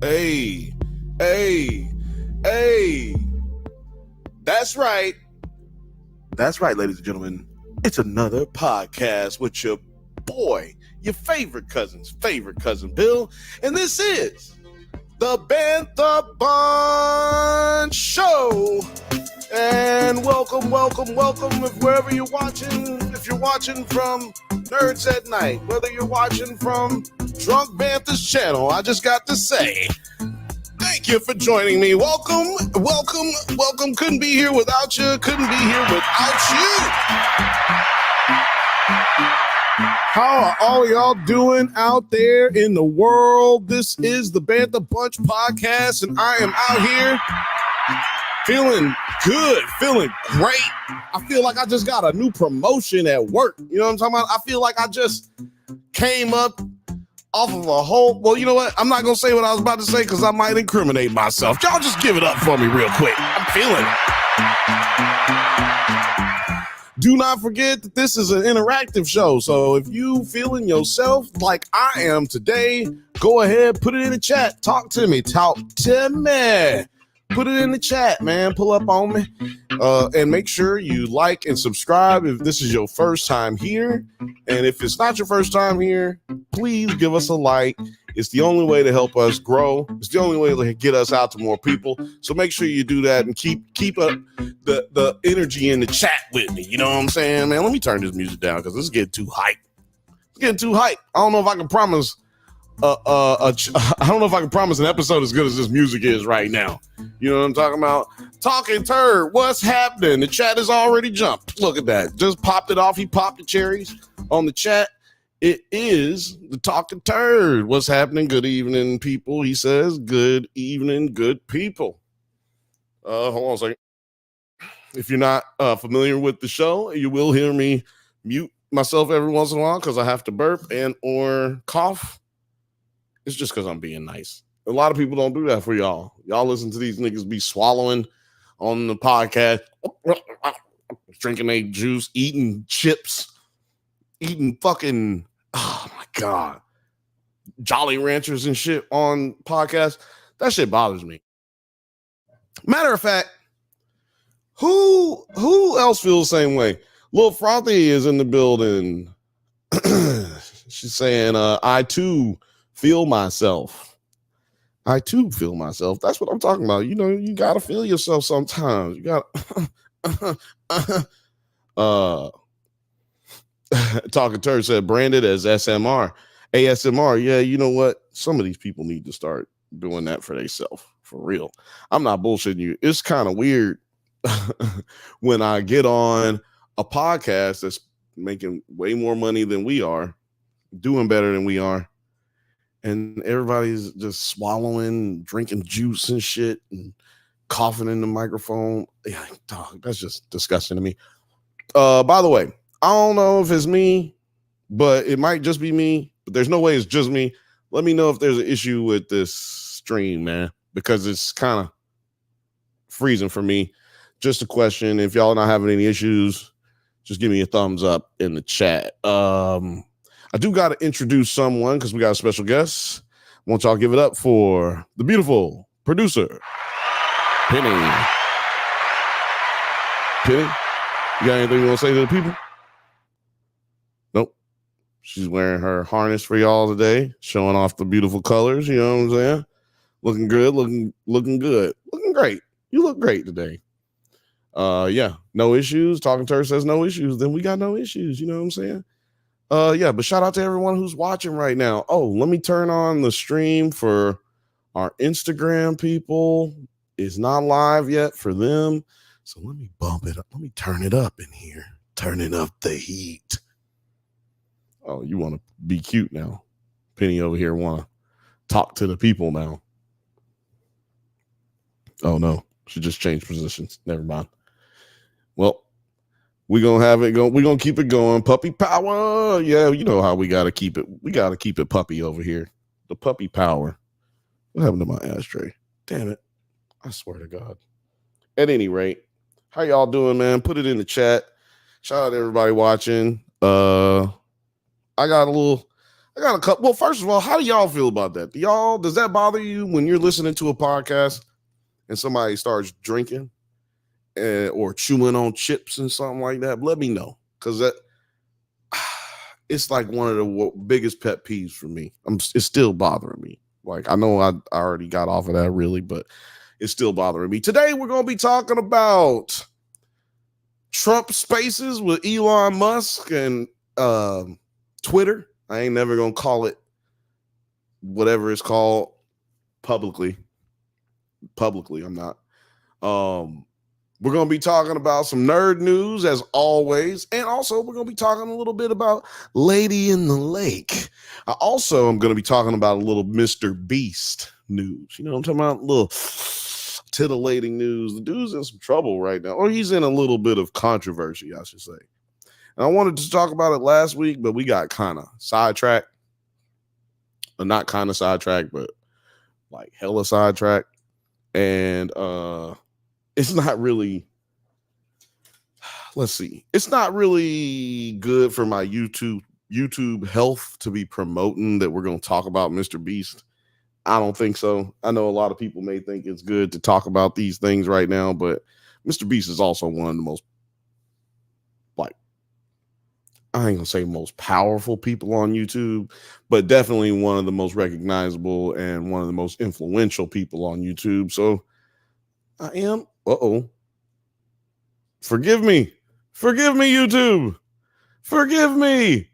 Hey, hey, hey. That's right. That's right, ladies and gentlemen. It's another podcast with your boy, your favorite cousin, Bill. And this is the Bantha Bond Show. And welcome. If wherever you're watching, if you're watching from Nerds at Night, whether you're watching from Drunk Bantha's channel, I just got to say, thank you for joining me. Welcome. Couldn't be here without you. How are all y'all doing out there in the world? This is the Bantha Bunch podcast, and I am out here feeling good, feeling great. I feel like I just got a new promotion at work. You know what I'm talking about? I feel like I just came up off of a whole, well, you know what? I'm not going to say what I was about to say because I might incriminate myself. Y'all just give it up for me real quick. I'm feeling it. Do not forget that this is an interactive show. So if you feeling yourself like I am today, go ahead, put it in the chat. Talk to me. Put it in the chat, man. Pull up on me. And make sure you like and subscribe if this is your first time here. And if it's not your first time here, please give us a like. It's the only way to help us grow. It's the only way to get us out to more people. So make sure you do that and keep up the energy in the chat with me. You know what I'm saying, man? Let me turn this music down because this is getting too hype. I don't know if I can promise I don't know if I can promise an episode as good as this music is right now. You know what I'm talking about? Talking Turd, what's happening? The chat has already jumped. Look at that. Just popped it off. He popped the cherries on the chat. It is the Talking Turd. What's happening? Good evening, people. He says, good evening, good people. Hold on a second. If you're not familiar with the show, you will hear me mute myself every once in a while because I have to burp and or cough. It's just because I'm being nice. A lot of people don't do that for y'all. Y'all listen to these niggas be swallowing on the podcast, drinking their juice, eating chips, eating fucking, oh my God, Jolly Ranchers and shit on podcasts. That shit bothers me. Matter of fact, who else feels the same way? Lil Frothy is in the building. She's saying, I too feel myself. That's what I'm talking about. You know, you gotta feel yourself sometimes. You gotta Talking Turd said branded as ASMR. Yeah, you know what? Some of these people need to start doing that for themselves. For real. I'm not bullshitting you. It's kind of weird when I get on a podcast that's making way more money than we are, doing better than we are, and everybody's just swallowing, drinking juice and shit and coughing in the microphone. Yeah, dog, that's just disgusting to me. By the way, I don't know if it's me, but it might just be me, but there's no way it's just me. Let me know if there's an issue with this stream, man, because it's kind of freezing for me. Just a question. If y'all not having any issues, just give me a thumbs up in the chat. I do got to introduce someone because we got a special guest. Won't y'all give it up for the beautiful producer, Penny. Penny, you got anything you want to say to the people? Nope. She's wearing her harness for y'all today, showing off the beautiful colors. You know what I'm saying? Looking good, looking good, looking great. You look great today. Yeah, no issues. Talking Turd says no issues. Then we got no issues. You know what I'm saying? Yeah, but shout out to everyone who's watching right now. Oh, let me turn on the stream for our Instagram people. It's not live yet for them. So let me bump it up. Let me turn it up in here. Turning up the heat. Oh, you want to be cute now. Penny over here want to talk to the people now. Oh, no. She just changed positions. Never mind. Well, we're going to have it going. We're going to keep it going. Puppy power. Yeah, you know how we got to keep it. We got to keep it puppy over here. The puppy power. What happened to my ashtray? Damn it. I swear to God. At any rate, how y'all doing, man? Put it in the chat. Shout out to everybody watching. I got a I got a couple. Well, first of all, how do y'all feel about that? Does that bother you when you're listening to a podcast and somebody starts drinking or chewing on chips and something like that? Let me know, because that it's like one of the biggest pet peeves for me. It's still bothering me. Like, I know I already got off of that really, but it's still bothering me. Today we're going to be talking about Trump Spaces with Elon Musk and Twitter. I ain't never going to call it whatever it's called publicly. I'm not. We're going to be talking about some nerd news as always. And also we're going to be talking a little bit about Lady in the Lake. I also am going to be talking about a little Mr. Beast news. You know what I'm talking about? A little titillating news. The dude's in some trouble right now. Or he's in a little bit of controversy, I should say. And I wanted to talk about it last week, but we got kind of sidetracked. Not kind of sidetracked, but like hella sidetracked. And it's not really, let's see, it's not really good for my YouTube health to be promoting that we're going to talk about Mr. Beast. I don't think so. I know a lot of people may think it's good to talk about these things right now, but Mr. Beast is also one of the most, like, I ain't gonna say most powerful people on YouTube, but definitely one of the most recognizable and one of the most influential people on YouTube. So I am, forgive me, YouTube, forgive me.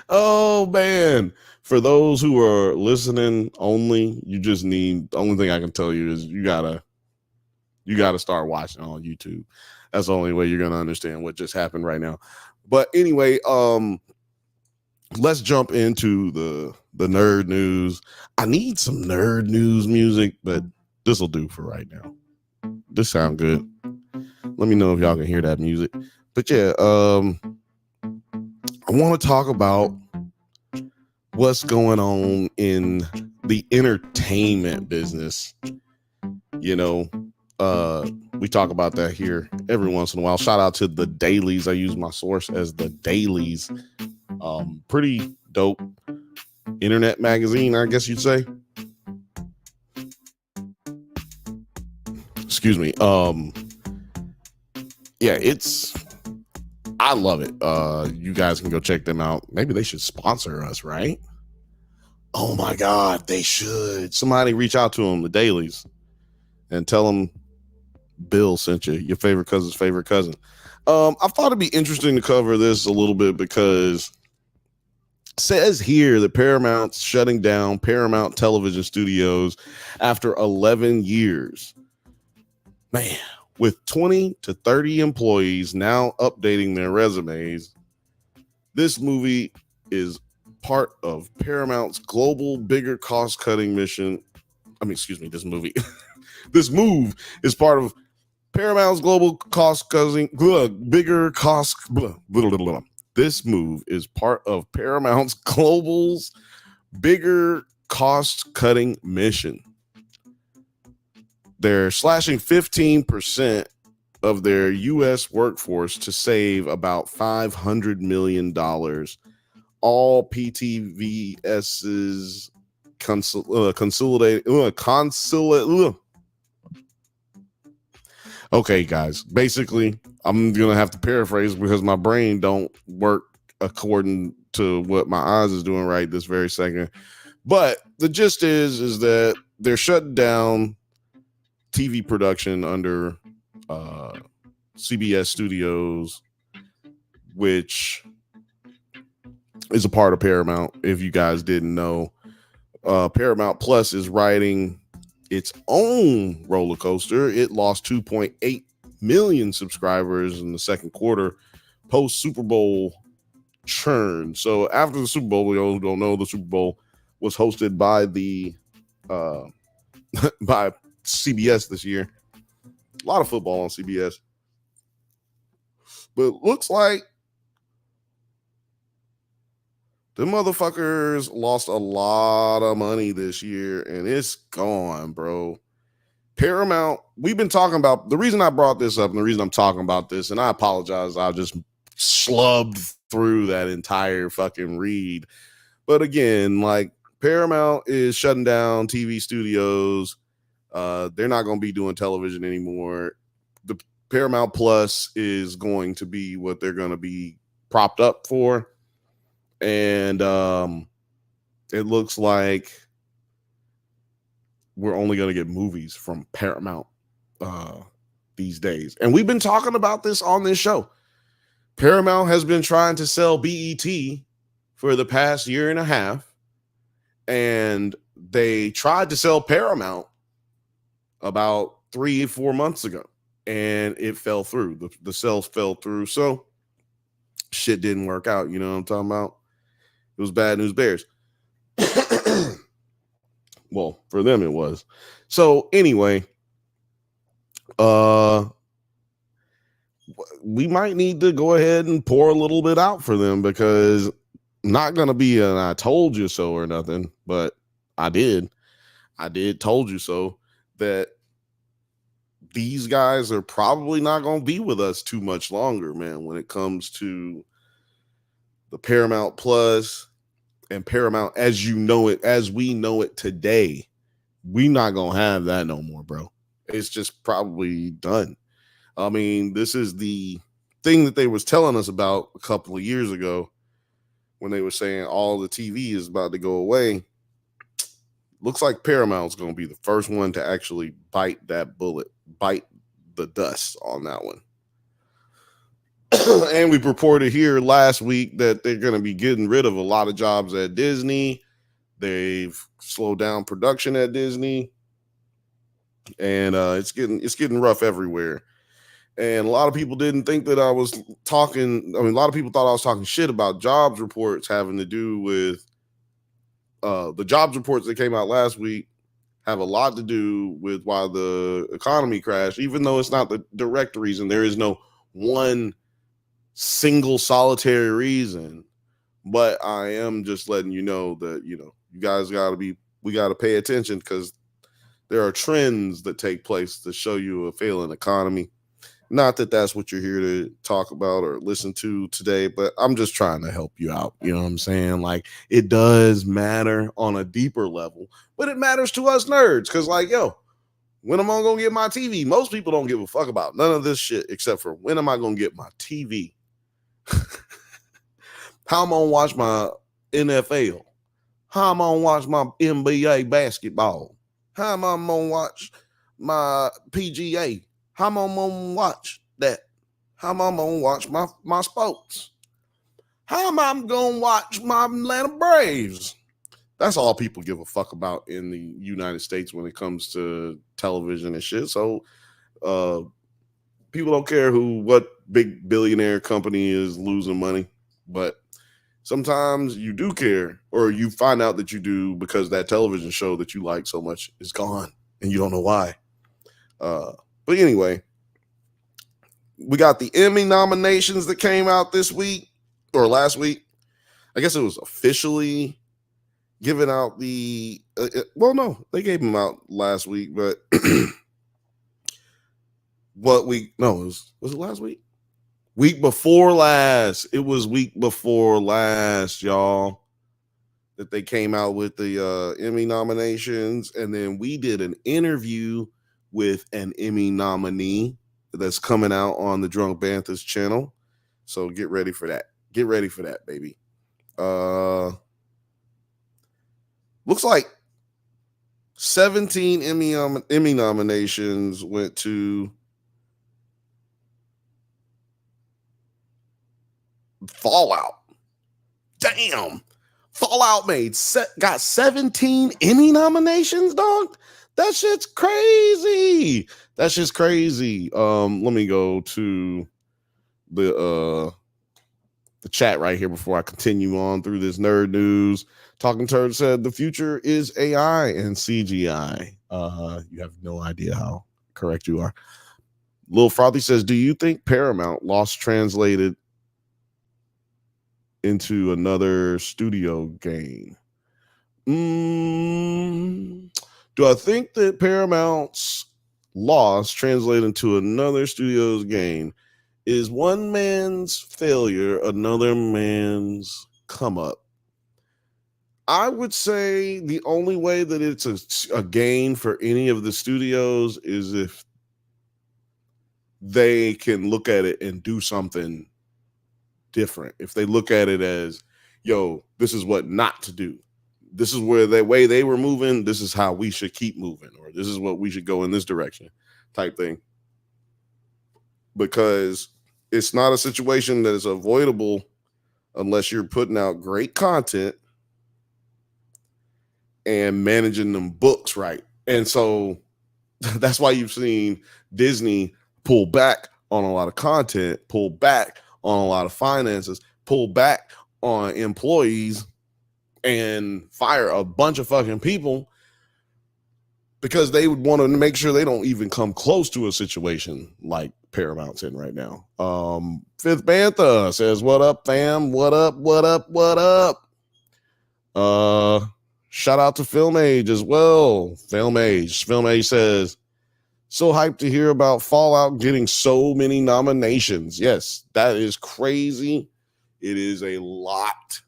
Oh man, for those who are listening only, you just need, the only thing I can tell you is you gotta start watching on YouTube. That's the only way you're gonna understand what just happened right now. But anyway, let's jump into the nerd news. I need some nerd news music, but this will do for right now. This sound good. Let me know if y'all can hear that music. But yeah, I want to talk about what's going on in the entertainment business. You know, we talk about that here every once in a while. Shout out to the dailies. I use my source as the dailies. Pretty dope internet magazine, I guess you'd say. Excuse me. Yeah, I love it. You guys can go check them out. Maybe they should sponsor us, right? Oh my God, they should. Somebody reach out to them, the dailies, and tell them Bill sent you, your favorite cousin's favorite cousin. I thought it'd be interesting to cover this a little bit because it says here that Paramount's shutting down Paramount Television Studios after 11 years. Man, with 20 to 30 employees now updating their resumes, this movie is part of Paramount's global bigger cost-cutting mission. This movie. This move is part of Paramount's global cost-cutting, bigger cost. This move is part of Paramount's global's bigger cost-cutting mission. They're slashing 15% of their U.S. workforce to save about $500 million. All PTVS's consolidated. Okay, guys. Basically, I'm gonna have to paraphrase because my brain don't work according to what my eyes is doing right this very second. But the gist is that they're shutting down TV production under CBS Studios, which is a part of Paramount. If you guys didn't know, Paramount Plus is riding its own roller coaster. It lost 2.8 million subscribers in the second quarter post Super Bowl churn. So after the Super Bowl, we all don't know, the Super Bowl was hosted by the by CBS this year. A lot of football on CBS. But it looks like the motherfuckers lost a lot of money this year, and it's gone, bro. Paramount, we've been talking about, the reason I brought this up and the reason I'm talking about this, and I apologize, I just slubbed through that entire fucking read. But again, like, Paramount is shutting down TV studios. They're not going to be doing television anymore. The Paramount Plus is going to be what they're going to be propped up for. And it looks like we're only going to get movies from Paramount these days. And we've been talking about this on this show. Paramount has been trying to sell BET for the past year and a half. And they tried to sell Paramount about 3 or 4 months ago. And it fell through. The sales fell through. So shit didn't work out. You know what I'm talking about? It was bad news bears. Well, for them it was. So anyway, we might need to go ahead and pour a little bit out for them, because not going to be an I told you so or nothing, but I did told you so, that these guys are probably not going to be with us too much longer, man, when it comes to the Paramount Plus and Paramount as you know it, as we know it today. We not going to have that no more, bro. It's just probably done. I mean, this is the thing that they was telling us about a couple of years ago when they were saying all the TV is about to go away. Looks like Paramount's going to be the first one to actually bite that bullet, bite the dust on that one. And we reported here last week that they're going to be getting rid of a lot of jobs at Disney. They've slowed down production at Disney, and it's getting rough everywhere. And a lot of people didn't think that I was talking. I mean, a lot of people thought I was talking shit about jobs reports having to do with the jobs reports that came out last week have a lot to do with why the economy crashed, even though it's not the direct reason. There is no one single solitary reason, but I am just letting you know that, you guys we got to pay attention, because there are trends that take place to show you a failing economy. Not that that's what you're here to talk about or listen to today, but I'm just trying to help you out. You know what I'm saying? Like, it does matter on a deeper level, but it matters to us nerds, because, like, yo, when am I going to get my TV? Most people don't give a fuck about none of this shit except for when am I going to get my TV? How am I going to watch my NFL? How am I going to watch my NBA basketball? How am I going to watch my PGA? How am I going to watch that? How am I going to watch my sports? How am I going to watch my Atlanta Braves? That's all people give a fuck about in the United States when it comes to television and shit. So people don't care what big billionaire company is losing money. But sometimes you do care, or you find out that you do, because that television show that you like so much is gone and you don't know why. But anyway, we got the Emmy nominations that came out this week or last week. I guess it was officially given out well, no, they gave them out last week, but was it last week? Week before last. It was week before last, y'all, that they came out with the Emmy nominations. And then we did an interview with an Emmy nominee that's coming out on the Drunk Bantha's channel. So get ready for that. Get ready for that, baby. Looks like 17 Emmy nominations went to Fallout. Damn. Fallout got 17 Emmy nominations, dog. That shit's crazy. That's just crazy. Let me go to the chat right here before I continue on through this nerd news. Talking Turd said the future is AI and CGI. You have no idea how correct you are. Lil Frothy says, do you think Paramount Lost translated into another studio game? Do I think that Paramount's loss translate into another studio's gain? Is one man's failure another man's come up? I would say the only way that it's a gain for any of the studios is if they can look at it and do something different. If they look at it as, yo, this is what not to do. This is where the way they were moving. This is how we should keep moving, or this is what we should go in this direction type thing. Because it's not a situation that is avoidable unless you're putting out great content and managing them books right. And so that's why you've seen Disney pull back on a lot of content, pull back on a lot of finances, pull back on employees, and fire a bunch of fucking people because they would want to make sure they don't even come close to a situation like Paramount's in right now. Fifth Bantha says, what up, fam? What up, what up, what up? Shout out to Film Age as well. Film Age says, so hyped to hear about Fallout getting so many nominations. Yes, that is crazy. It is a lot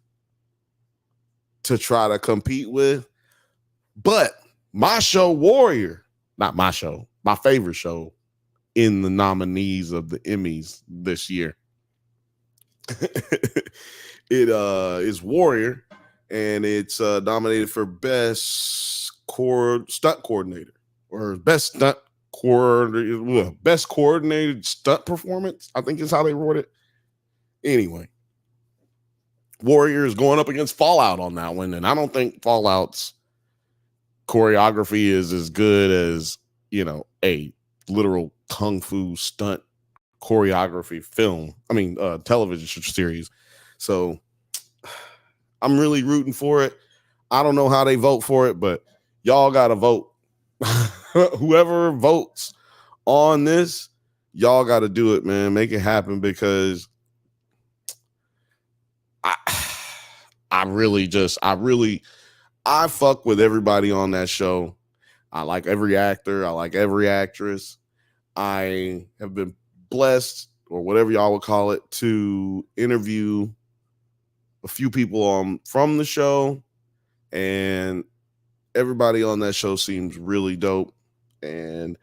to try to compete with. But my show, Warrior, not my show, my favorite show in the nominees of the Emmys this year. It is Warrior, and it's nominated for Best Stunt Coordinator or Best Coordinated Stunt Performance, I think is how they wrote it. Anyway, Warrior is going up against Fallout on that one, and I don't think Fallout's choreography is as good as, a literal kung fu stunt choreography television series. So I'm really rooting for it. I don't know how they vote for it, but y'all got to vote. Whoever votes on this, y'all got to do it, man. Make it happen, because I fuck with everybody on that show. I like every actor. I like every actress. I have been blessed, or whatever y'all would call it, to interview a few people from the show, and everybody on that show seems really dope, and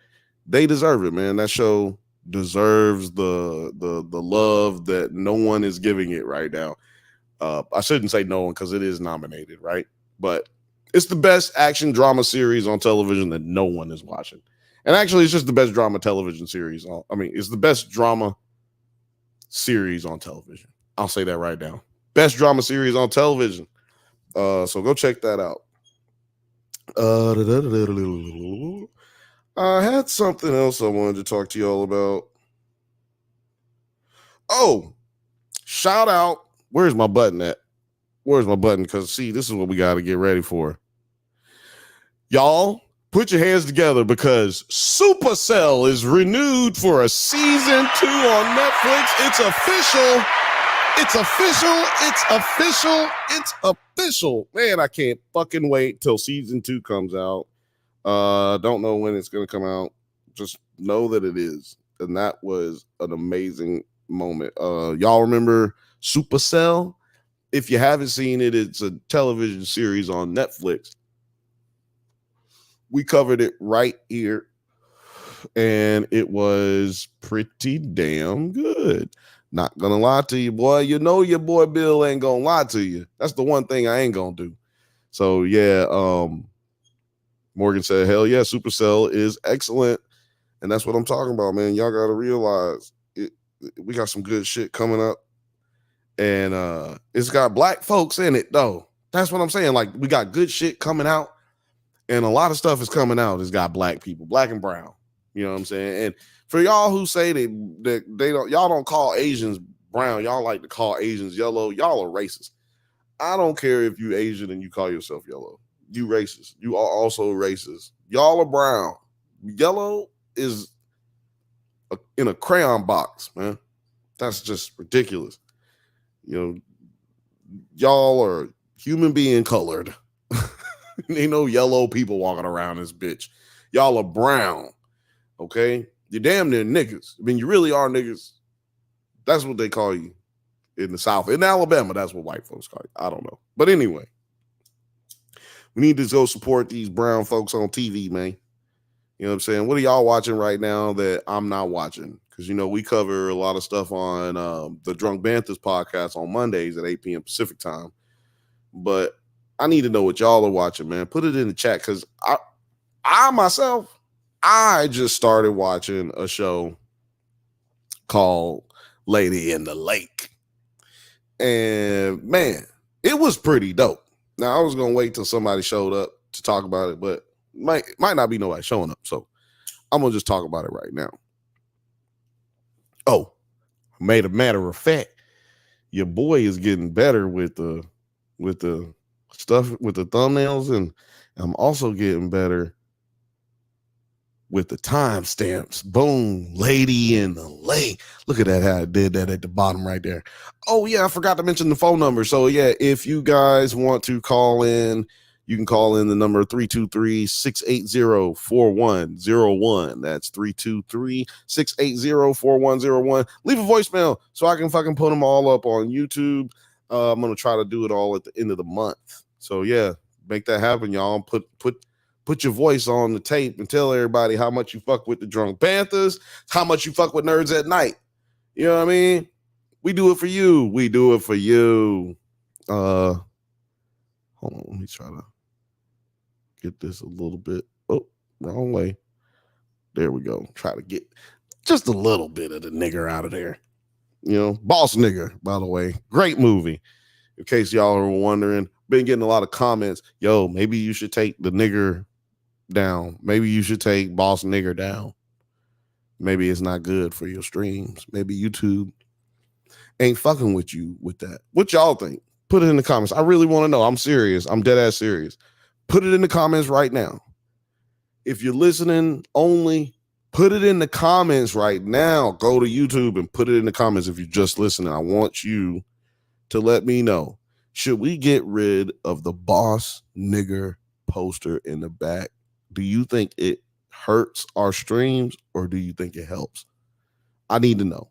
they deserve it, man. That show deserves the love that no one is giving it right now. I shouldn't say no one, because it is nominated, right? But it's the best action drama series on television that no one is watching. And actually, it's just the best drama television series. It's the best drama series on television. I'll say that right now. Best drama series on television. So go check that out. I had something else I wanted to talk to y'all about. Oh, shout out. Where's my button at? Where's my button? Because, see, this is what we got to get ready for. Y'all, put your hands together, because Supercell is renewed for a season 2 on Netflix. It's official. It's official. It's official. It's official. Man, I can't fucking wait till season 2 comes out. Don't know when it's going to come out. Just know that it is. And that was an amazing moment. Y'all remember Supercell? If you haven't seen it, it's a television series on Netflix. We covered it right here, and it was pretty damn good. Not gonna lie to you, boy. You know your boy Bill ain't gonna lie to you. That's the one thing I ain't gonna do. So yeah, Morgan said, hell yeah, Supercell is excellent. And that's what I'm talking about, man. Y'all gotta realize it. We got some good shit coming up. And it's got black folks in it, though. That's what I'm saying. Like, we got good shit coming out, and a lot of stuff is coming out. It's got black people, black and brown. You know what I'm saying? And for y'all who say that y'all don't call Asians brown, y'all like to call Asians yellow, y'all are racist. I don't care if you Asian and you call yourself yellow. You racist. You are also racist. Y'all are brown. Yellow is in a crayon box, man. That's just ridiculous. Y'all are human being colored. Ain't no yellow people walking around this bitch. Y'all are brown. Okay? You're damn near niggas. I mean, you really are niggas. That's what they call you in the South. In Alabama, that's what white folks call you. I don't know. But anyway, we need to go support these brown folks on TV, man. You know what I'm saying? What are y'all watching right now that I'm not watching? Because, you know, we cover a lot of stuff on the Drunk Banthas podcast on Mondays at 8 p.m. Pacific time. But I need to know what y'all are watching, man. Put it in the chat because I myself, I just started watching a show called Lady in the Lake. And, man, it was pretty dope. Now, I was going to wait till somebody showed up to talk about it, but might not be nobody showing up. So I'm going to just talk about it right now. Oh, made a matter of fact, your boy is getting better with the stuff, with the thumbnails, and I'm also getting better with the timestamps. Boom, Lady in the Lake. Look at that, how I did that at the bottom right there. Oh, yeah, I forgot to mention the phone number. So, yeah, if you guys want to call in, you can call in the number 323-680-4101. That's 323-680-4101. Leave a voicemail so I can fucking put them all up on YouTube. I'm going to try to do it all at the end of the month. So, yeah, make that happen, y'all. Put your voice on the tape and tell everybody how much you fuck with the Drunk Banthas, how much you fuck with Nerds at Night. You know what I mean? We do it for you. We do it for you. Hold on, let me try to get this a little bit. Oh, wrong way. There we go. Try to get just a little bit of the nigger out of there. You know, Boss Nigger, by the way. Great movie. In case y'all are wondering, been getting a lot of comments. Yo, maybe you should take the nigger down. Maybe you should take Boss Nigger down. Maybe it's not good for your streams. Maybe YouTube ain't fucking with you with that. What y'all think? Put it in the comments. I really want to know. I'm serious. I'm dead ass serious. Put it in the comments right now. If you're listening only, put it in the comments right now. Go to YouTube and put it in the comments if you're just listening. I want you to let me know. Should we get rid of the Boss Nigger poster in the back? Do you think it hurts our streams or do you think it helps? I need to know.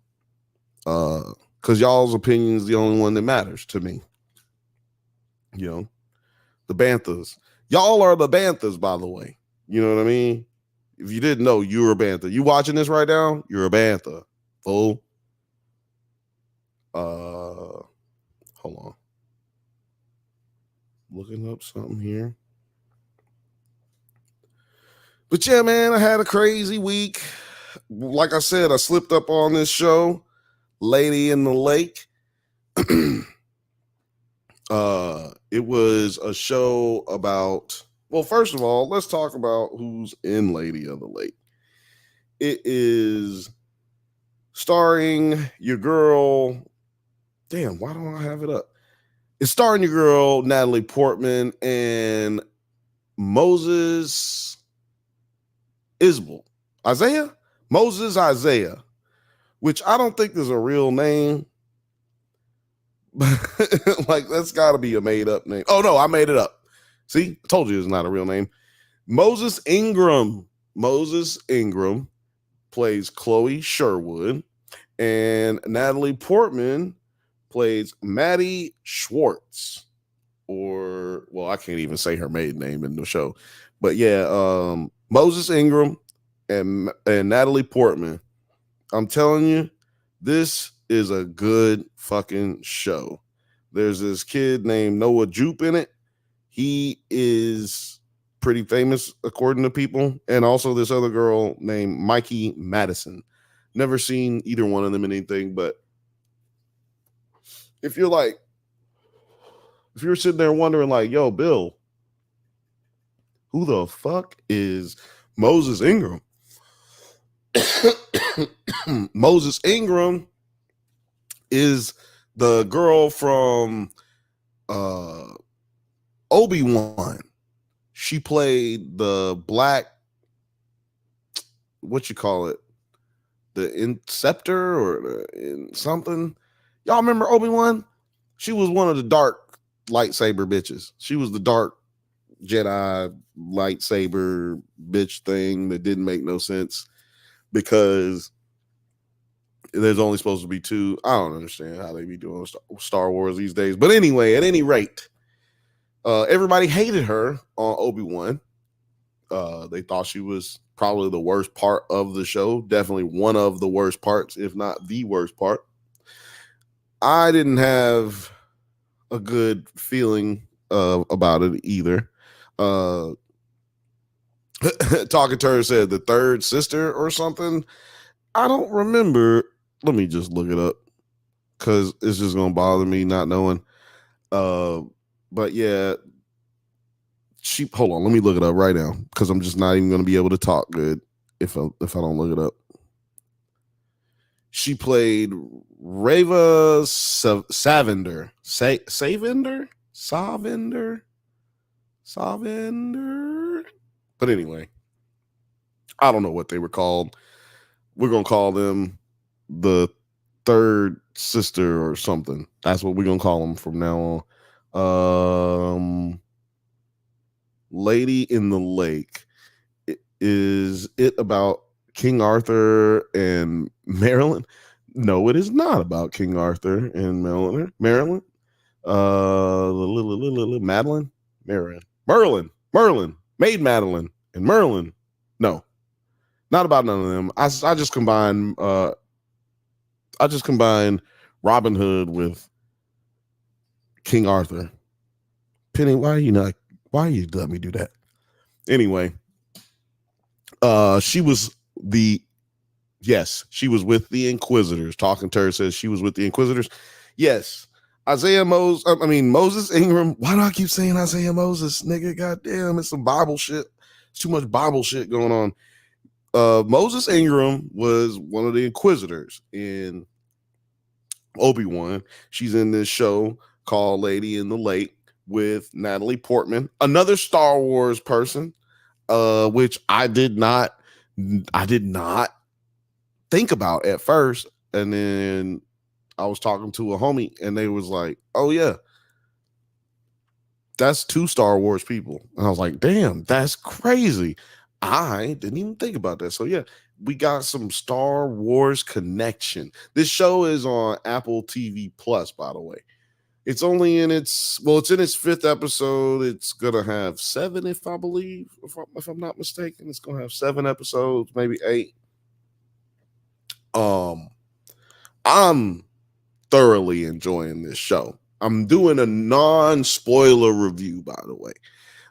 Because y'all's opinion is the only one that matters to me. You know, the Banthas. Y'all are the Banthas, by the way. You know what I mean? If you didn't know, you're a Bantha. You watching this right now? You're a Bantha. Fool. Hold on. Looking up something here. But yeah, man, I had a crazy week. Like I said, I slipped up on this show, Lady in the Lake. It was a show about, well, first of all, let's talk about who's in Lady of the Lake. It is starring your girl. Damn, why don't I have it up? It's starring your girl, Natalie Portman, and Moses Isaiah, which I don't think is a real name. Like, that's got to be a made up name. Oh, no, I made it up. See, I told you it's not a real name. Moses Ingram plays Chloe Sherwood, and Natalie Portman plays Maddie Schwartz. Or, well, I can't even say her maiden name in the show. But yeah, Moses Ingram and Natalie Portman. I'm telling you, this is a good fucking show. There's this kid named Noah Jupe in it. He is pretty famous according to people. And also this other girl named Mikey Madison. Never seen either one of them in anything, but if you're sitting there wondering like, yo, Bill, who the fuck is Moses Ingram? Moses Ingram is the girl from Obi-Wan. She played the black, what you call it, the Inceptor or something. Y'all remember Obi-Wan? She was one of the dark lightsaber bitches. She was the dark Jedi lightsaber bitch thing that didn't make no sense. because there's only supposed to be two. I don't understand how they be doing Star Wars these days. But anyway, at any rate, everybody hated her on Obi-Wan. They thought she was probably the worst part of the show. Definitely one of the worst parts, if not the worst part. I didn't have a good feeling about it either. Talking to her said the third sister or something. I don't remember. Let me just look it up because it's just gonna bother me not knowing. But yeah, hold on. Let me look it up right now because I'm just not even gonna be able to talk good if I don't look it up. She played Reva Savinder. Savinder. But anyway, I don't know what they were called. We're gonna call them the third sister or something. That's what we're gonna call them from now on. Lady in the Lake. Is it about King Arthur and Marilyn? No, it is not about King Arthur and Marilyn. Madeline, Merlin, Maid Madeline, and Merlin. No, not about none of them. I just combine Robin Hood with King Arthur. Penny, why you let me do that? Anyway, she was with the Inquisitors. Talking to her says she was with the Inquisitors. Yes. Moses Ingram. Why do I keep saying Isaiah Moses? Nigga, goddamn, it's some Bible shit. It's too much Bible shit going on. Moses Ingram was one of the Inquisitors in Obi-Wan. She's in this show called Lady in the Lake with Natalie Portman, another Star Wars person, which I did not think about at first. And then I was talking to a homie and they was like, oh yeah, that's two Star Wars people. And I was like, damn, that's crazy. I didn't even think about that. So yeah, we got some Star Wars connection. This show is on Apple TV Plus, by the way. It's only in it's in its 5th episode. It's gonna have 7, if I believe, if I'm not mistaken. It's gonna have 7 episodes, maybe 8. I'm thoroughly enjoying this show. I'm doing a non-spoiler review, by the way.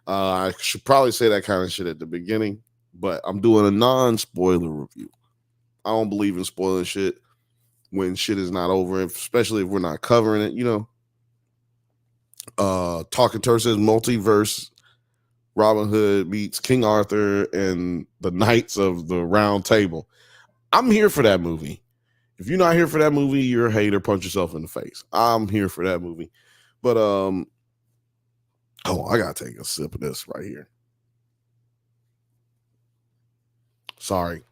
I should probably say that kind of shit at the beginning, but I'm doing a non-spoiler review. I don't believe in spoiling shit when shit is not over, especially if we're not covering it, you know. Talking to her says multiverse. Robin Hood meets King Arthur and the Knights of the Round Table. I'm here for that movie. If you're not here for that movie, you're a hater. Punch yourself in the face. I'm here for that movie. But I gotta take a sip of this right here. Sorry.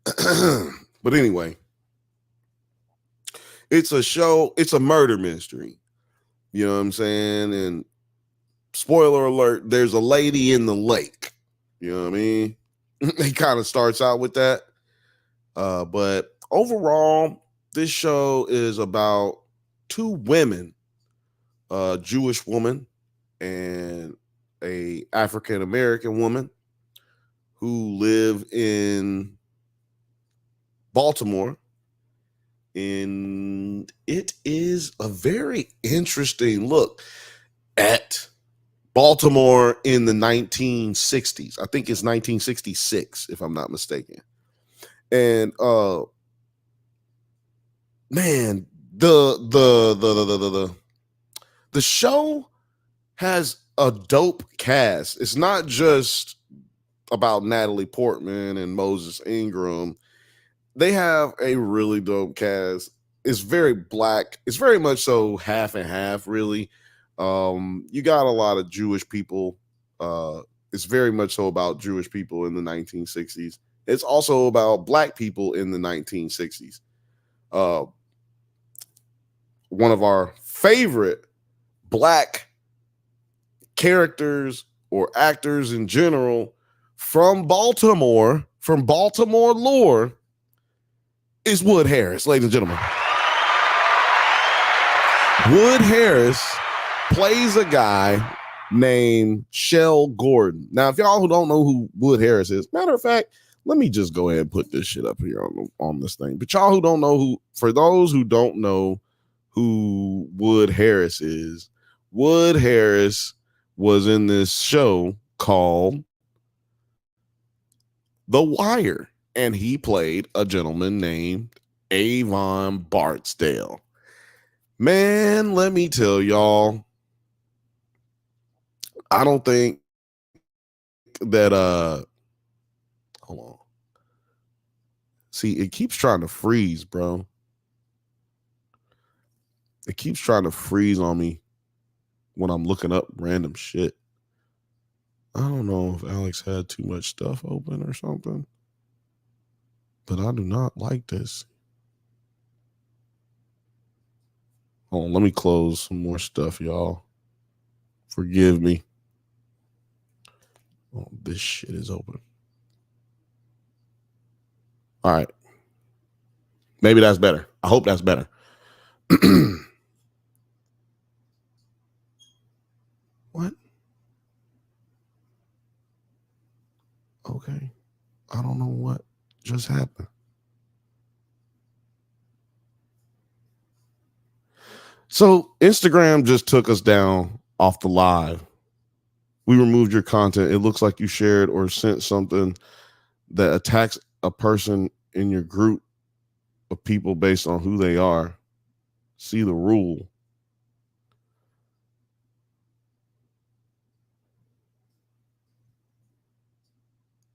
But anyway, it's a show. It's a murder mystery. You know what I'm saying? And spoiler alert, there's a lady in the lake. You know what I mean? It kind of starts out with that. But overall, this show is about 2 women, a Jewish woman and a African American woman who live in Baltimore. And it is a very interesting look at Baltimore in the 1960s. I think it's 1966, if I'm not mistaken. And man, the show has a dope cast. It's not just about Natalie Portman and Moses Ingram. They have a really dope cast. It's very black. It's very much so half and half, really. You got a lot of Jewish people. It's very much so about Jewish people in the 1960s. It's also about black people in the 1960s. One of our favorite black characters or actors in general from Baltimore, from Baltimore lore is Wood Harris, ladies and gentlemen. Wood Harris plays a guy named Shell Gordon. Now, if y'all who don't know who Wood Harris is, matter of fact, let me just go ahead and put this shit up here on this thing. But y'all who don't know for those who don't know who Wood Harris is, Wood Harris was in this show called The Wire, and he played a gentleman named Avon Barksdale. Man, let me tell y'all, I don't think that hold on. See, it keeps trying to freeze, bro. It keeps trying to freeze on me when I'm looking up random shit. I don't know if Alex had too much stuff open or something, but I do not like this. Hold on, let me close some more stuff, y'all. Forgive me. Oh, this shit is open. All right. Maybe that's better. I hope that's better. What? Okay. I don't know what just happened. So Instagram just took us down off the live. We removed your content. It looks like you shared or sent something that attacks a person in your group of people based on who they are. See the rule.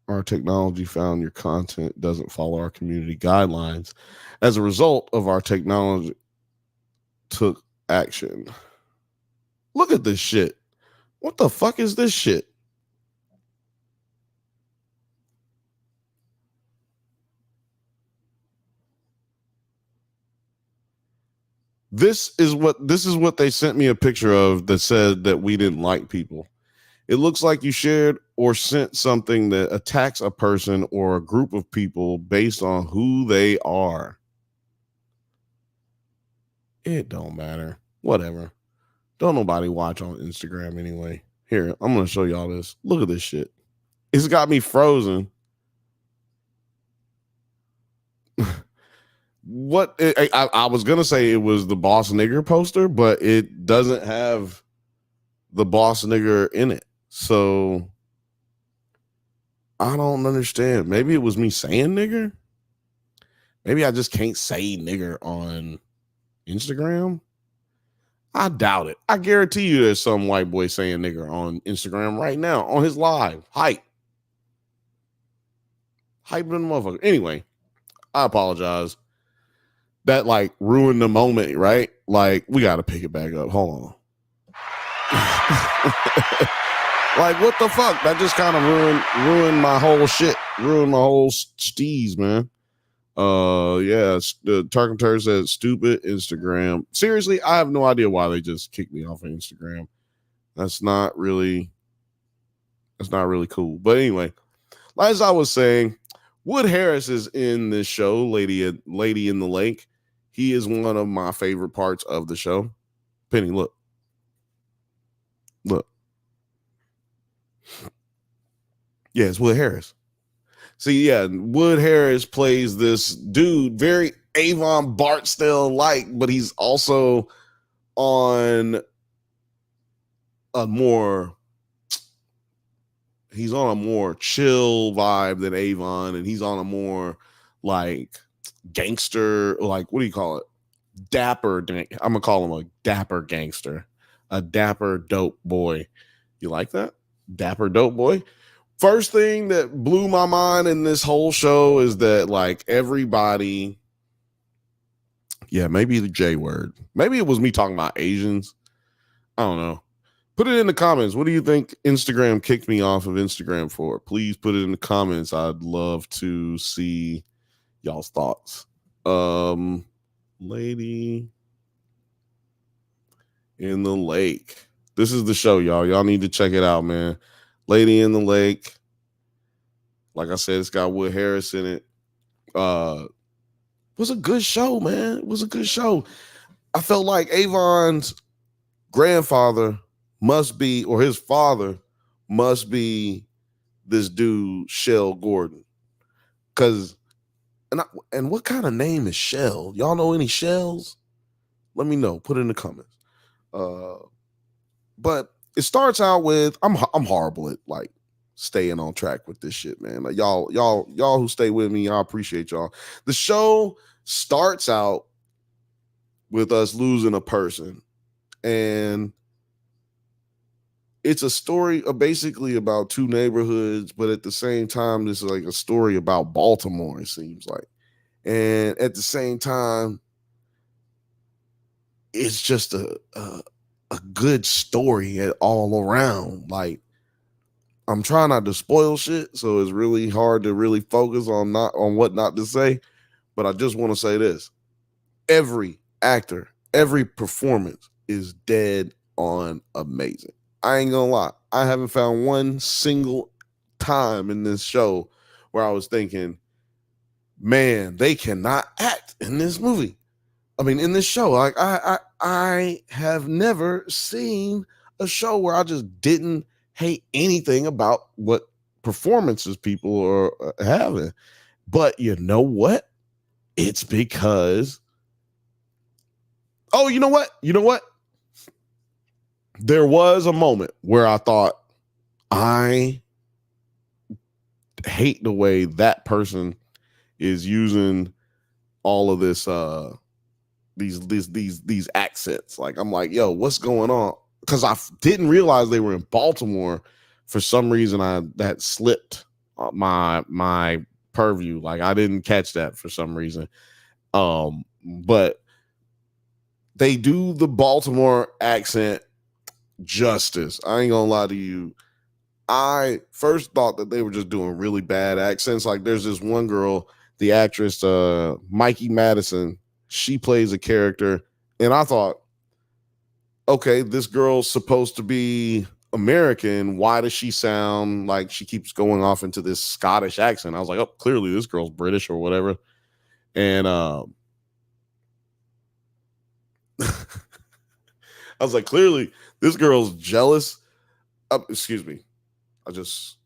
Our technology found your content doesn't follow our community guidelines. As a result of our technology took action. Look at this shit. What the fuck is this shit? This is what they sent me a picture of that said that we didn't like people. It looks like you shared or sent something that attacks a person or a group of people based on who they are. It don't matter. Whatever. Don't nobody watch on Instagram anyway. Here, I'm going to show y'all this. Look at this shit. It's got me frozen. What I was going to say it was the Boss Nigger poster, but it doesn't have the Boss Nigger in it. So I don't understand. Maybe it was me saying nigger. Maybe I just can't say nigger on Instagram. I doubt it. I guarantee you there's some white boy saying nigger on Instagram right now on his live. Hype in the motherfucker. Anyway, I apologize. That like ruined the moment, right? Like we got to pick it back up. Hold on. Like what the fuck? That just kind of ruined my whole shit. Ruined my whole steez, man. Yeah, the Tarkentur said stupid Instagram. Seriously, I have no idea why they just kicked me off of Instagram. That's not really cool. But anyway, as I was saying, Wood Harris is in this show, Lady in the Lake. He is one of my favorite parts of the show. Penny, look. Yeah, it's Wood Harris. See, yeah, Wood Harris plays this dude, very Avon Barksdale-like, but he's also on a more chill vibe than Avon, and he's on a more like gangster, like what do you call it? Dapper. I'm gonna call him a dapper gangster, a dapper dope boy. You like that? Dapper dope boy. First thing that blew my mind in this whole show is that like everybody, yeah, maybe the J word. Maybe it was me talking about Asians. I don't know. Put it in the comments. What do you think Instagram kicked me off of Instagram for? Please put it in the comments. I'd love to see y'all's thoughts. Lady in the Lake. This is the show, y'all. Y'all need to check it out, man. Lady in the Lake. Like I said, it's got Wood Harris in it. It was a good show, man. It was a good show. I felt like Avon's grandfather must be, or his father must be this dude, Shell Gordon. Cause and what kind of name is Shell? Y'all know any Shells? Let me know. Put it in the comments. But it starts out with I'm horrible at like staying on track with this shit, man. Like y'all who stay with me, I appreciate y'all. The show starts out with us losing a person, and it's a story basically about two neighborhoods, but at the same time, this is like a story about Baltimore, it seems like. And at the same time, it's just a good story all around. Like, I'm trying not to spoil shit, so it's really hard to really focus on what not to say. But I just want to say this: every actor, every performance is dead on amazing. I ain't gonna lie, I haven't found one single time in this show where I was thinking, man, they cannot act in this movie. I mean, in this show, like I have never seen a show where I just didn't hate anything about what performances people are having. But you know what? It's because, oh, you know what? You know what? There was a moment where I thought, I hate the way that person is using all of this these accents. Like, I'm like, yo, what's going on? Because I didn't realize they were in Baltimore. For some reason, that slipped my purview. Like, I didn't catch that for some reason. But they do the Baltimore accent justice. I ain't gonna lie to you. I first thought that they were just doing really bad accents. Like, there's this one girl, the actress Mikey Madison. She plays a character, and I thought, okay, this girl's supposed to be American. Why does she sound like she keeps going off into this Scottish accent? I was like, oh, clearly this girl's British or whatever. And I was like, clearly this girl's jealous. Excuse me. I was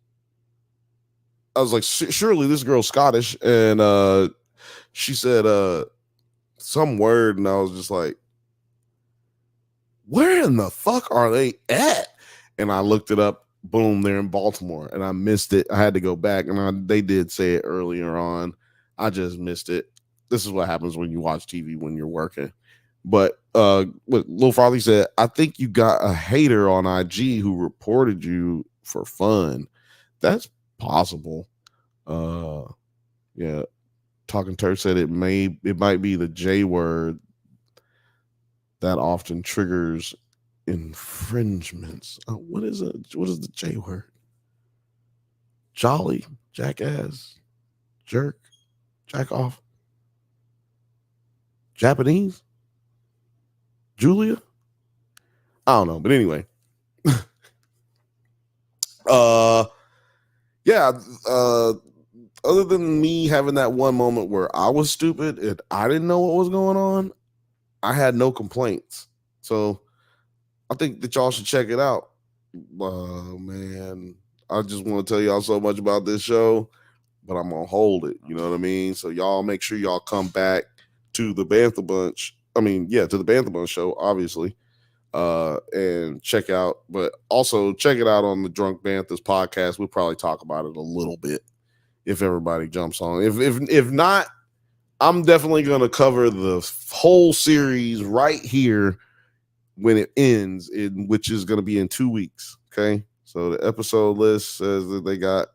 like, surely this girl's Scottish. And she said some word, and I was just like, where in the fuck are they at? And I looked it up. Boom, they're in Baltimore, and I missed it. I had to go back, and they did say it earlier on. I just missed it. This is what happens when you watch TV when you're working. But what Lil Farley said, I think you got a hater on IG who reported you for fun. That's possible. Yeah. Talking Turk said it might be the J word that often triggers infringements. What is it? What is the J word? Jolly, jackass, jerk, jack off, Japanese, Julia. I don't know, but anyway. Yeah. Other than me having that one moment where I was stupid and I didn't know what was going on, I had no complaints. So I think that y'all should check it out. Man, I just want to tell y'all so much about this show, but I'm gonna hold it. You know what I mean? So y'all make sure y'all come back to the Bantha Bunch. To the Bantha Bunch show, obviously, and check out. But also check it out on the Drunk Banthas podcast. We'll probably talk about it a little bit if everybody jumps on. If not, I'm definitely gonna cover the whole series right here when it ends, which is going to be in 2 weeks. Okay. So the episode list says that they got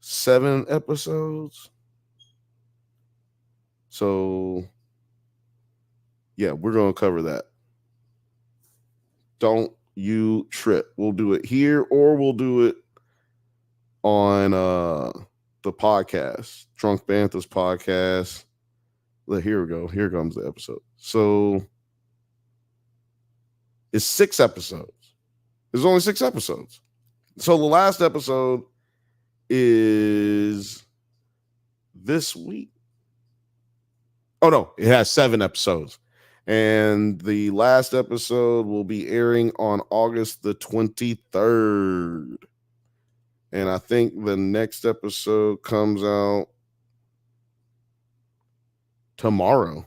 7 episodes. So yeah, we're going to cover that. Don't you trip. We'll do it here, or we'll do it on the podcast, Drunk Banthas podcast. Here we go. Here comes the episode. So it's 6 episodes. There's only 6 episodes. So the last episode is this week. Oh no, it has 7 episodes. And the last episode will be airing on August the 23rd. And I think the next episode comes out tomorrow.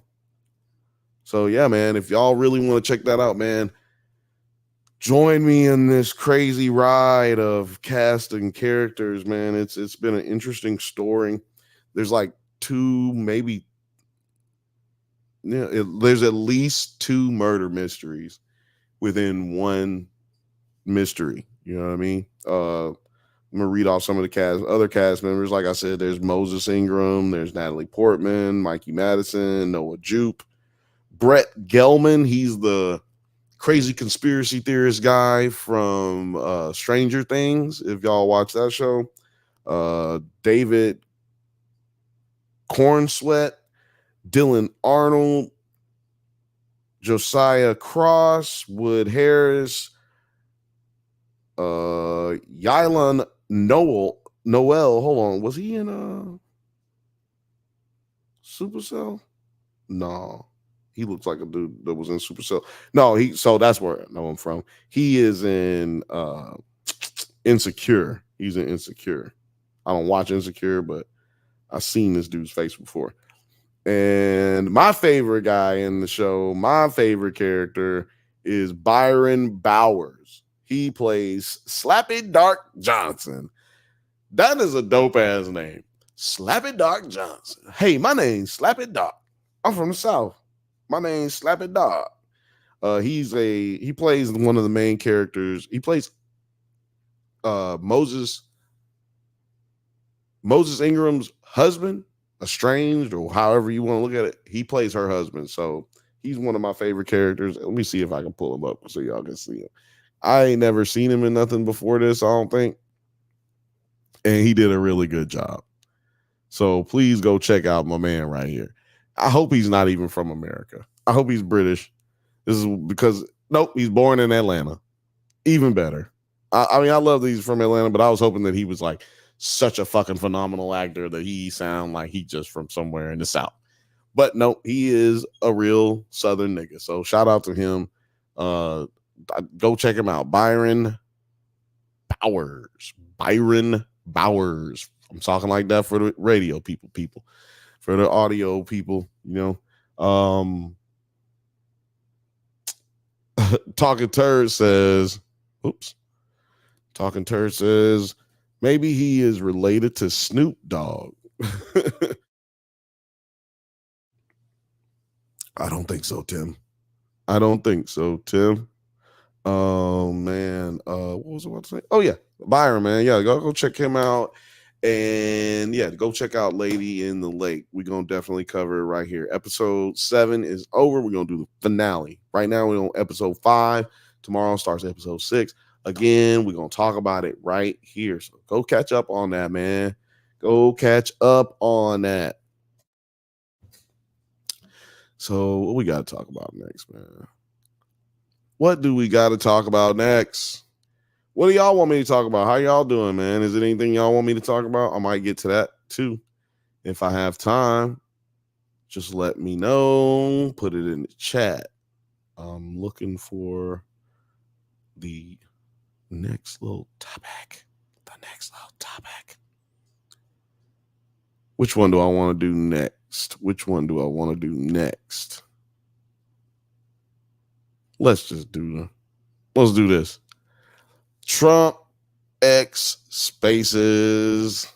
So yeah, man, if y'all really want to check that out, man, join me in this crazy ride of cast and characters, man. It's been an interesting story. There's like 2, maybe there's at least 2 murder mysteries within one mystery. You know what I mean? I'm gonna read off some of the other cast members. Like I said, there's Moses Ingram, there's Natalie Portman, Mikey Madison, Noah Jupe, Brett Gelman. He's the crazy conspiracy theorist guy from Stranger Things. If y'all watch that show, David Cornsweat, Dylan Arnold, Josiah Cross, Wood Harris, Yylon Noel. Hold on, was he in Supercell? No, he looks like a dude that was in Supercell. No, so that's where I know him from. He is in Insecure. He's in Insecure. I don't watch Insecure, but I've seen this dude's face before. And my favorite guy in the show, my favorite character is Byron Bowers. He plays Slappy Dark Johnson. That is a dope ass name. Slappy Dark Johnson. Hey, my name's Slappy Dark. I'm from the South. My name's Slappy Dark. He plays one of the main characters. He plays Moses Ingram's husband, estranged, or however you want to look at it. He plays her husband. So he's one of my favorite characters. Let me see if I can pull him up so y'all can see him. I ain't never seen him in nothing before this, I don't think. And he did a really good job. So please go check out my man right here. I hope he's not even from America. I hope he's British. This is because, nope, he's born in Atlanta. Even better. I mean, I love that he's from Atlanta, but I was hoping that he was like such a fucking phenomenal actor that he sound like he just from somewhere in the South. But no, he is a real Southern nigga. So shout out to him. Go check him out. Byron Bowers. I'm talking like that for the radio people, for the audio people, you know. Talking Turd says maybe he is related to Snoop Dogg. I don't think so, Tim. Oh man, what was I about to say? Oh yeah, Byron, man. Yeah, go check him out. And yeah, go check out Lady in the Lake. We're gonna definitely cover it right here. Episode 7 is over. We're gonna do the finale. Right now, we're on episode 5. Tomorrow starts episode 6. Again, we're gonna talk about it right here. So go catch up on that, man. Go catch up on that. So what we gotta talk about next, man? What do we gotta talk about next? What do y'all want me to talk about? How y'all doing, man? Is it anything y'all want me to talk about? I might get to that too. If I have time, just let me know. Put it in the chat. I'm looking for the next little topic. Which one do I want to do next? Let's do this. Trump X Spaces.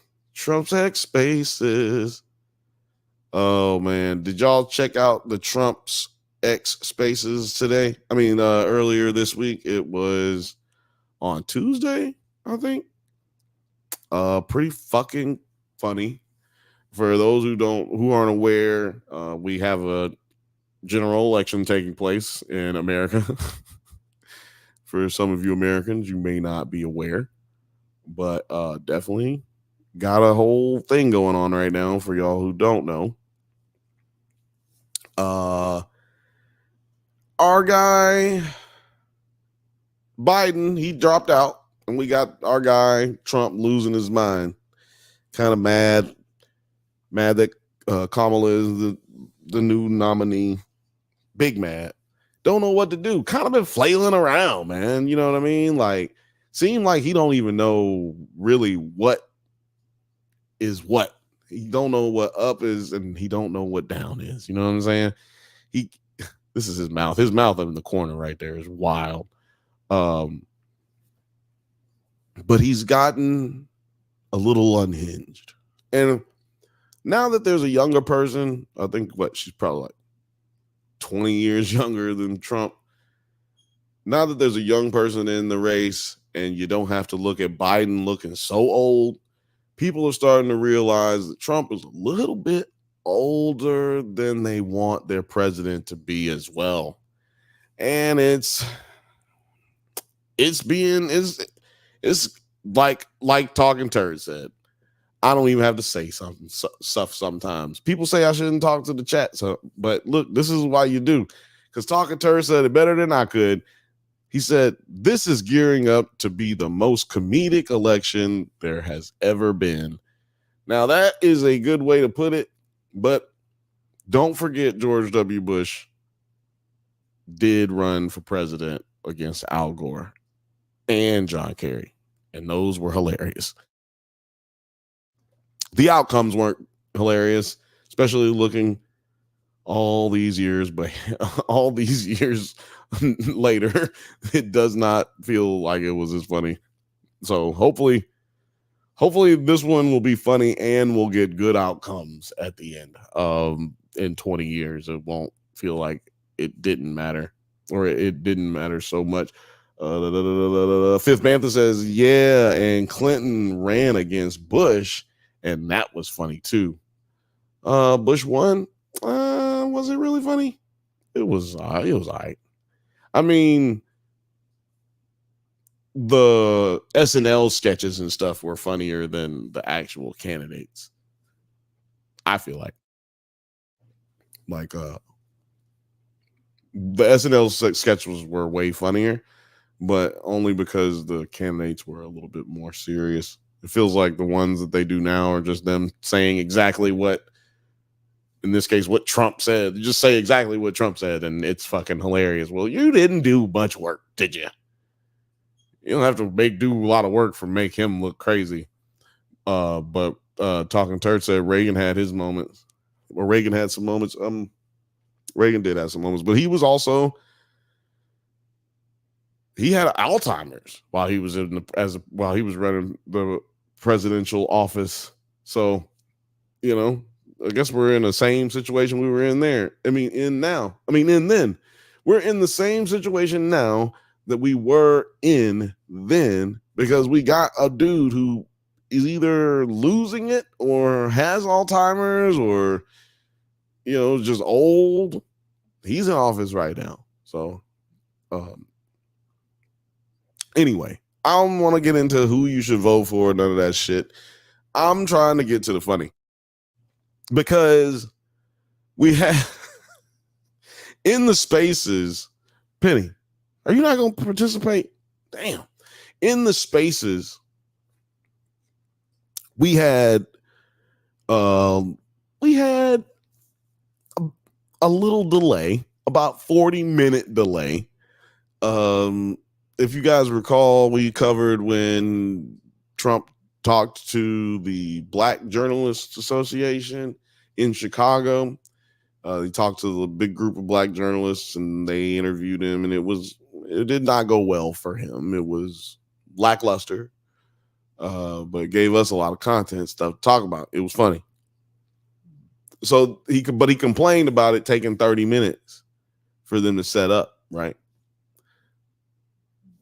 Oh man, did y'all check out the Trump's X Spaces today? I mean, earlier this week. It was on Tuesday, I think. Pretty fucking funny. For those who aren't aware, we have a general election taking place in America. For some of you Americans, you may not be aware, but definitely got a whole thing going on right now for y'all who don't know. Our guy Biden, he dropped out, and we got our guy Trump losing his mind. kind of mad that Kamala is the new nominee. Big mad. Don't know what to do. Kind of been flailing around, man. You know what I mean? Like, seemed like he don't even know really what is what. He don't know what up is, and he don't know what down is. You know what I'm saying? This is his mouth. His mouth in the corner right there is wild. But he's gotten a little unhinged. And now that there's a younger person, I think she's probably like 20 years younger than Trump. Now that there's a young person in the race and you don't have to look at Biden looking so old, people are starting to realize that Trump is a little bit older than they want their president to be as well. And it's like Talking Turd said. I don't even have to say stuff sometimes. People say I shouldn't talk to the chat. But look, this is why you do. Because Talking Turd said it better than I could. He said, this is gearing up to be the most comedic election there has ever been. Now, that is a good way to put it. But don't forget George W. Bush did run for president against Al Gore and John Kerry. And those were hilarious. The outcomes weren't hilarious, especially looking all these years, but all these years later, it does not feel like it was as funny. So hopefully this one will be funny and we'll get good outcomes at the end. In 20 years, it won't feel like it didn't matter, or it didn't matter so much. Fifth Bantha says, yeah, and Clinton ran against Bush. And that was funny too. Bush won. Was it really funny? It was all right. I mean, the SNL sketches and stuff were funnier than the actual candidates. I feel like the SNL sketches were way funnier, but only because the candidates were a little bit more serious. It feels like the ones that they do now are just them saying exactly what, in this case, what Trump said. They just say exactly what Trump said, and it's fucking hilarious. Well, you didn't do much work, did you? You don't have to do a lot of work for make him look crazy. But Talking Turd said Reagan had his moments. Well, Reagan had some moments. Reagan did have some moments, but he was also, he had Alzheimer's while he was while he was running the presidential office. So, you know, I guess we're in the same situation we were in there. Then. We're in the same situation now that we were in then, because we got a dude who is either losing it or has Alzheimer's or, you know, just old. He's in office right now. So, anyway, I don't want to get into who you should vote for, none of that shit. I'm trying to get to the funny, because we have in the spaces, Penny, are you not going to participate? Damn. In the spaces, we had a little delay, about 40-minute delay. If you guys recall, we covered when Trump talked to the Black Journalists Association in Chicago. He talked to the big group of Black journalists, and they interviewed him, and it did not go well for him. It was lackluster, but it gave us a lot of content stuff to talk about. It was funny. So he complained about it taking 30 minutes for them to set up, right?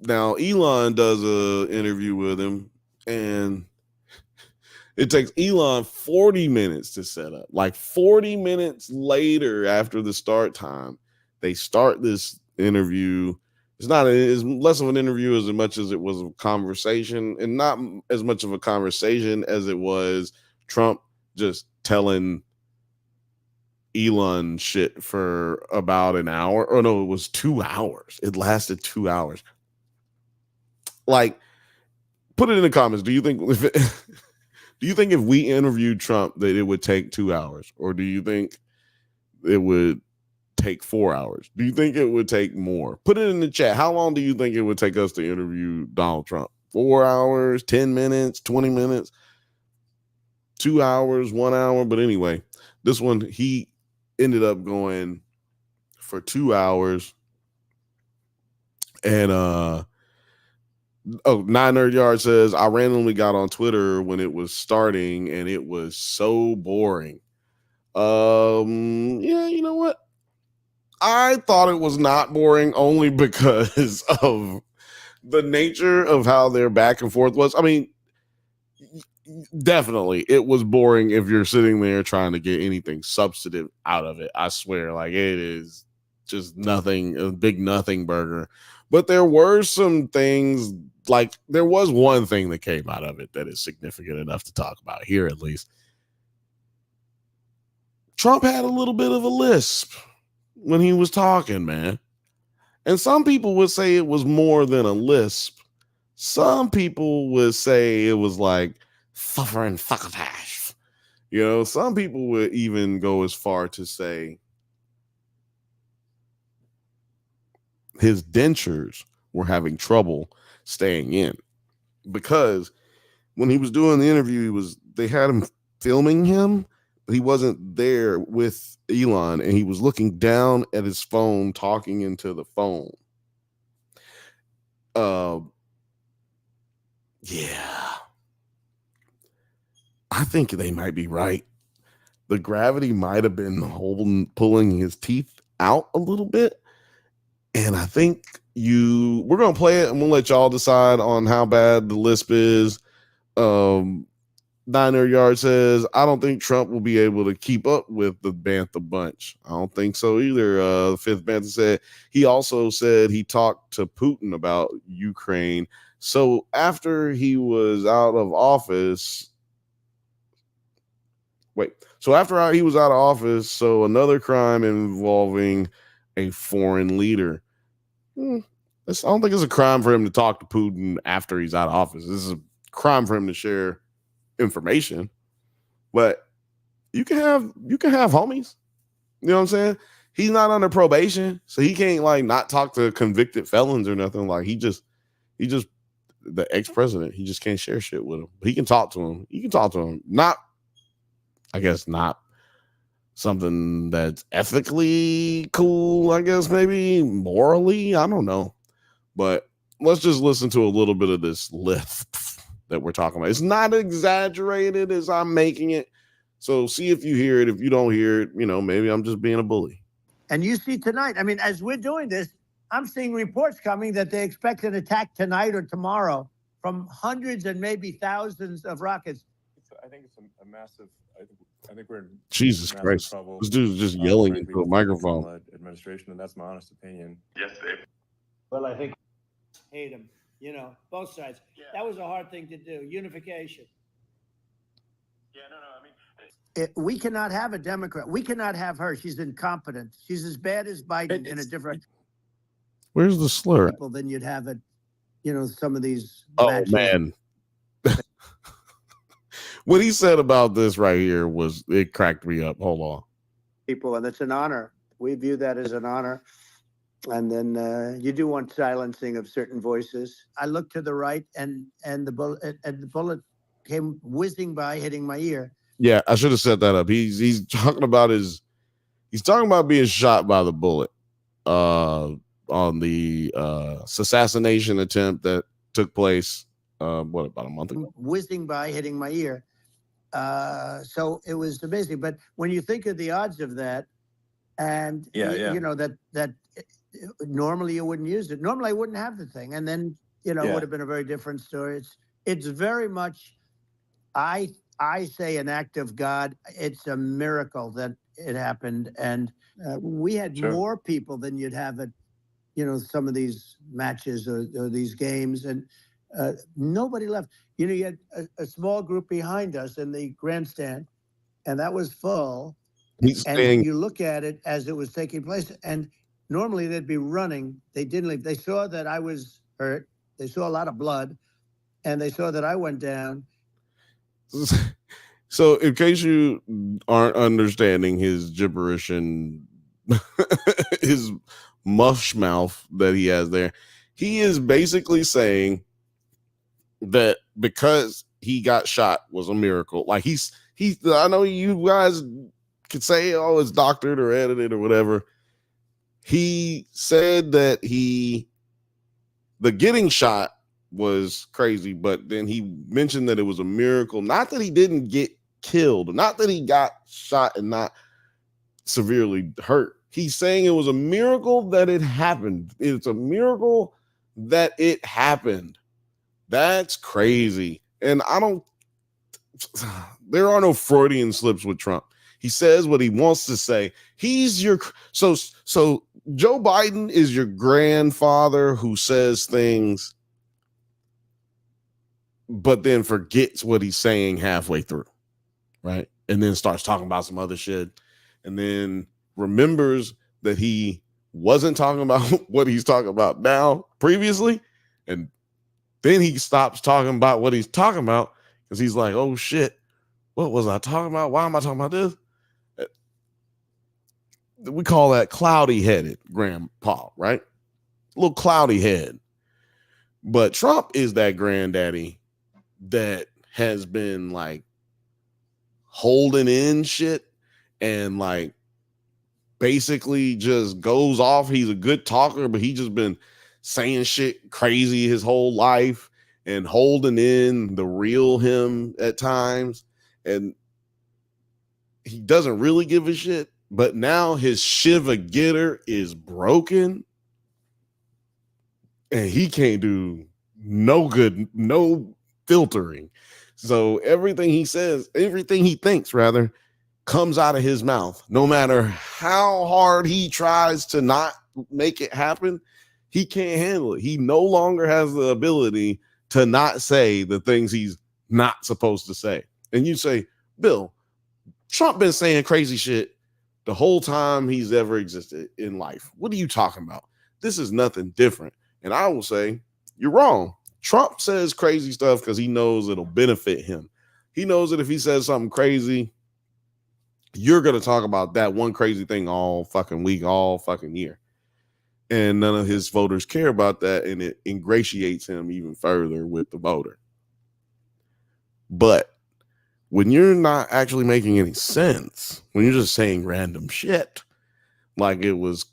Now, Elon does an interview with him, and it takes Elon 40 minutes to set up. Like 40 minutes later, after the start time, they start this interview. It's less of an interview as much as it was a conversation, and not as much of a conversation as it was Trump just telling Elon shit for about an hour. Oh no, it was 2 hours. It lasted 2 hours. Like, put it in the comments. Do you think Do you think if we interviewed Trump that it would take 2 hours, or do you think it would take 4 hours? Do you think it would take more? Put it in the chat. How long do you think it would take us to interview Donald Trump? 4 hours, 10 minutes, 20 minutes, 2 hours, 1 hour? But anyway, this one, he ended up going for 2 hours. And Nine Nerd Yard says, I randomly got on Twitter when it was starting and it was so boring. Yeah, you know what? I thought it was not boring only because of the nature of how their back and forth was. I mean, definitely it was boring if you're sitting there trying to get anything substantive out of it. I swear, like, it is just nothing, a big nothing burger. But there were some things, like there was one thing that came out of it that is significant enough to talk about here, at least. Trump had a little bit of a lisp when he was talking, man. And some people would say it was more than a lisp. Some people would say it was like suffering fuckatash. You know, some people would even go as far to say his dentures were having trouble staying in, because when he was doing the interview, they had him filming him, but he wasn't there with Elon, and he was looking down at his phone, talking into the phone. Yeah, I think they might be right. The gravity might have been pulling his teeth out a little bit. And I think we're going to play it and we'll let y'all decide on how bad the lisp is. Niner Yard says, I don't think Trump will be able to keep up with the Bantha bunch. I don't think so either. The fifth Bantha said, he also said he talked to Putin about Ukraine. So after he was out of office, he was out of office, so another crime involving a foreign leader. I don't think it's a crime for him to talk to Putin after he's out of office. This is a crime for him to share information. But you can have homies. You know what I'm saying? He's not under probation, so he can't like not talk to convicted felons or nothing. Like he just the ex-president, he just can't share shit with him. But he can talk to him. You can talk to him. Not something that's ethically cool, I guess, maybe morally, I don't know. But let's just listen to a little bit of this lisp that we're talking about. It's not exaggerated as I'm making it. So see if you hear it. If you don't hear it, maybe I'm just being a bully. And you see tonight, I mean, as we're doing this, I'm seeing reports coming that they expect an attack tonight or tomorrow from hundreds and maybe thousands of rockets. I think it's a massive, I think we're in Jesus Christ. trouble. This dude's just yelling into a microphone. Administration, and that's my honest opinion. Yes, Dave. Well, I think hate him, both sides. Yeah. That was a hard thing to do. Unification. Yeah, no, I mean, we cannot have a Democrat. We cannot have her. She's incompetent. She's as bad as Biden in a different. Where's the slur? People than you'd have it. Some of these. Oh matches. Man. What he said about this right here it cracked me up. Hold on. People, and it's an honor. We view that as an honor. And then you do want silencing of certain voices. I looked to the right, and the bullet came whizzing by, hitting my ear. Yeah, I should have set that up. He's talking about being shot by the bullet on the assassination attempt that took place about a month ago. Whizzing by, hitting my ear. So it was amazing. But when you think of the odds of that, and that normally you wouldn't use it. Normally I wouldn't have the thing, and then it would have been a very different story. It's very much, I say, an act of God. It's a miracle that it happened, and we had more people than you'd have at some of these matches or these games, and nobody left. You had a small group behind us in the grandstand, and that was full. And you look at it as it was taking place, and normally they'd be running. They didn't leave. They saw that I was hurt. They saw a lot of blood, and they saw that I went down. So, in case you aren't understanding his gibberish and his mush mouth that he has there, he is basically saying that because he got shot was a miracle. Like I know you guys could say, oh, it's doctored or edited or whatever. He said that the getting shot was crazy, but then he mentioned that it was a miracle. Not that he didn't get killed, not that he got shot and not severely hurt. He's saying it was a miracle that it happened. It's a miracle that it happened. That's crazy. And there are no Freudian slips with Trump. He says what he wants to say. So Joe Biden is your grandfather who says things, but then forgets what he's saying halfway through, right? And then starts talking about some other shit, and then remembers that he wasn't talking about what he's talking about now previously, and then he stops talking about what he's talking about because he's like, oh shit, what was I talking about? Why am I talking about this? We call that cloudy-headed grandpa, right? A little cloudy head. But Trump is that granddaddy that has been like holding in shit and like basically just goes off. He's a good talker, but he just been saying shit crazy his whole life and holding in the real him at times. And he doesn't really give a shit. But now his Shiva getter is broken and he can't do no good, no filtering. So everything he says, everything he thinks rather, comes out of his mouth. No matter how hard he tries to not make it happen, he can't handle it. He no longer has the ability to not say the things he's not supposed to say. And you say, Bill, Trump been saying crazy shit the whole time he's ever existed in life. What are you talking about? This is nothing different. And I will say, you're wrong. Trump says crazy stuff because he knows it'll benefit him. He knows that if he says something crazy, you're going to talk about that one crazy thing all fucking week, all fucking year. And none of his voters care about that. And it ingratiates him even further with the voter. But when you're not actually making any sense, when you're just saying random shit, like it was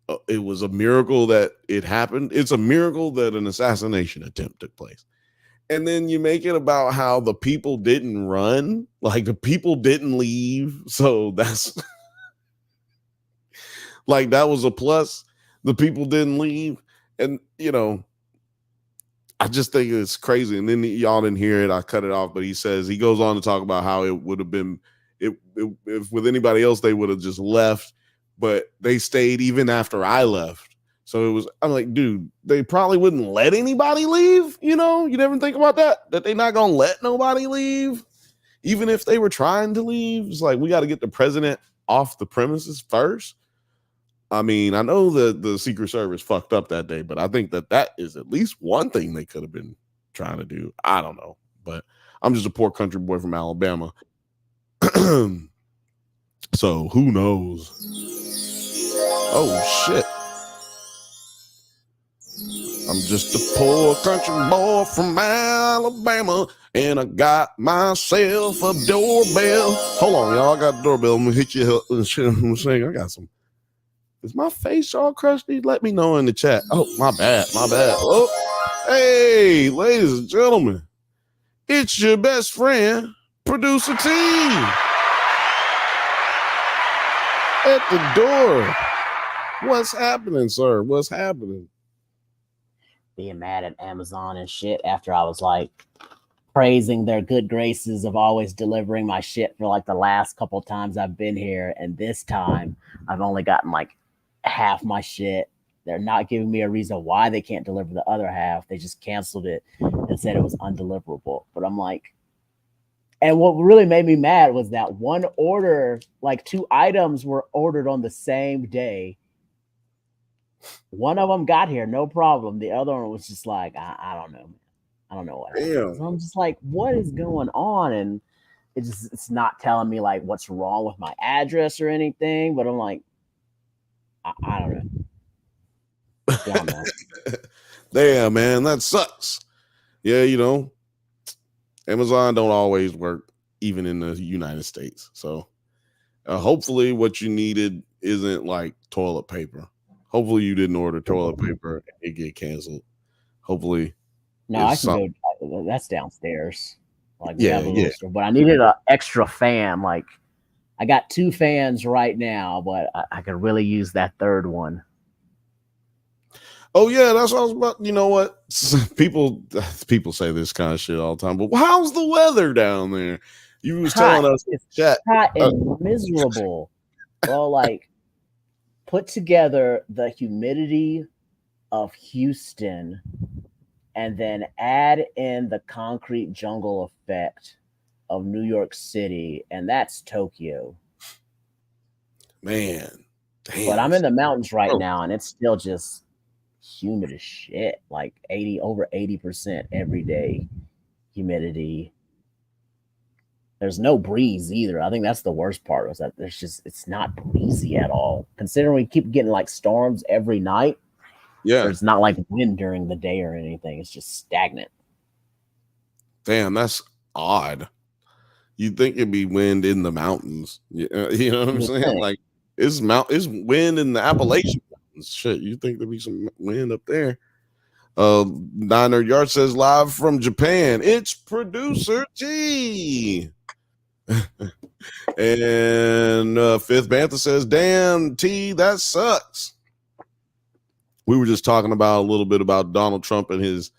a miracle that it happened. It's a miracle that an assassination attempt took place. And then you make it about how the people didn't run, like the people didn't leave. So that's like, that was a plus. The people didn't leave. And, you know, I just think it's crazy. And then y'all didn't hear it. I cut it off, but he goes on to talk about how it would have been, if with anybody else, they would have just left, but they stayed even after I left. So I'm like, dude, they probably wouldn't let anybody leave. You know, you never think about that they not going to let nobody leave. Even if they were trying to leave, it's like, we got to get the president off the premises first. I mean, I know that the Secret Service fucked up that day, but I think that is at least one thing they could have been trying to do. I don't know, but I'm just a poor country boy from Alabama. So who knows? Oh, shit. I'm just a poor country boy from Alabama, and I got myself a doorbell. Hold on, y'all. I got a doorbell. I'm going to hit you. I'm saying I got some. Is my face all crusty? Let me know in the chat. Oh, my bad. Oh, hey, ladies and gentlemen, it's your best friend, Producer T, at the door. What's happening, sir? What's happening? Being mad at Amazon and shit after I was like praising their good graces of always delivering my shit for like the last couple times I've been here. And this time I've only gotten like half my shit. They're not giving me a reason why they can't deliver the other half. They just canceled it and said it was undeliverable. But I'm like, and what really made me mad was that one order, like 2 items were ordered on the same day. One of them got here, no problem. The other one was just like, I don't know. I don't know what happened. So I'm just like, what is going on? And it's not telling me like what's wrong with my address or anything, but I'm like, I don't know. Don't know. Damn, man, that sucks. Yeah, Amazon don't always work even in the United States. So hopefully what you needed isn't like toilet paper. Hopefully you didn't order toilet paper and it get canceled. Hopefully. No, I can go. That's downstairs. Like we have a yeah. store, but I needed an extra fan. Like I got 2 fans right now, but I could really use that third one. Oh yeah, that's what I was about. You know what? People say this kind of shit all the time. But how's the weather down there? You was telling us it's hot and miserable. Well, like put together the humidity of Houston and then add in the concrete jungle effect of New York City, and that's Tokyo. Man, damn. But I'm in the mountains right now, and it's still just humid as shit. Like over 80% every day humidity. There's no breeze either. I think that's the worst part, is that it's not breezy at all. Considering we keep getting like storms every night. Yeah. It's not like wind during the day or anything. It's just stagnant. Damn, that's odd. You'd think it'd be wind in the mountains. You know what I'm saying? Like it's wind in the Appalachian Mountains. Shit, you think there'd be some wind up there? Niner Yard says live from Japan. It's producer T. And Fifth Bantha says, damn T, that sucks. We were just talking about a little bit about Donald Trump and his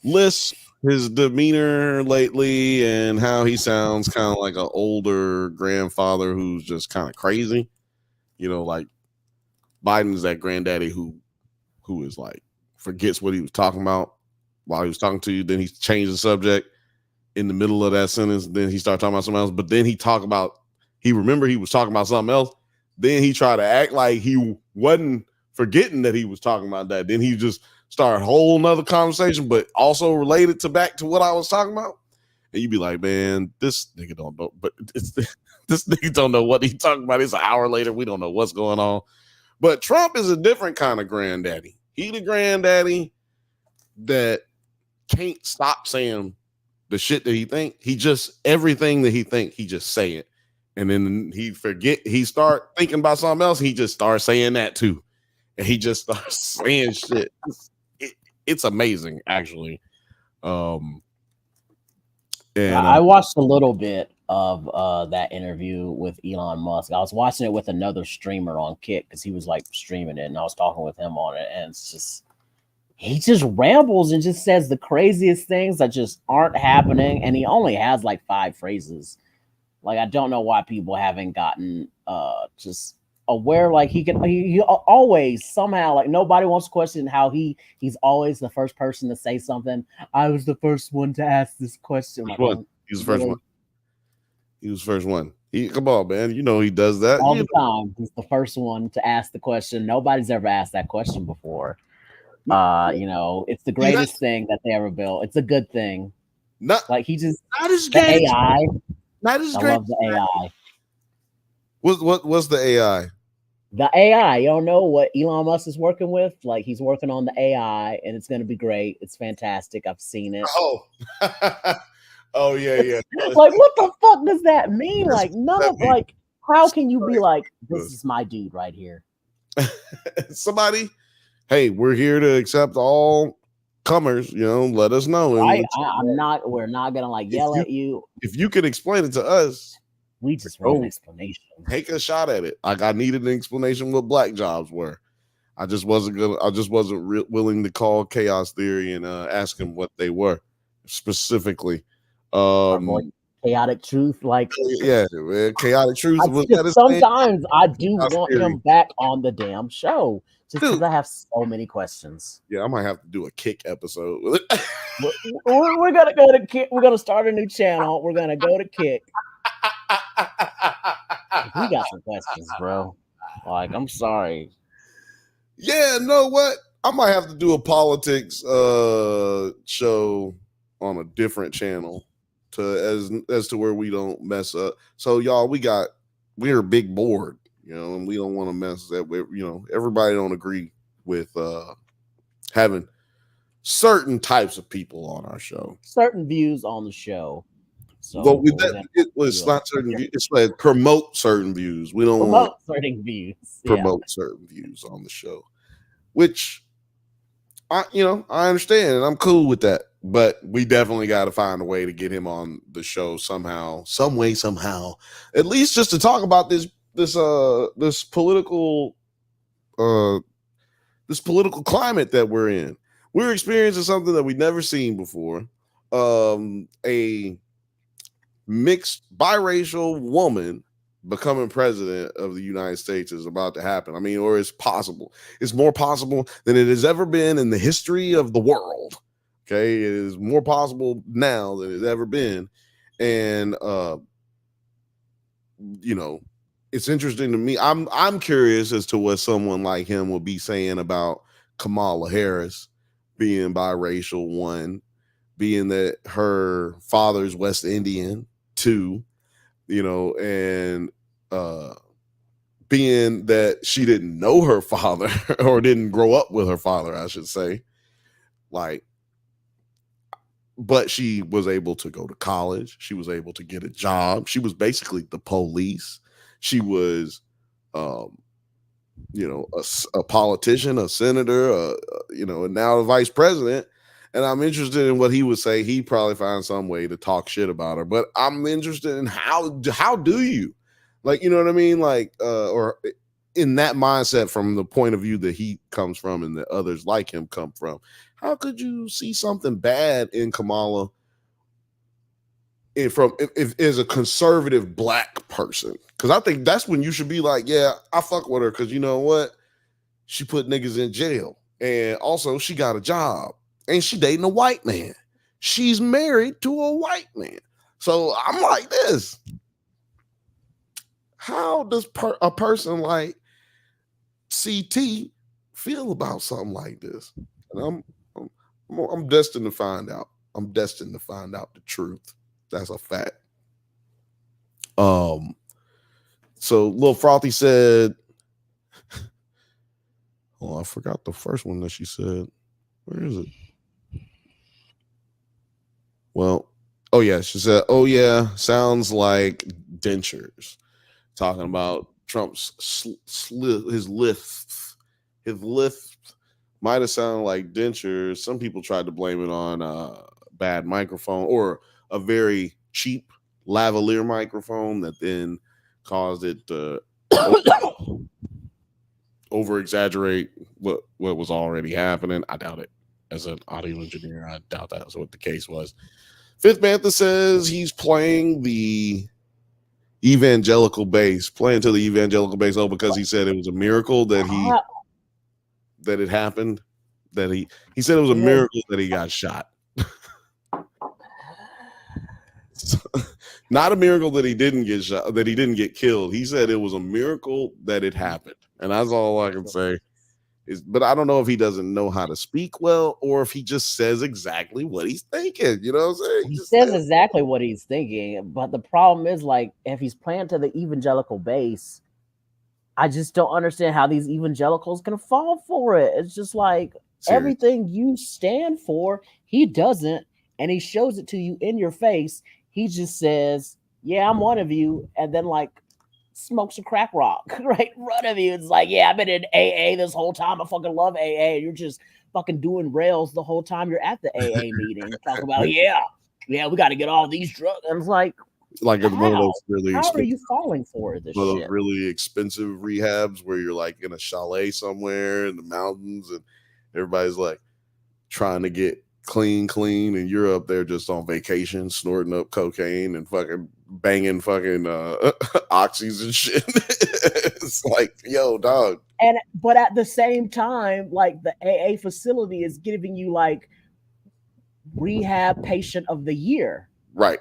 list, his demeanor lately, and how he sounds kind of like an older grandfather who's just kind of crazy. Like Biden's that granddaddy who is like forgets what he was talking about while he was talking to you. Then he changed the subject in the middle of that sentence. Then he started talking about something else. But then he remembered he was talking about something else. Then he tried to act like he wasn't forgetting that he was talking about that. Then he just started a whole nother conversation, but also related back to what I was talking about. And you'd be like, man, this nigga don't know, but this nigga don't know what he's talking about. It's an hour later. We don't know what's going on. But Trump is a different kind of granddaddy. He the granddaddy that can't stop saying the shit that he think. He just, everything that he think, he just say it. And then he start thinking about something else. He just starts saying that too. And he just starts saying shit. It's amazing, actually. And I watched a little bit of that interview with Elon Musk. I was watching it with another streamer on Kick because he was like streaming it, and I was talking with him on it. And it's just, he just rambles and just says the craziest things that just aren't happening. And he only has like 5 phrases. Like, I don't know why people haven't gotten just aware. Like he always somehow, like, nobody wants to question how he's always the first person to say something. I was the first one to ask this question. He was the first one. He was the first one. Come on, man. He does that all the time. He's the first one to ask the question. Nobody's ever asked that question before. It's the greatest thing that they ever built. It's a good thing. Not the AI. Not as great. I love the AI. What's the AI? The AI. You don't know what Elon Musk is working with? Like, he's working on the AI, and it's going to be great. It's fantastic. I've seen it. Oh, oh yeah. Like, what the fuck does that mean? Like, how can you be like, this is my dude right here? Somebody, hey, we're here to accept all comers. Let us know. We're not gonna yell at you. If you can explain it to us, we just want an explanation. Take a shot at it. Like, I needed an explanation what black jobs were. I just wasn't willing to call chaos theory and ask them what they were specifically. Chaotic truth, yeah, man, chaotic truth. Sometimes I do want him back on the damn show. Just because I have so many questions. Yeah, I might have to do a Kick episode with it. We're gonna go to Kick. We're gonna start a new channel. We're gonna go to Kick. We got some questions, bro. Like, I'm sorry. Yeah, know what? I might have to do a politics show on a different channel as to where we don't mess up. So y'all, we're a big board, you know, and we don't want to mess that with, you know, everybody don't agree with having certain types of people on our show. Certain views on the show. So well, with that, it's not certain views. It's like promote certain views. We don't want certain views. Promote certain views on the show, which I understand, and I'm cool with that. But we definitely got to find a way to get him on the show somehow, some way, somehow, at least just to talk about this political climate that we're in. We're experiencing something that we've never seen before. A mixed biracial woman becoming president of the United States is about to happen. I mean, or it's possible. It's more possible than it has ever been in the history of the world. Okay, it is more possible now than it's ever been. And it's interesting to me. I'm curious as to what someone like him will be saying about Kamala Harris being biracial, one, being that her father's West Indian, two, and being that she didn't know her father or didn't grow up with her father, I should say. But she was able to go to college. She was able to get a job. She was basically the police. She was, a politician, a senator, and now a vice president. And I'm interested in what he would say. He'd probably find some way to talk shit about her. But I'm interested in how do you, you know what I mean? Or in that mindset from the point of view that he comes from and that others like him come from. How could you see something bad in Kamala if as a conservative black person? Because I think that's when you should be like, yeah, I fuck with her because you know what? She put niggas in jail. And also she got a job. And she dating a white man. She's married to a white man. So I'm like this. How does a person like CT feel about something like this? And I'm destined to find out. I'm destined to find out the truth. That's a fact. So Lil Frothy said, oh, I forgot the first one that she said. Where is it? Well, oh yeah, she said, oh yeah, sounds like dentures. Talking about Trump's his lift might have sounded like dentures. Some people tried to blame it on a bad microphone or a very cheap lavalier microphone that then caused it to over exaggerate what was already happening. I doubt it. As an audio engineer, I doubt that's what the case was. Fifth Bantha says he's playing the evangelical bass, because he said it was a miracle that it happened, that he said it was a miracle that he got shot. Not a miracle that he didn't get shot, that he didn't get killed. He said it was a miracle that it happened. And that's all I can say. But I don't know if he doesn't know how to speak well or if he just says exactly what he's thinking. You know what I'm saying? He says exactly what he's thinking. But the problem is, if he's playing to the evangelical base, I just don't understand how these evangelicals can fall for it. It's just everything you stand for, he doesn't. And he shows it to you in your face. He just says, yeah, I'm one of you. And then smokes a crack rock right in front of you. It's yeah, I've been in AA this whole time. I fucking love AA. You're just fucking doing rails the whole time you're at the AA meeting. Talk about, yeah, we got to get all these drugs. And it's one of those really how are you falling for this one of shit? Those really expensive rehabs where you're in a chalet somewhere in the mountains and everybody's trying to get clean, and you're up there just on vacation, snorting up cocaine and fucking banging fucking oxys and shit. It's yo, dog. But at the same time, the AA facility is giving you rehab patient of the year, right?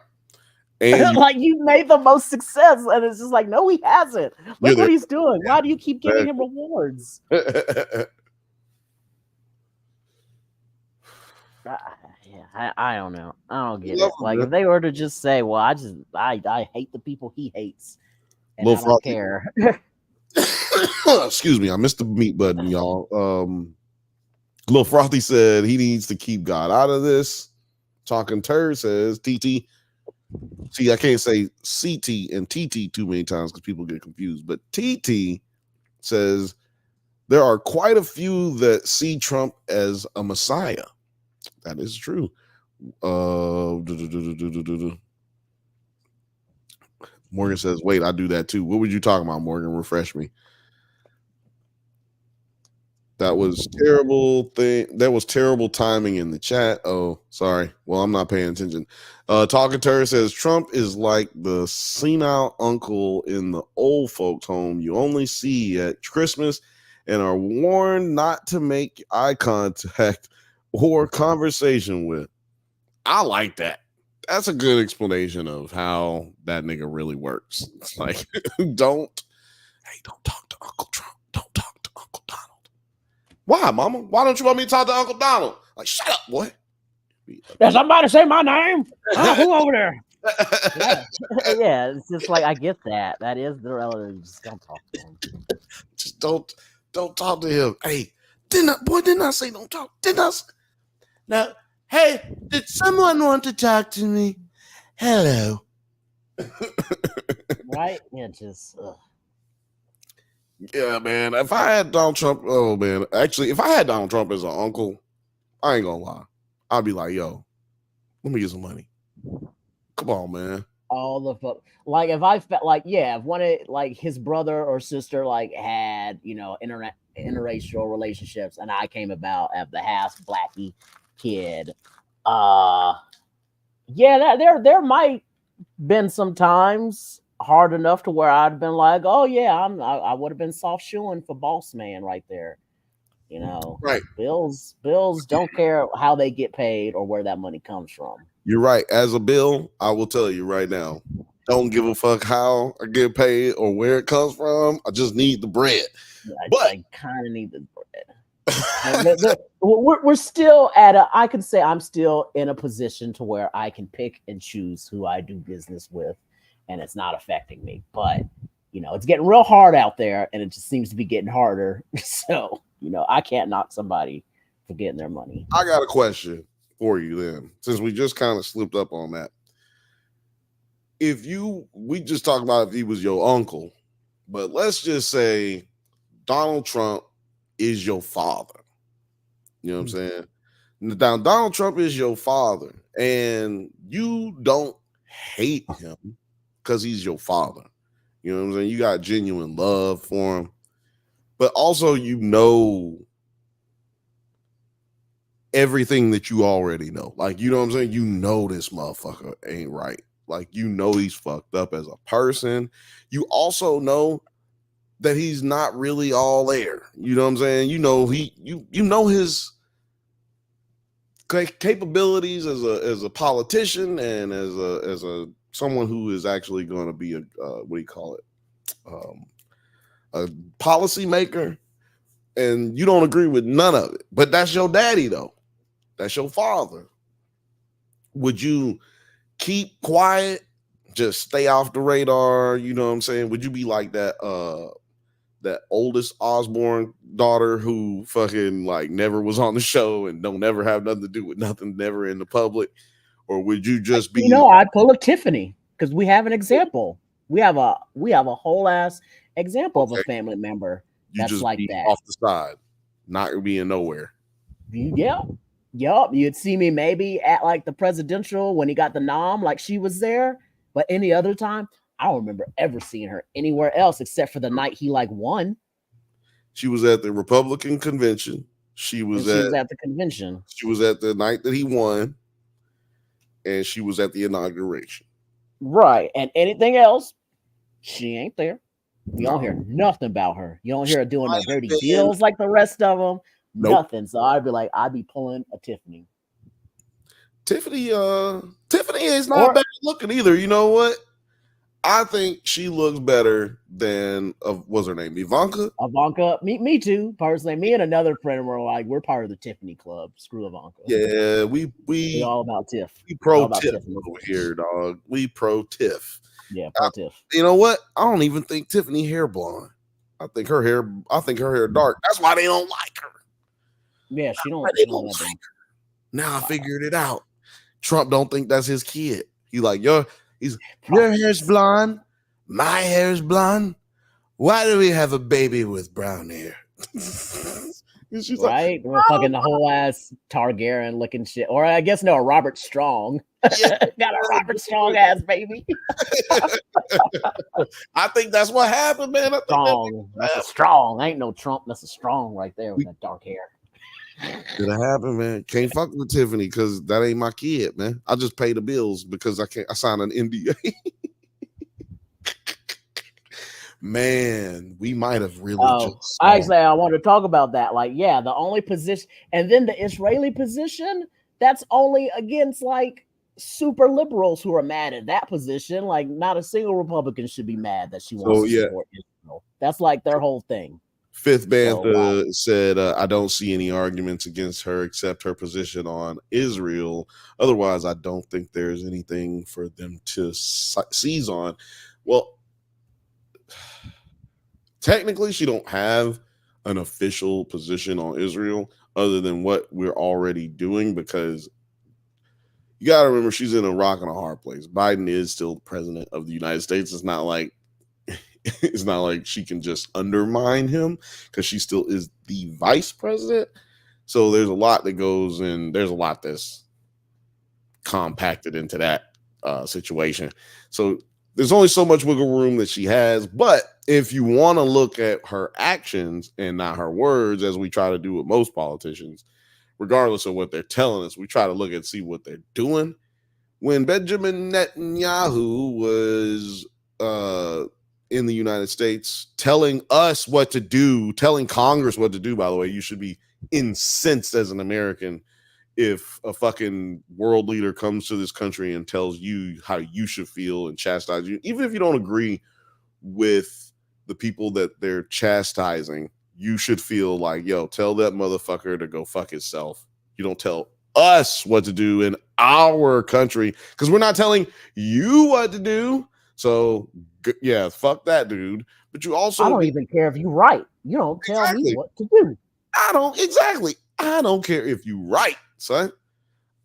And you made the most success, and it's just no, he hasn't. Look what he's doing. Why do you keep giving him rewards? I don't know. I don't get Love it. him, Like man. if they were to just say, "Well, I hate the people he hates, and Lil I don't Frothy. care." Excuse me, I missed the mute button, y'all. Lil Frothy said he needs to keep God out of this. Talking Turd says TT. See, I can't say CT and TT too many times because people get confused. But TT says there are quite a few that see Trump as a messiah. That is true. Morgan says, wait, I do that too. What were you talking about, Morgan? Refresh me. That was terrible thing. That was terrible timing in the chat. Oh, sorry. Well, I'm not paying attention. Talking Turd says Trump is like the senile uncle in the old folks' home you only see at Christmas and are warned not to make eye contact or conversation with. I like that. That's a good explanation of how that nigga really works. It's like, don't talk to Uncle Trump. Don't talk to Uncle Donald. Why, mama? Why don't you want me to talk to Uncle Donald? Like, shut up, boy. Does somebody say my name? Who over there? Yeah, it's just like I get that. That is the relative. Just don't talk to him. Just don't talk to him. Hey, didn't I say don't talk? Didn't I? Now, hey, did someone want to talk to me? Hello. Right? Yeah, just. Yeah, man. If I had Donald Trump, oh man. Actually, if I had Donald Trump as an uncle, I ain't gonna lie. I'd be like, yo, let me get some money. Come on, man. All the fuck. Like if I felt like, yeah, if one of like his brother or sister like had, you know, interracial relationships and I came about as the half blacky kid, yeah, there might been some times hard enough to where I'd been like, oh yeah, I would have been soft shoeing for boss man right there. You know, right. Bills don't care how they get paid or where that money comes from. You're right. As a bill, I will tell you right now, don't give a fuck how I get paid or where it comes from. I just need the bread. I kind of need the bread. We're still at I can say I'm still in a position to where I can pick and choose who I do business with, and it's not affecting me. But, you know, it's getting real hard out there, and it just seems to be getting harder. So, you know, I can't knock somebody for getting their money. I got a question for you then, since we just kind of slipped up on that. We just talked about if he was your uncle, but let's just say Donald Trump is your father. You know what I'm saying? Now, Donald Trump is your father, and you don't hate him because he's your father. You know what I'm saying? You got genuine love for him, but also you know everything that you already know. Like, you know what I'm saying? You know this motherfucker ain't right. Like, you know he's fucked up as a person. You also know that he's not really all there. You know what I'm saying? You know you know his capabilities as a politician and as a someone who is actually going to be a what do you call it? A policy maker, and you don't agree with none of it. But that's your daddy though. That's your father. Would you keep quiet, just stay off the radar? You know what I'm saying? Would you be like that that oldest Osborne daughter who fucking like never was on the show and don't ever have nothing to do with nothing, never in the public? Or would you just be, you know, I'd pull a Tiffany because we have an example. We have a whole ass example of a family member you that's just like be that. off the side, not being nowhere. Yup. You'd see me maybe at like the presidential when he got the nom, like she was there. But any other time, I don't remember ever seeing her anywhere else except for the night he like won. She was at the Republican convention. She was at the convention. She was at the night that he won, and she was at the inauguration. Right. And anything else, she ain't there. You don't hear nothing about her. You don't hear her doing no dirty deals like the rest of them. Nope. Nothing. So I'd be pulling a Tiffany. Tiffany is not bad looking either. You know what? I think she looks better than what's her name, Ivanka. Ivanka, me too. Personally, me and another friend were like, we're part of the Tiffany Club. Screw Ivanka. Yeah, we all about Tiff. We pro Tiff over here, dog. We pro Tiff. Yeah, pro Tiff. You know what? I don't even think Tiffany hair blonde. I think her hair dark. That's why they don't like her. Yeah, she don't like her. Now I figured it out. Trump don't think that's his kid. He's like, your hair's blonde, my hair's blonde. Why do we have a baby with brown hair? She's right? We're fucking the whole ass Targaryen looking shit. Or I guess no, Robert Strong. Yeah. Got a Robert Strong ass baby. I think that's what happened, man. That's a strong. Ain't no Trump. That's a strong right there with that dark hair. Did it happen, man? Can't fuck with Tiffany because that ain't my kid, man. I just pay the bills because I signed an NDA. Man, we might have really just actually I wanted to talk about that. Like, yeah, the only position, and then the Israeli position, that's only against like super liberals who are mad at that position. Like, not a single Republican should be mad that she wants to support Israel. That's like their whole thing. Fifth Bantha said, I don't see any arguments against her except her position on Israel. Otherwise, I don't think there's anything for them to seize on. Well, technically, she don't have an official position on Israel other than what we're already doing, because you got to remember she's in a rock and a hard place. Biden is still the president of the United States. It's not like she can just undermine him because she still is the vice president. So there's a lot that goes in. There's a lot that's compacted into that situation. So there's only so much wiggle room that she has. But if you want to look at her actions and not her words, as we try to do with most politicians, regardless of what they're telling us, we try to look and see what they're doing. When Benjamin Netanyahu was in the United States telling us what to do, telling Congress what to do, by the way, you should be incensed as an American if a fucking world leader comes to this country and tells you how you should feel and chastise you, even if you don't agree with the people that they're chastising. You should feel like, yo, tell that motherfucker to go fuck himself. You don't tell us what to do in our country because we're not telling you what to do. So yeah, fuck that dude. But you also, I don't even care if you're right. You don't tell me what to do. I don't care if you right, son.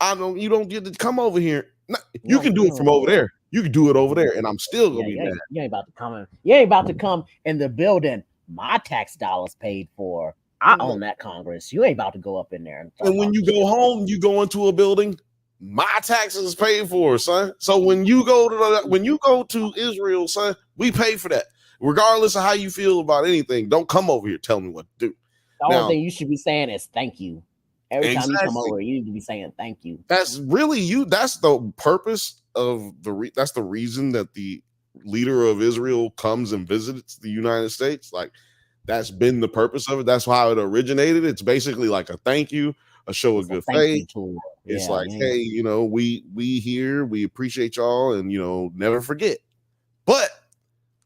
You don't get to come over here. No, you can do it from over there. You can do it over there, and I'm still gonna be mad. You ain't about to come in. You ain't about to come in the building my tax dollars paid for. I own that Congress. You ain't about to go up in there. And when you go home, you go into a building my taxes paid for, son. So when you go to Israel, son, we pay for that. Regardless of how you feel about anything, don't come over here telling me what to do. The only thing you should be saying is thank you. Every time you come over, you need to be saying thank you. That's really you. That's the purpose of that's the reason that the leader of Israel comes and visits the United States. Like, that's been the purpose of it. That's how it originated. It's basically like a thank you, a show of good faith. It's like, hey, you know, we here, we appreciate y'all, and you know, never forget. But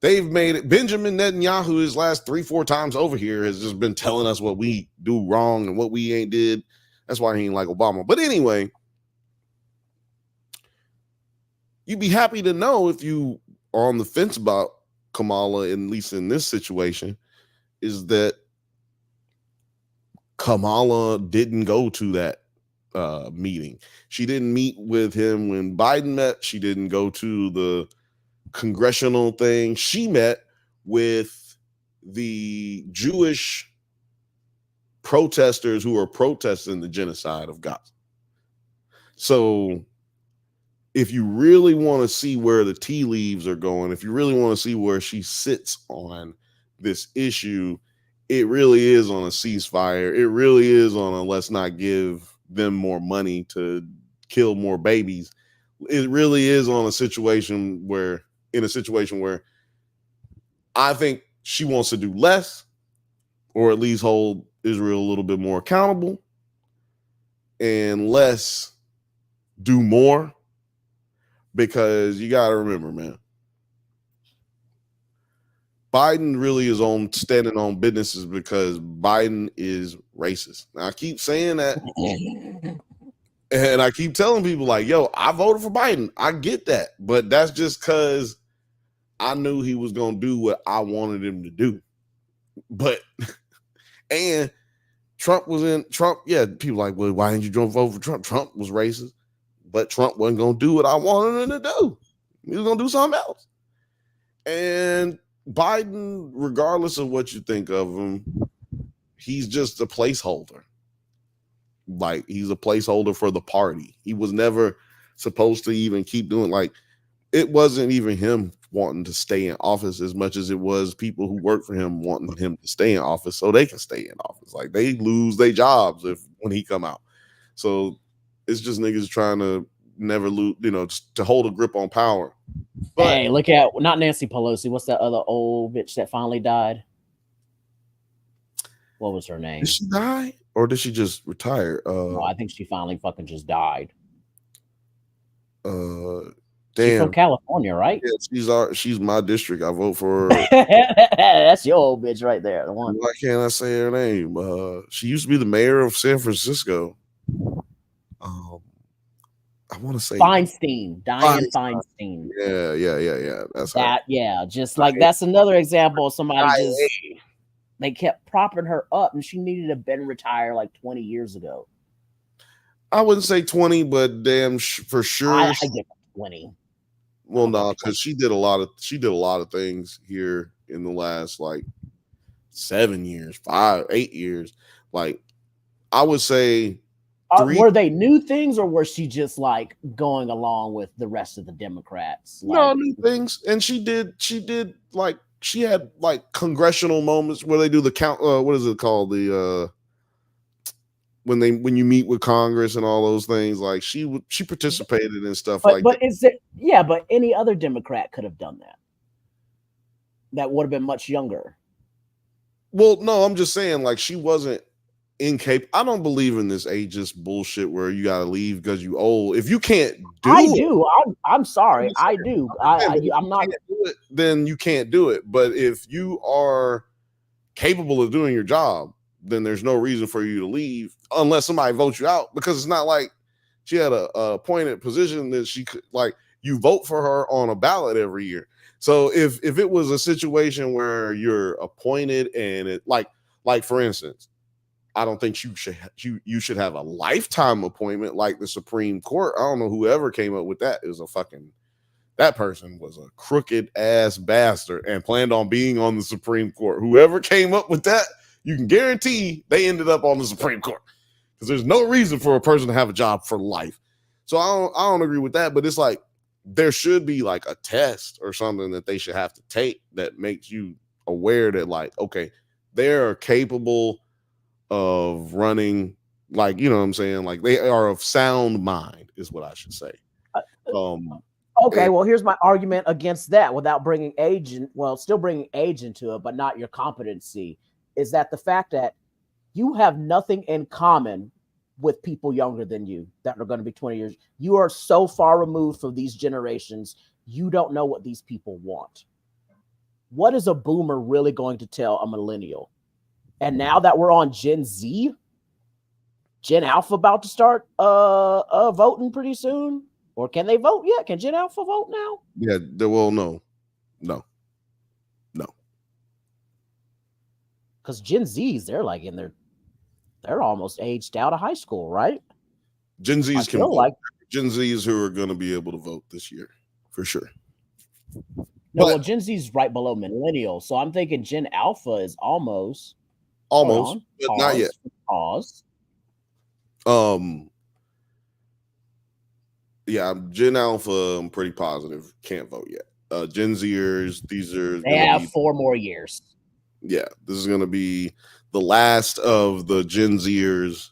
they've made it. Benjamin Netanyahu, his last 3-4 times over here, has just been telling us what we do wrong and what we ain't did. That's why he ain't like Obama. But anyway, you'd be happy to know, if you are on the fence about Kamala, at least in this situation, is that Kamala didn't go to that meeting. She didn't meet with him when Biden met. She didn't go to the congressional thing. She met with the Jewish protesters who are protesting the genocide of Gaza. So if you really want to see where the tea leaves are going, if you really want to see where she sits on this issue, it really is on a ceasefire. It really is on a let's not give them more money to kill more babies. It really is on a situation where, I think she wants to do less, or at least hold Israel a little bit more accountable, and less do more. Because you got to remember, man, Biden really is on standing on businesses because Biden is racist. Now, I keep saying that, and I keep telling people like, "Yo, I voted for Biden. I get that, but that's just because I knew he was gonna do what I wanted him to do." But and Trump was in Trump. Yeah, people like, well, why didn't you vote for Trump? Trump was racist, but Trump wasn't gonna do what I wanted him to do. He was gonna do something else. And Biden, regardless of what you think of him, he's just a placeholder. Like, he's a placeholder for the party. He was never supposed to even keep doing, like, it wasn't even him wanting to stay in office as much as it was people who work for him wanting him to stay in office so they can stay in office. Like, they lose their jobs when he come out. So it's just niggas trying to never lose, just to hold a grip on power. But hey, look at not Nancy Pelosi. What's that other old bitch that finally died? What was her name? Did she die or did she just retire? No, I think she finally fucking just died. Damn. She's from California, right? Yeah, she's my district. I vote for her. That's your old bitch right there. The one. Why can't I say her name? She used to be the mayor of San Francisco. I want to say Feinstein, Dianne Feinstein. Yeah. That's that. Her. Yeah, just like that's another example of somebody they kept propping her up, and she needed to have been retired like 20 years ago. I wouldn't say 20, but damn, for sure, I get 20. Well, no, because she did a lot of things here in the last like 7 years, 8 years. Like, I would say. Were they new things, or was she just like going along with the rest of the Democrats? No, new things. And she did like, she had like congressional moments where they do the count. What is it called? The when you meet with Congress and all those things. Like, she participated in stuff like but that. Is it? Yeah, but any other Democrat could have done that. That would have been much younger. Well, no, I'm just saying, like, she wasn't incapable. I don't believe in this ageist bullshit where you gotta leave because you old. If you can't do it, I'm sorry. I do. I'm not. Do it, then you can't do it. But if you are capable of doing your job, then there's no reason for you to leave unless somebody votes you out. Because it's not like she had a appointed position that she could, like, you vote for her on a ballot every year. So if it was a situation where you're appointed and it like for instance, I don't think you should have a lifetime appointment like the Supreme Court. I don't know whoever came up with that. It was that person was a crooked ass bastard and planned on being on the Supreme Court. Whoever came up with that, you can guarantee they ended up on the Supreme Court, because there's no reason for a person to have a job for life. So I don't agree with that, but it's like there should be like a test or something that they should have to take that makes you aware that, like, okay, they're capable of running, like, you know what I'm saying? Like, they are of sound mind is what I should say. Okay, well, here's my argument against that without bringing still bringing age into it, but not your competency, is that the fact that you have nothing in common with people younger than you that are going to be 20 years. You are so far removed from these generations. You don't know what these people want. What is a boomer really going to tell a millennial? And now that we're on Gen Z, Gen Alpha about to start voting pretty soon. Or can they vote yet? Can Gen Alpha vote now? Yeah, no. Because Gen Zs, they're like they're almost aged out of high school, right? Gen Zs can vote. Like Gen Zs who are going to be able to vote this year, for sure. No, well, Gen Z's right below millennials. So I'm thinking Gen Alpha is almost, but not yet. Pause. Yeah, Gen Alpha, I'm pretty positive can't vote yet. Gen Zers, they have 4 more years. Yeah, this is going to be the last of the Gen Zers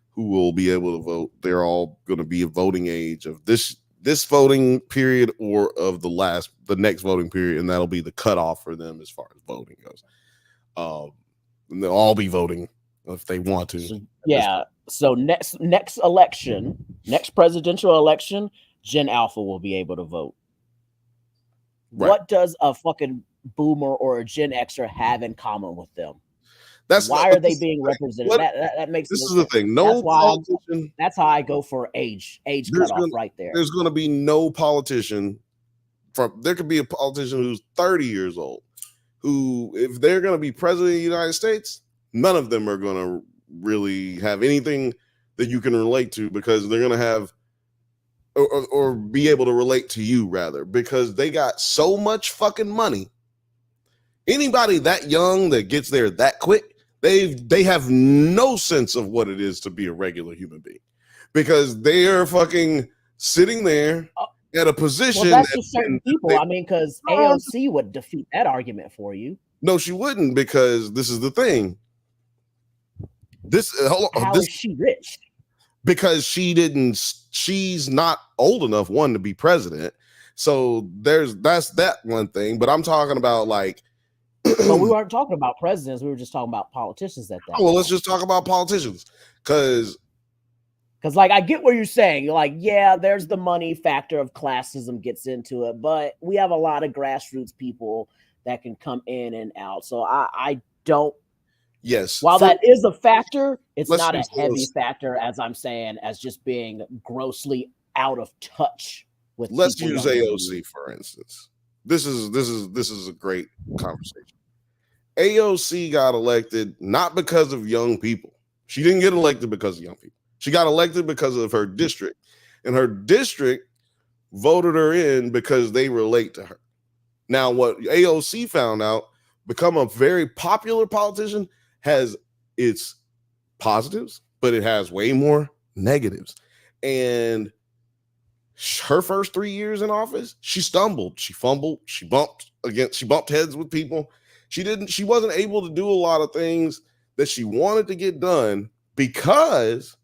who will be able to vote. They're all going to be a voting age of this voting period or of the next voting period, and that'll be the cutoff for them as far as voting goes. And they'll all be voting if they want to. So next election, next presidential election, Gen Alpha will be able to vote. Right. What does a fucking boomer or a Gen Xer have in common with them? That's why are they being represented? That makes this no is the sense. thing. No politician. That's how I go for age cutoff right there. There's going to be no politician there could be a politician who's 30 years old who, if they're going to be president of the United States, none of them are going to really have anything that you can relate to, because they're going to have or be able to relate to you, rather, because they got so much fucking money. Anybody that young that gets there that quick, they have no sense of what it is to be a regular human being, because they are fucking sitting there at a position. Well, that's just certain people. I mean, because AOC would defeat that argument for you. No, she wouldn't, because this is the thing. How is she rich? Because she's not old enough, one, to be president. So that's that one thing. But I'm talking about like. But we weren't talking about presidents. We were just talking about politicians at that. Well, let's just talk about politicians, because like, I get what you're saying. You're like, yeah, there's the money factor of classism gets into it, but we have a lot of grassroots people that can come in and out. So I don't. Yes. While that is a factor, it's not a heavy AOC. Factor, as I'm saying, as just being grossly out of touch with. Let's use AOC for instance. This is a great conversation. AOC got elected not because of young people. She didn't get elected because of young people. She got elected because of her district, and her district voted her in because they relate to her. Now, what AOC found out, become a very popular politician has its positives, but it has way more negatives. And her first 3 years in office, she stumbled, she fumbled, she bumped heads with people. She wasn't able to do a lot of things that she wanted to get done because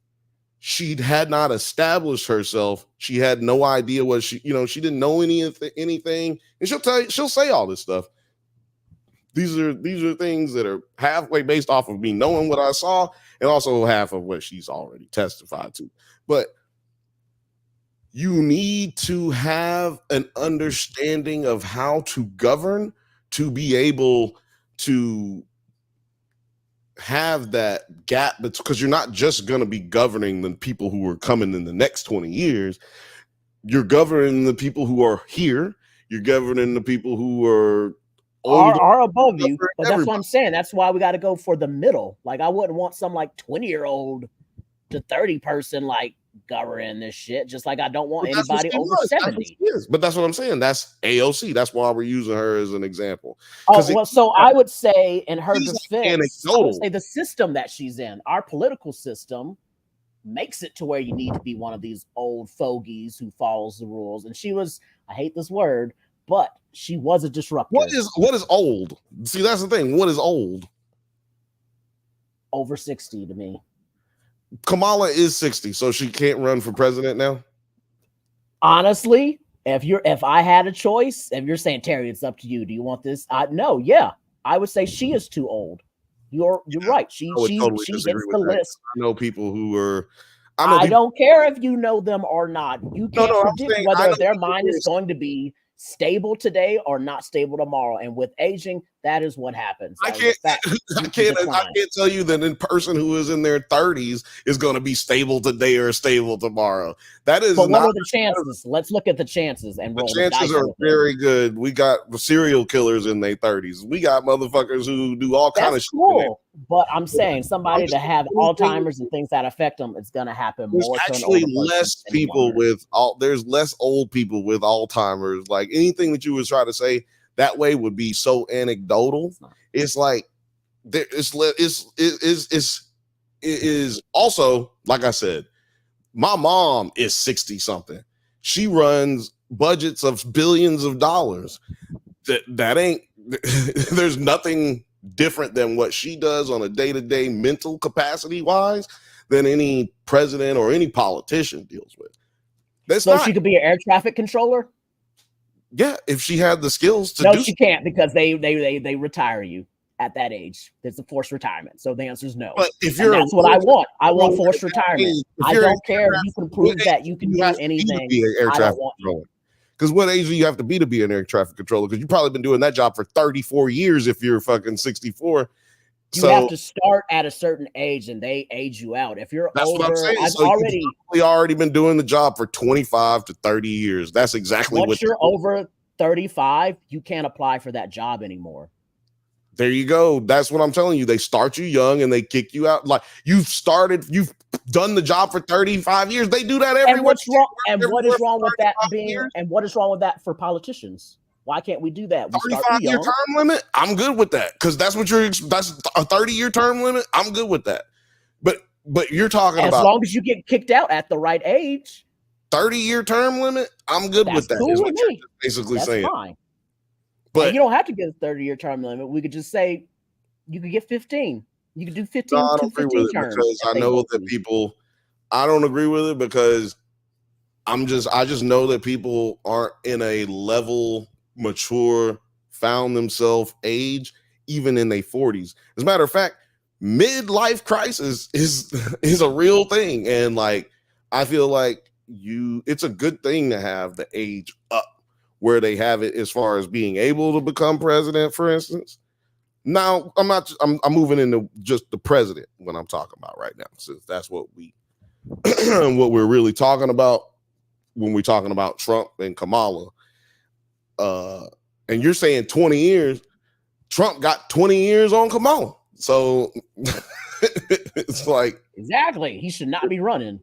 she had not established herself. She had no idea what she didn't know anything. And she'll say all this stuff. These are things that are halfway based off of me knowing what I saw, and also half of what she's already testified to. But you need to have an understanding of how to govern to be able to have that gap, because you're not just going to be governing the people who are coming in the next 20 years. You're governing the people who are here. You're governing the people who are above you. But that's what I'm saying. That's why we got to go for the middle. Like, I wouldn't want some like 20-year-old to 30 person like governing this shit, just like I don't want anybody over 70. But that's what I'm saying. That's AOC. That's why we're using her as an example. So I would say, in her defense, I would say the system that she's in, our political system, makes it to where you need to be one of these old fogies who follows the rules. And she was, I hate this word, but she was a disruptor. What is old? See, that's the thing. What is old? Over 60 to me. Kamala is 60, so she can't run for president now. Honestly, if I had a choice, if you're saying, Terry, it's up to you. Do you want this? No, yeah, I would say she is too old. You're right. She totally hits the list. I know people who are. I don't care if you know them or not. You can't predict whether their mind is going to be stable today or not stable tomorrow. And with aging, that is what happens. I can't tell you that a person who is in their 30s is going to be stable today or stable tomorrow. That is. But what are the chances? Let's look at the chances and roll the chances are very good. We got serial killers in their 30s. We got motherfuckers who do all kind of shit. Cool. But I'm saying somebody to have Alzheimer's and things that affect them, it's going to happen more. There's actually less people there's less old people with Alzheimer's. Like, anything that you would try to say that way would be so anecdotal. It's like it is also, like I said, my mom is 60 something. She runs budgets of billions of dollars. That ain't there's nothing different than what she does on a day-to-day mental capacity wise than any president or any politician deals with. She could be an air traffic controller. Yeah, if she had the skills to. No, she can't, because they retire you at that age. There's a forced retirement. So the answer is no. But if that's what I want. I want forced retirement. I don't care if you can prove that you can do anything. Air traffic controller, Because what age do you have to be an air traffic controller? Because you've probably been doing that job for 34 years if you're fucking 64. You have to start at a certain age and they age you out. If you're that's older, what I'm saying. I've so already been doing the job for 25 to 30 years. That's exactly once you're over 35, you can't apply for that job anymore. There you go. That's what I'm telling you. They start you young and they kick you out. Like you've done the job for 35 years. They do that everywhere. And what's wrong? And what is wrong with that and what is wrong with that for politicians? Why can't we do that? 35-year term limit? I'm good with that. Because that's a 30-year term limit. I'm good with that. But you're talking about as long as you get kicked out at the right age. 30-year term limit? I'm good with that. Cool with me. Basically that's saying. Fine. But and you don't have to get a 30-year term limit. We could just say you could get 15. You could do 15. No, I don't agree with it because I know that people. I don't agree with it because I just know that people aren't in a level mature, found themselves age, even in their 40s. As a matter of fact, midlife crisis is a real thing, and like I feel like it's a good thing to have the age up where they have it as far as being able to become president, for instance. Now, I'm moving into just the president when I'm talking about right now, since that's what we're really talking about when we're talking about Trump and Kamala. And you're saying 20 years, Trump got 20 years on Kamala. So it's like exactly, he should not be running.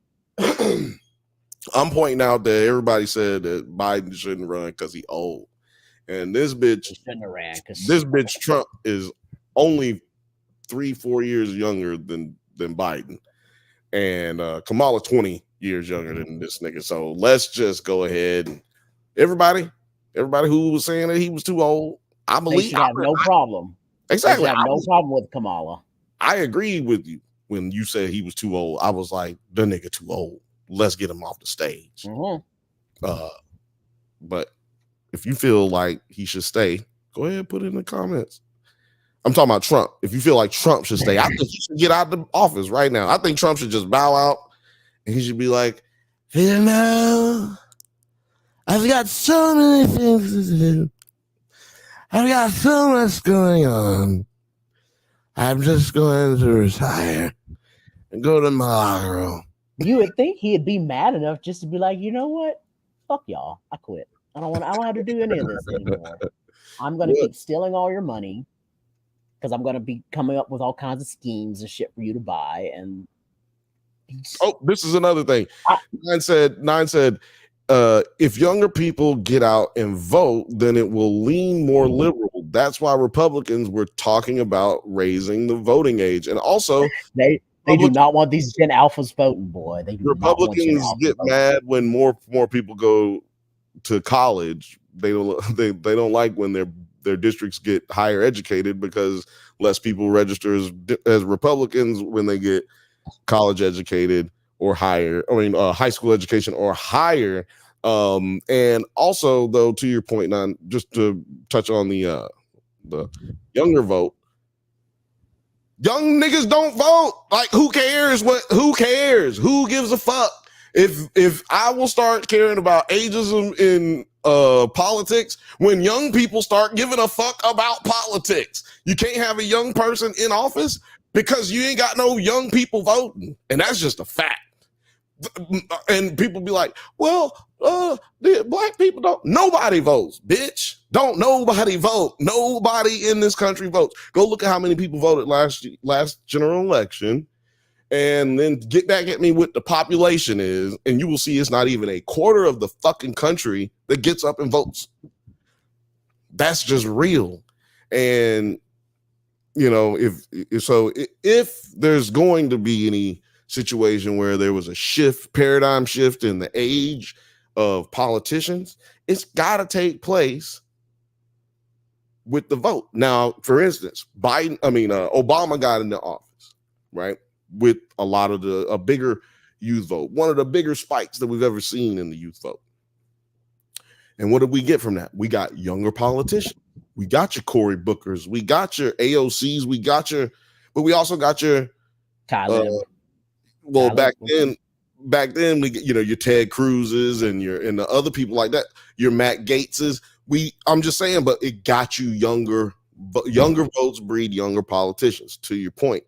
I'm pointing out that everybody said that Biden shouldn't run because he's old. And this bitch Trump is only 3-4 years younger than Biden. And Kamala 20 years younger than this nigga. So let's just go ahead and everybody who was saying that he was too old, I believe they should have no problem. Exactly. They should have no problem with Kamala. I agreed with you when you said he was too old. I was like, the nigga too old. Let's get him off the stage. Mm-hmm. But if you feel like he should stay, go ahead and put it in the comments. I'm talking about Trump. If you feel like Trump should stay, I think he should get out of the office right now. I think Trump should just bow out and he should be like, you know, I've got so many things to do. I've got so much going on. I'm just going to retire and go to my locker room. You would think he'd be mad enough just to be like, you know what? Fuck y'all. I quit. I don't have to do any of this anymore. I'm going to keep stealing all your money because I'm going to be coming up with all kinds of schemes and shit for you to buy. And this is another thing. Nine said, if younger people get out and vote, then it will lean more liberal. That's why Republicans were talking about raising the voting age. And also, they do not want these Gen Alphas voting, boy. Republicans get mad when more people go to college. They don't like when their districts get higher educated because less people register as Republicans when they get college educated or higher. I mean, high school education or higher. And also, though, to your point, just to touch on the younger vote. Young niggas don't vote. Like, who cares? Who cares? Who gives a fuck? If I will start caring about ageism in politics when young people start giving a fuck about politics. You can't have a young person in office because you ain't got no young people voting. And that's just a fact. And people be like, well, the black people don't. Nobody votes, bitch. Don't nobody vote. Nobody in this country votes. Go look at how many people voted last general election, and then get back at me what the population is, and you will see it's not even a quarter of the fucking country that gets up and votes. That's just real. And you know, if there's going to be any situation where there was a paradigm shift in the age of politicians, it's got to take place with the vote. Now, for instance, Obama got into office, right, with a lot of a bigger youth vote, one of the bigger spikes that we've ever seen in the youth vote. And what did we get from that? We got younger politicians. We got your Cory Bookers. We got your AOCs. But we also got your Tyler. Back then, back then, your Ted Cruz's and the other people like that, your Matt Gateses. I'm just saying, but it got you younger. Younger votes breed younger politicians. To your point.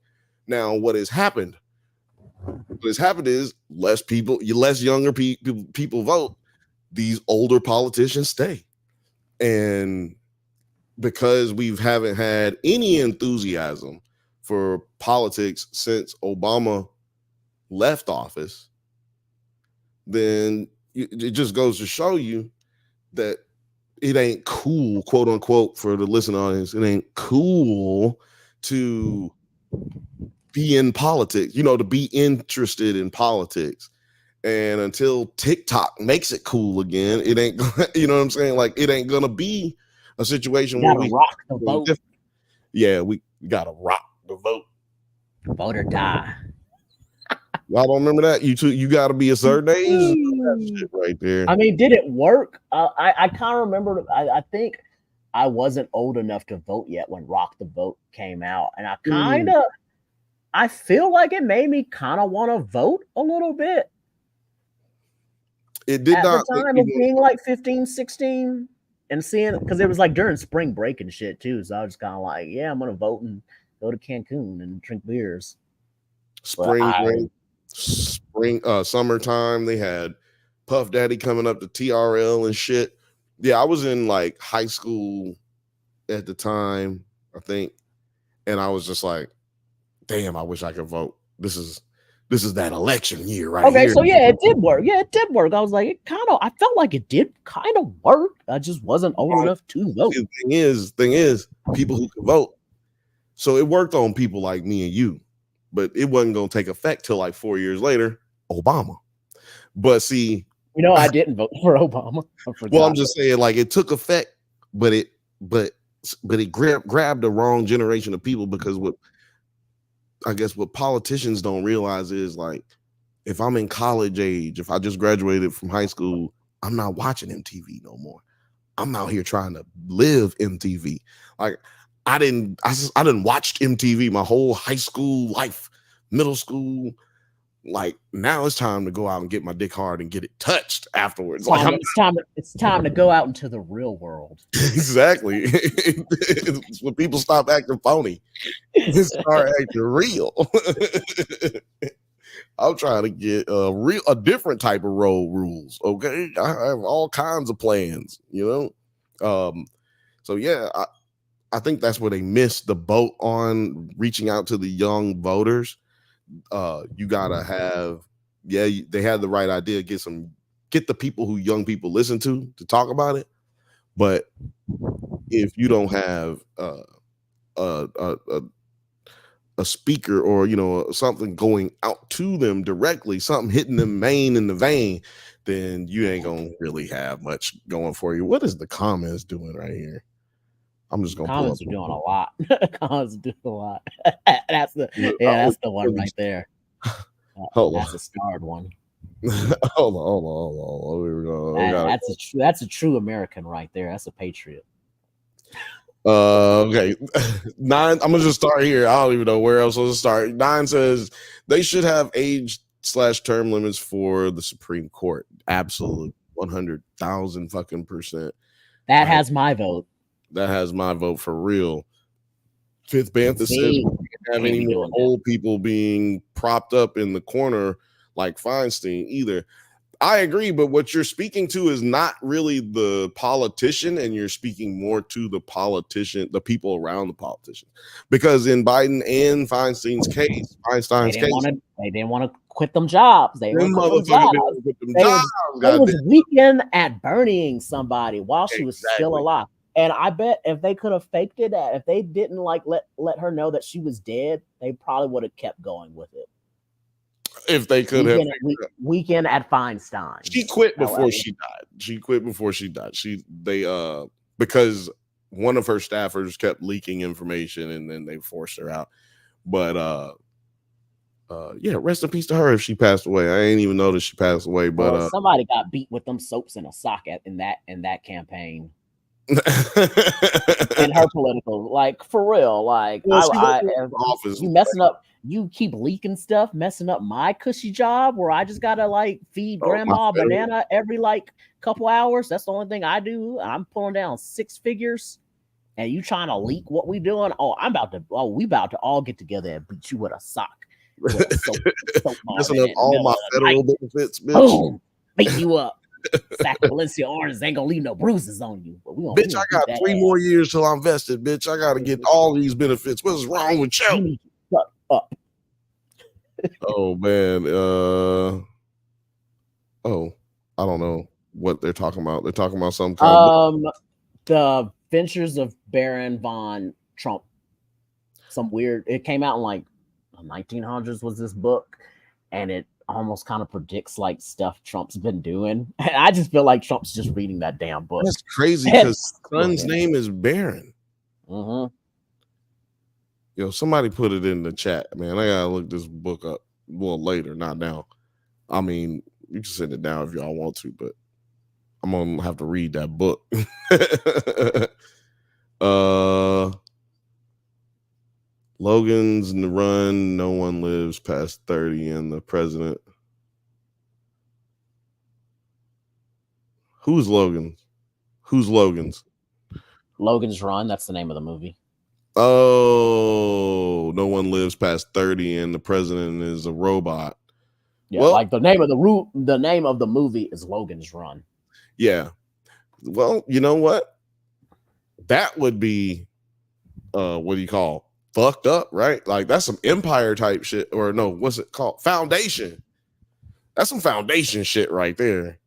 Now, what has happened? What has happened is less younger people vote. These older politicians stay, and because we haven't had any enthusiasm for politics since Obama left office, then it just goes to show you that it ain't cool, quote unquote, for the listening audience. It ain't cool to be in politics, to be interested in politics. And until TikTok makes it cool again, it ain't, you know what I'm saying? Like, it ain't gonna be a situation where we rock the vote. Yeah, we gotta rock the vote. Vote or die. Y'all don't remember that? You got to be a certain age. That shit right there. I mean, did it work? I kind of remember. I think I wasn't old enough to vote yet when Rock the Vote came out, and I feel like it made me kind of want to vote a little bit. It did at not. The time of being like 15, 16, and seeing, because it was like during spring break and shit too. So I was kind of like, yeah, I'm gonna vote and go to Cancun and drink beers. Spring, summertime, they had Puff Daddy coming up to TRL and shit. Yeah, I was in like high school at the time, I think, and I was just like, damn, I wish I could vote. This is that election year right here. Okay, so yeah, it did work. Yeah, it did work. I was like, I felt like it did kind of work. I just wasn't old enough to vote. The thing is, people who can vote. So it worked on people like me and you, but it wasn't going to take effect till like 4 years later, Obama. But see, I didn't vote for Obama. Well, I'm just saying, like, it took effect, but it grabbed the wrong generation of people, because what politicians don't realize is, like, if I'm in college age, if I just graduated from high school, I'm not watching MTV no more. I'm out here trying to live MTV. Like, I didn't watch MTV my whole high school life, middle school. Like, now it's time to go out and get my dick hard and get it touched afterwards. It's time to go out into the real world. Exactly. It's when people stop acting phony and start acting real. I'm trying to get a different type of road rules. Okay, I have all kinds of plans. So yeah, I think that's where they missed the boat on reaching out to the young voters. You gotta have, they had the right idea. Get the people who young people listen to talk about it. But if you don't have a speaker or something going out to them directly, something hitting them main in the vein, then you ain't gonna really have much going for you. What is the comments doing right here? I'm just gonna comments are doing a lot. Comments are doing a lot. That's the one right there. That's a starred one. Hold on. Here we go. That's a true American right there. That's a patriot. Okay. 9. I'm gonna just start here. I don't even know where else to start. 9 says they should have age/term limits for the Supreme Court. Absolute 100,000 fucking %. That has my vote. That has my vote for real. Fifth Bantha says we can't have any more old people being propped up in the corner like Feinstein either. I agree, but what you're speaking to is not really the politician, and you're speaking more to the politician, the people around the politician. Because in Biden and Feinstein's case, they didn't want to quit them jobs. They was weekend at burying somebody while she was still alive. And I bet if they could have faked it, if they didn't let her know that she was dead, they probably would have kept going with it. If they could have weekend at Feinstein. She quit before she died. Because one of her staffers kept leaking information, and then they forced her out. But rest in peace to her if she passed away. I ain't even noticed she passed away. But somebody got beat with them soaps in a sock in that campaign. in her political, like for real, like Well, office. You messing up. You keep leaking stuff, messing up my cushy job where I just gotta like feed grandma a banana every like couple hours. That's the only thing I do. I'm pulling down 6 figures, and you trying to leak what we doing? We about to all get together and beat you with a sock. Messing up all my federal benefits, bitch. Boom, beat you up. Sack of Valencia oranges ain't gonna leave no bruises on you. But bitch, I got 3 more years till I'm vested, bitch. I gotta get all these benefits. What's wrong with you? Shut up. Oh man. I don't know what they're talking about. They're talking about some kind of the Ventures of Baron von Trump. Some weird. It came out in like 1900s. Was this book, and it almost kind of predicts like stuff Trump's been doing. And I just feel like Trump's just reading that damn book. That's crazy because son's name is Baron. Mm-hmm. Yo, somebody put it in the chat, man. I gotta look this book up. Well, later, not now. I mean, you can send it down if y'all want to, but I'm gonna have to read that book. Logan's Run, no one lives past 30, and the president. Who's Logan's? Who's Logan's? Logan's Run, that's the name of the movie. Oh, no one lives past 30, and the president is a robot. Yeah, well, like the name of the movie is Logan's Run. Yeah. Well, you know what? That would be what do you call fucked up, right? Like that's some Empire type shit, or no, what's it called? Foundation. That's some Foundation shit right there.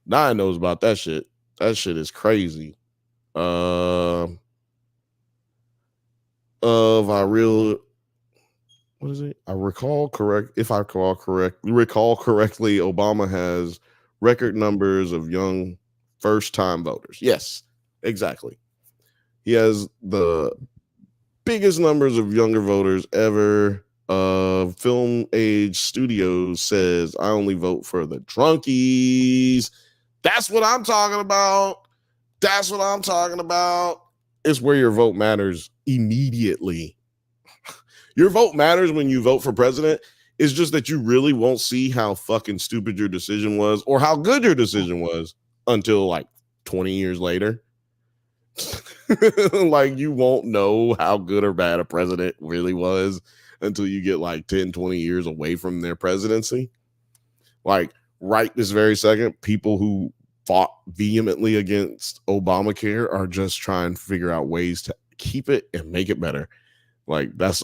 Nine knows about that shit. That shit is crazy. If I recall correctly, Obama has record numbers of young first-time voters. Yes, exactly. He has the biggest numbers of younger voters ever. Film Age Studios says, I only vote for the drunkies. That's what I'm talking about. It's where your vote matters immediately. Your vote matters when you vote for president. It's just that you really won't see how fucking stupid your decision was or how good your decision was until like 20 years later. Like you won't know how good or bad a president really was until you get like 10, 20 years away from their presidency. Like right this very second, people who fought vehemently against Obamacare are just trying to figure out ways to keep it and make it better. Like that's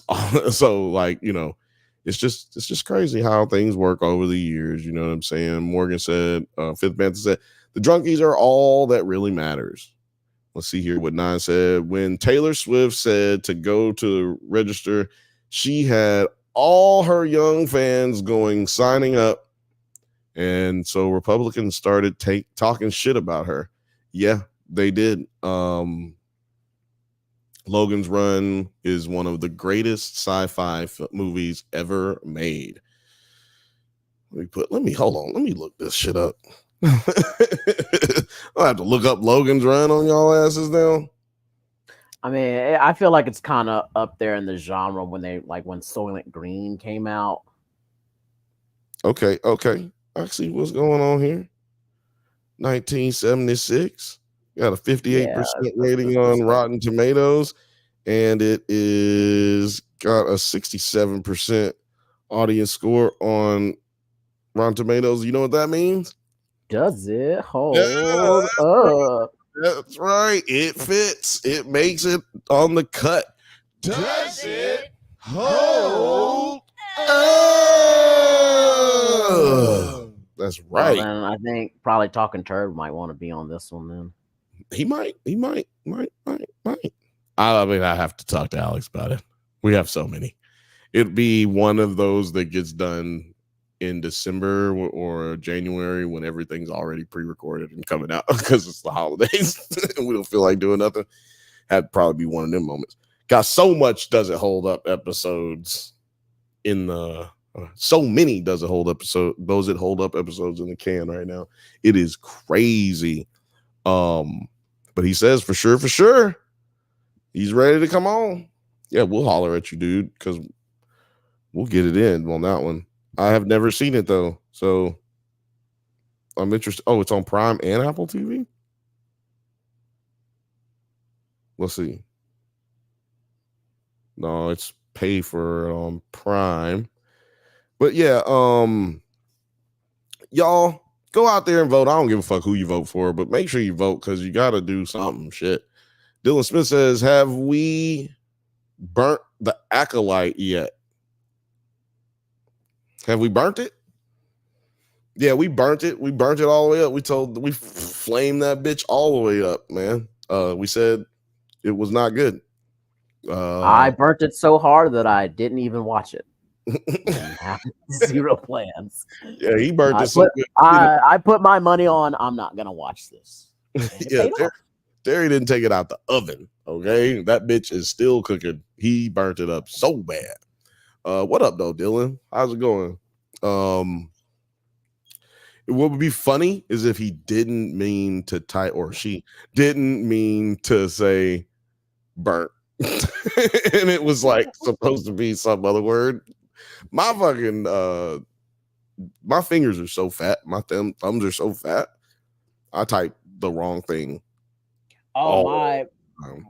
so like, you know, it's just crazy how things work over the years. You know what I'm saying? Morgan said, Fifth Bantha said, the drunkies are all that really matters. Let's see here what Nine said. When Taylor Swift said to go to register, she had all her young fans signing up. And so Republicans started talking shit about her. Yeah, they did. Logan's Run is one of the greatest sci-fi movies ever made. Let me look this shit up. I'll have to look up Logan's Run on y'all asses now. I mean, I feel like it's kind of up there in the genre when Soylent Green came out. Okay. I see what's going on here. 1976. Got a 58% rating on Rotten Tomatoes, and it is got a 67% audience score on Rotten Tomatoes. You know what that means? Does it hold up? That's right. It fits. It makes it on the cut. Does it hold up? That's right. Well, then I think probably Talking Turd might want to be on this one then. He might. I mean, I have to talk to Alex about it. We have so many. It'd be one of those that gets done in December or January when everything's already pre-recorded and coming out because it's the holidays and we don't feel like doing nothing. That'd probably be one of them moments. Got so much Does It Hold Up episodes in the so many Does It Hold Up episodes in the can right now. It is crazy. But But he says for sure, he's ready to come on. Yeah, we'll holler at you, dude, because we'll get it in on that one. I have never seen it though, so I'm interested. Oh, it's on Prime and Apple TV. Let's see. No, it's pay for Prime. But yeah, y'all go out there and vote. I don't give a fuck who you vote for, but make sure you vote because you got to do something. Shit. Dylan Smith says, "Have we burnt the Acolyte yet? Have we burnt it? Yeah, we burnt it. We burnt it all the way up. We flamed that bitch all the way up, man. We said it was not good. I burnt it so hard that I didn't even watch it. Zero plans. Yeah, he burnt it so good. You know? I put my money on I'm not gonna watch this. Yeah, Terry didn't take it out the oven. Okay, that bitch is still cooking. He burnt it up so bad. What up though, Dylan? How's it going? What would be funny is if he didn't mean to type, or she didn't mean to say burnt. And it was like supposed to be some other word. My fucking my fingers are so fat, my thumbs are so fat, I type the wrong thing. Oh,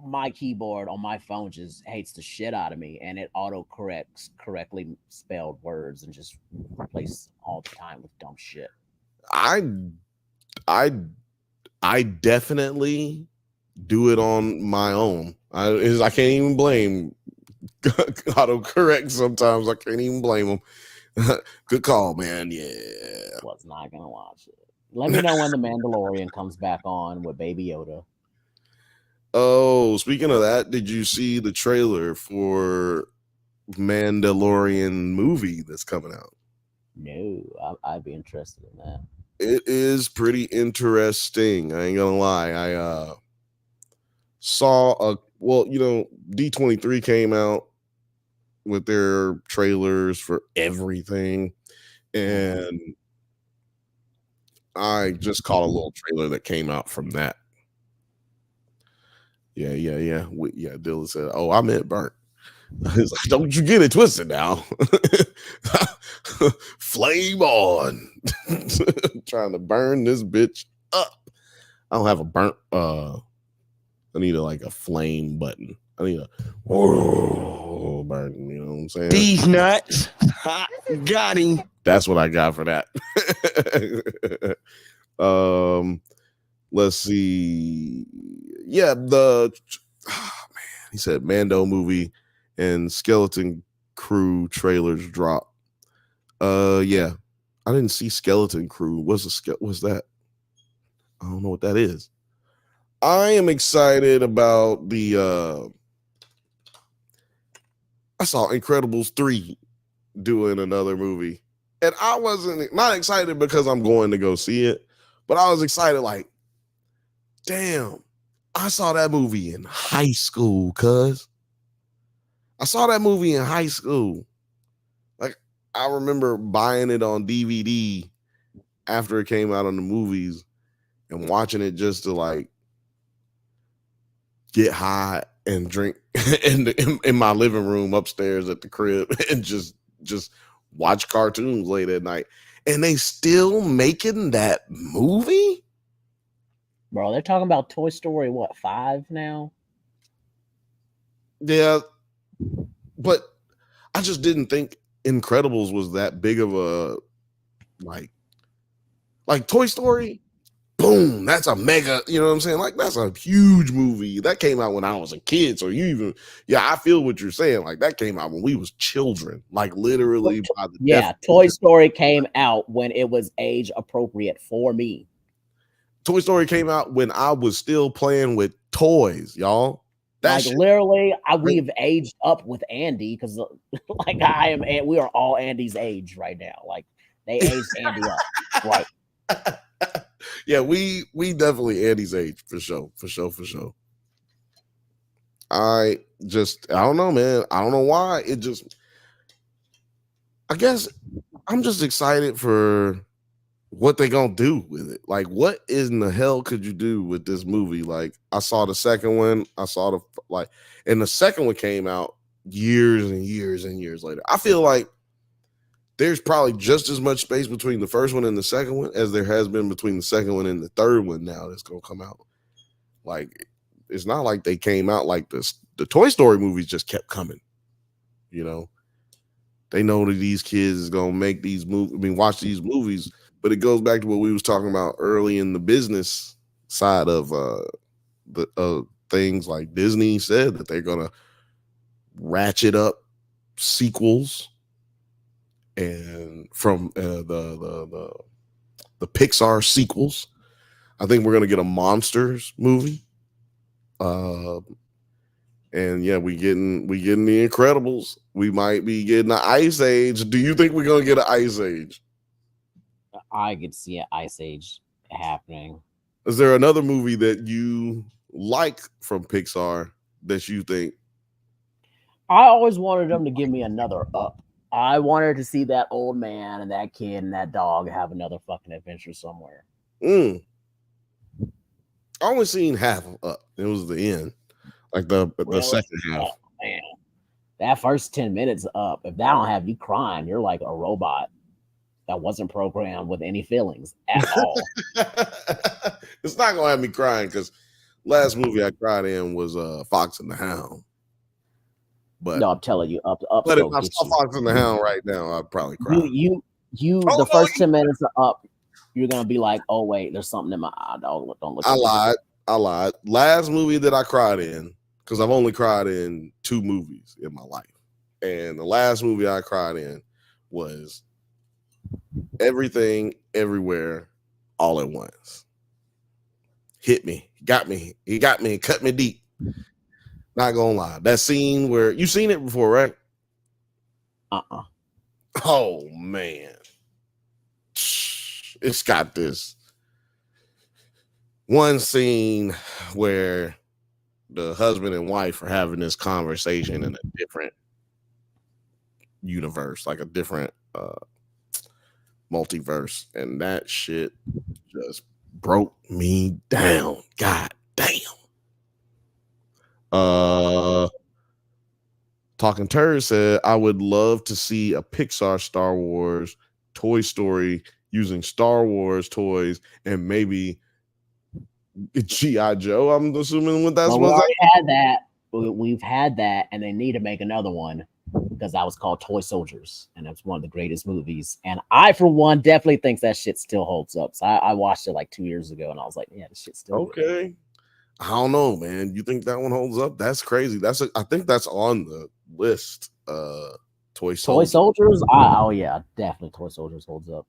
my keyboard on my phone just hates the shit out of me, and it auto corrects correctly spelled words and just replaces all the time with dumb shit. I definitely do it on my own. I can't even blame autocorrect sometimes. I can't even blame them. Good call, man. Yeah. Was not gonna watch it. Let me know when The Mandalorian comes back on with Baby Yoda. Oh, speaking of that, did you see the trailer for Mandalorian movie that's coming out? No, I'd be interested in that. It is pretty interesting. I ain't gonna lie. I saw D23 came out with their trailers for everything, and I just caught a little trailer that came out from that. Yeah. Dylan said, "Oh, I meant burnt." It's like, don't you get it twisted now. Flame on. Trying to burn this bitch up. I don't have a burnt I need a flame button. I need a burn, you know what I'm saying? These nuts. Got him. That's what I got for that. Let's see. Yeah, he said Mando movie and Skeleton Crew trailers drop. Yeah. I didn't see Skeleton Crew. What's that? I don't know what that is. I am excited about I saw Incredibles 3 doing another movie. And I wasn't not excited because I'm going to go see it, but I was excited like, damn, I saw that movie in high school, cuz. I saw that movie in high school. Like, I remember buying it on DVD after it came out on the movies and watching it just to get high and drink in my living room upstairs at the crib and just watch cartoons late at night. And they still making that movie? Bro, they're talking about Toy Story, 5 now? Yeah. But I just didn't think Incredibles was that big of a like Toy Story. Boom, that's a mega, you know what I'm saying? Like, that's a huge movie. That came out when I was a kid. So I feel what you're saying. Like, that came out when we was children. Like, literally. Toy Story came out when it was age appropriate for me. Toy Story came out when I was still playing with toys, y'all. Literally, we've aged up with Andy because, we are all Andy's age right now. Like, they aged Andy up, right? Yeah, we definitely Andy's age for sure. I don't know, man. I don't know why. I guess I'm just excited for what they gonna do with it. Like, what in the hell could you do with this movie? Like, I saw the second one. I saw and the second one came out years and years and years later. I feel like there's probably just as much space between the first one and the second one as there has been between the second one and the third one now that's gonna come out. Like, it's not like they came out like this. The Toy Story movies just kept coming. You know, they know that these kids is gonna make these movies. I mean, watch these movies. But it goes back to what we was talking about early in the business side of the things. Like Disney said that they're gonna ratchet up sequels, and from the Pixar sequels. I think we're gonna get a Monsters movie. And yeah, we getting the Incredibles. We might be getting an Ice Age. Do you think we're gonna get an Ice Age? I could see an Ice Age happening. Is there another movie that you like from Pixar that you think? I always wanted them to give me another Up. I wanted to see that old man and that kid and that dog have another fucking adventure somewhere. I only seen half of Up. It was the end, like the second half. Oh, man, that first 10 minutes Up. If that don't have you crying, you're like a robot that wasn't programmed with any feelings at all. It's not gonna have me crying because last movie I cried in was Fox and the Hound. But no, I'm telling you, Up. But if I saw Fox and the Hound right now, I'd probably cry. The first 10 minutes of Up, you're gonna be like, oh wait, there's something in my eye. Don't look. I lied. Last movie that I cried in, because I've only cried in 2 movies in my life, and the last movie I cried in was Everything, Everywhere, All at Once. Hit me, got me, he got me, cut me deep. Not gonna lie, that scene where you've seen it before, right? Oh man, it's got this one scene where the husband and wife are having this conversation in a different universe, like a different multiverse, and that shit just broke me down. God damn. Talking Turd said, I would love to see a Pixar Star Wars Toy Story using Star Wars toys and maybe G.I. Joe. I'm assuming what that's well, what had that. We've had that, and they need to make another one because that was called Toy Soldiers, and that's one of the greatest movies. And I, for one, definitely think that shit still holds up. So I watched it like 2 years ago, and I was like, yeah, this shit still okay. Good. I don't know, man. You think that one holds up? That's crazy. I think that's on the list. Toy Soldiers. Oh yeah, definitely Toy Soldiers holds up.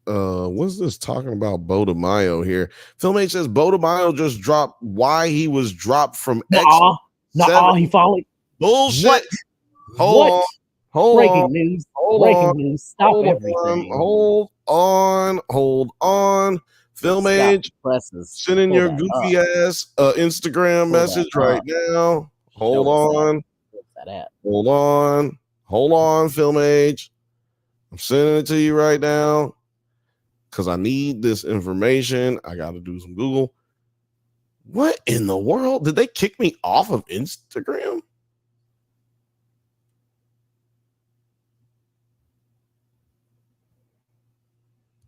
What's this talking about? Beau DeMayo here. Film H says Beau DeMayo just dropped why he was dropped from X. He finally bullshit. Hold on. Breaking news. Stop everything. Hold on. Film Age, send in your goofy ass Instagram message right now. Hold on, Film Age. I'm sending it to you right now because I need this information. I got to do some Google. What in the world? Did they kick me off of Instagram?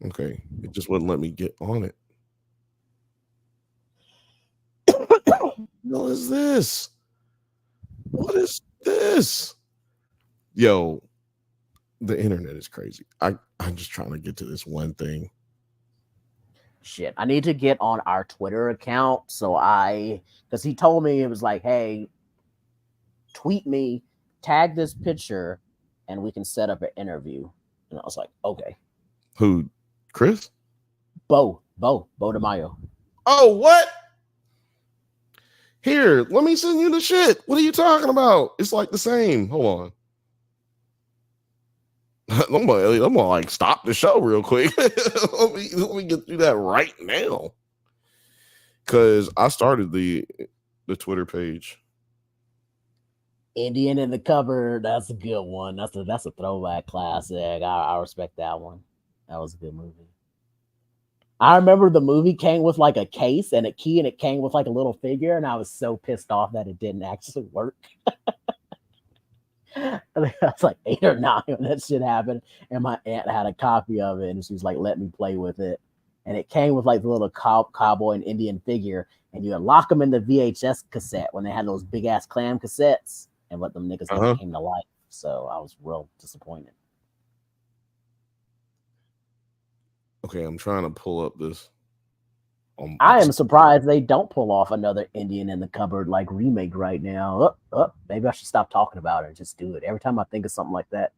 Okay, it just wouldn't let me get on it. What is this? What is this? Yo, the internet is crazy. I'm just trying to get to this one thing. Shit, I need to get on our Twitter account. Because he told me, it was like, hey, tweet me, tag this picture, and we can set up an interview. And I was like, okay. Who? Chris? Beau DeMayo. Oh, what? Here, let me send you the shit. What are you talking about? It's like the same. Hold on. I'm gonna like stop the show real quick. let me get through that right now. Cause I started the Twitter page. Indian in the Cupboard. That's a good one. That's a throwback classic. I respect that one. That was a good movie. I remember the movie came with like a case and a key, and it came with like a little figure, and I was so pissed off that it didn't actually work. I think I was like 8 or 9 when that shit happened, and my aunt had a copy of it, and she was like, "Let me play with it." And it came with like the little cowboy and Indian figure, and you would lock them in the VHS cassette when they had those big ass clam cassettes, and let them niggas never came to life. So I was real disappointed. Okay, I'm trying to pull up this. I am surprised they don't pull off another Indian in the Cupboard like remake right now. Maybe I should stop talking about it and just do it. Every time I think of something like that,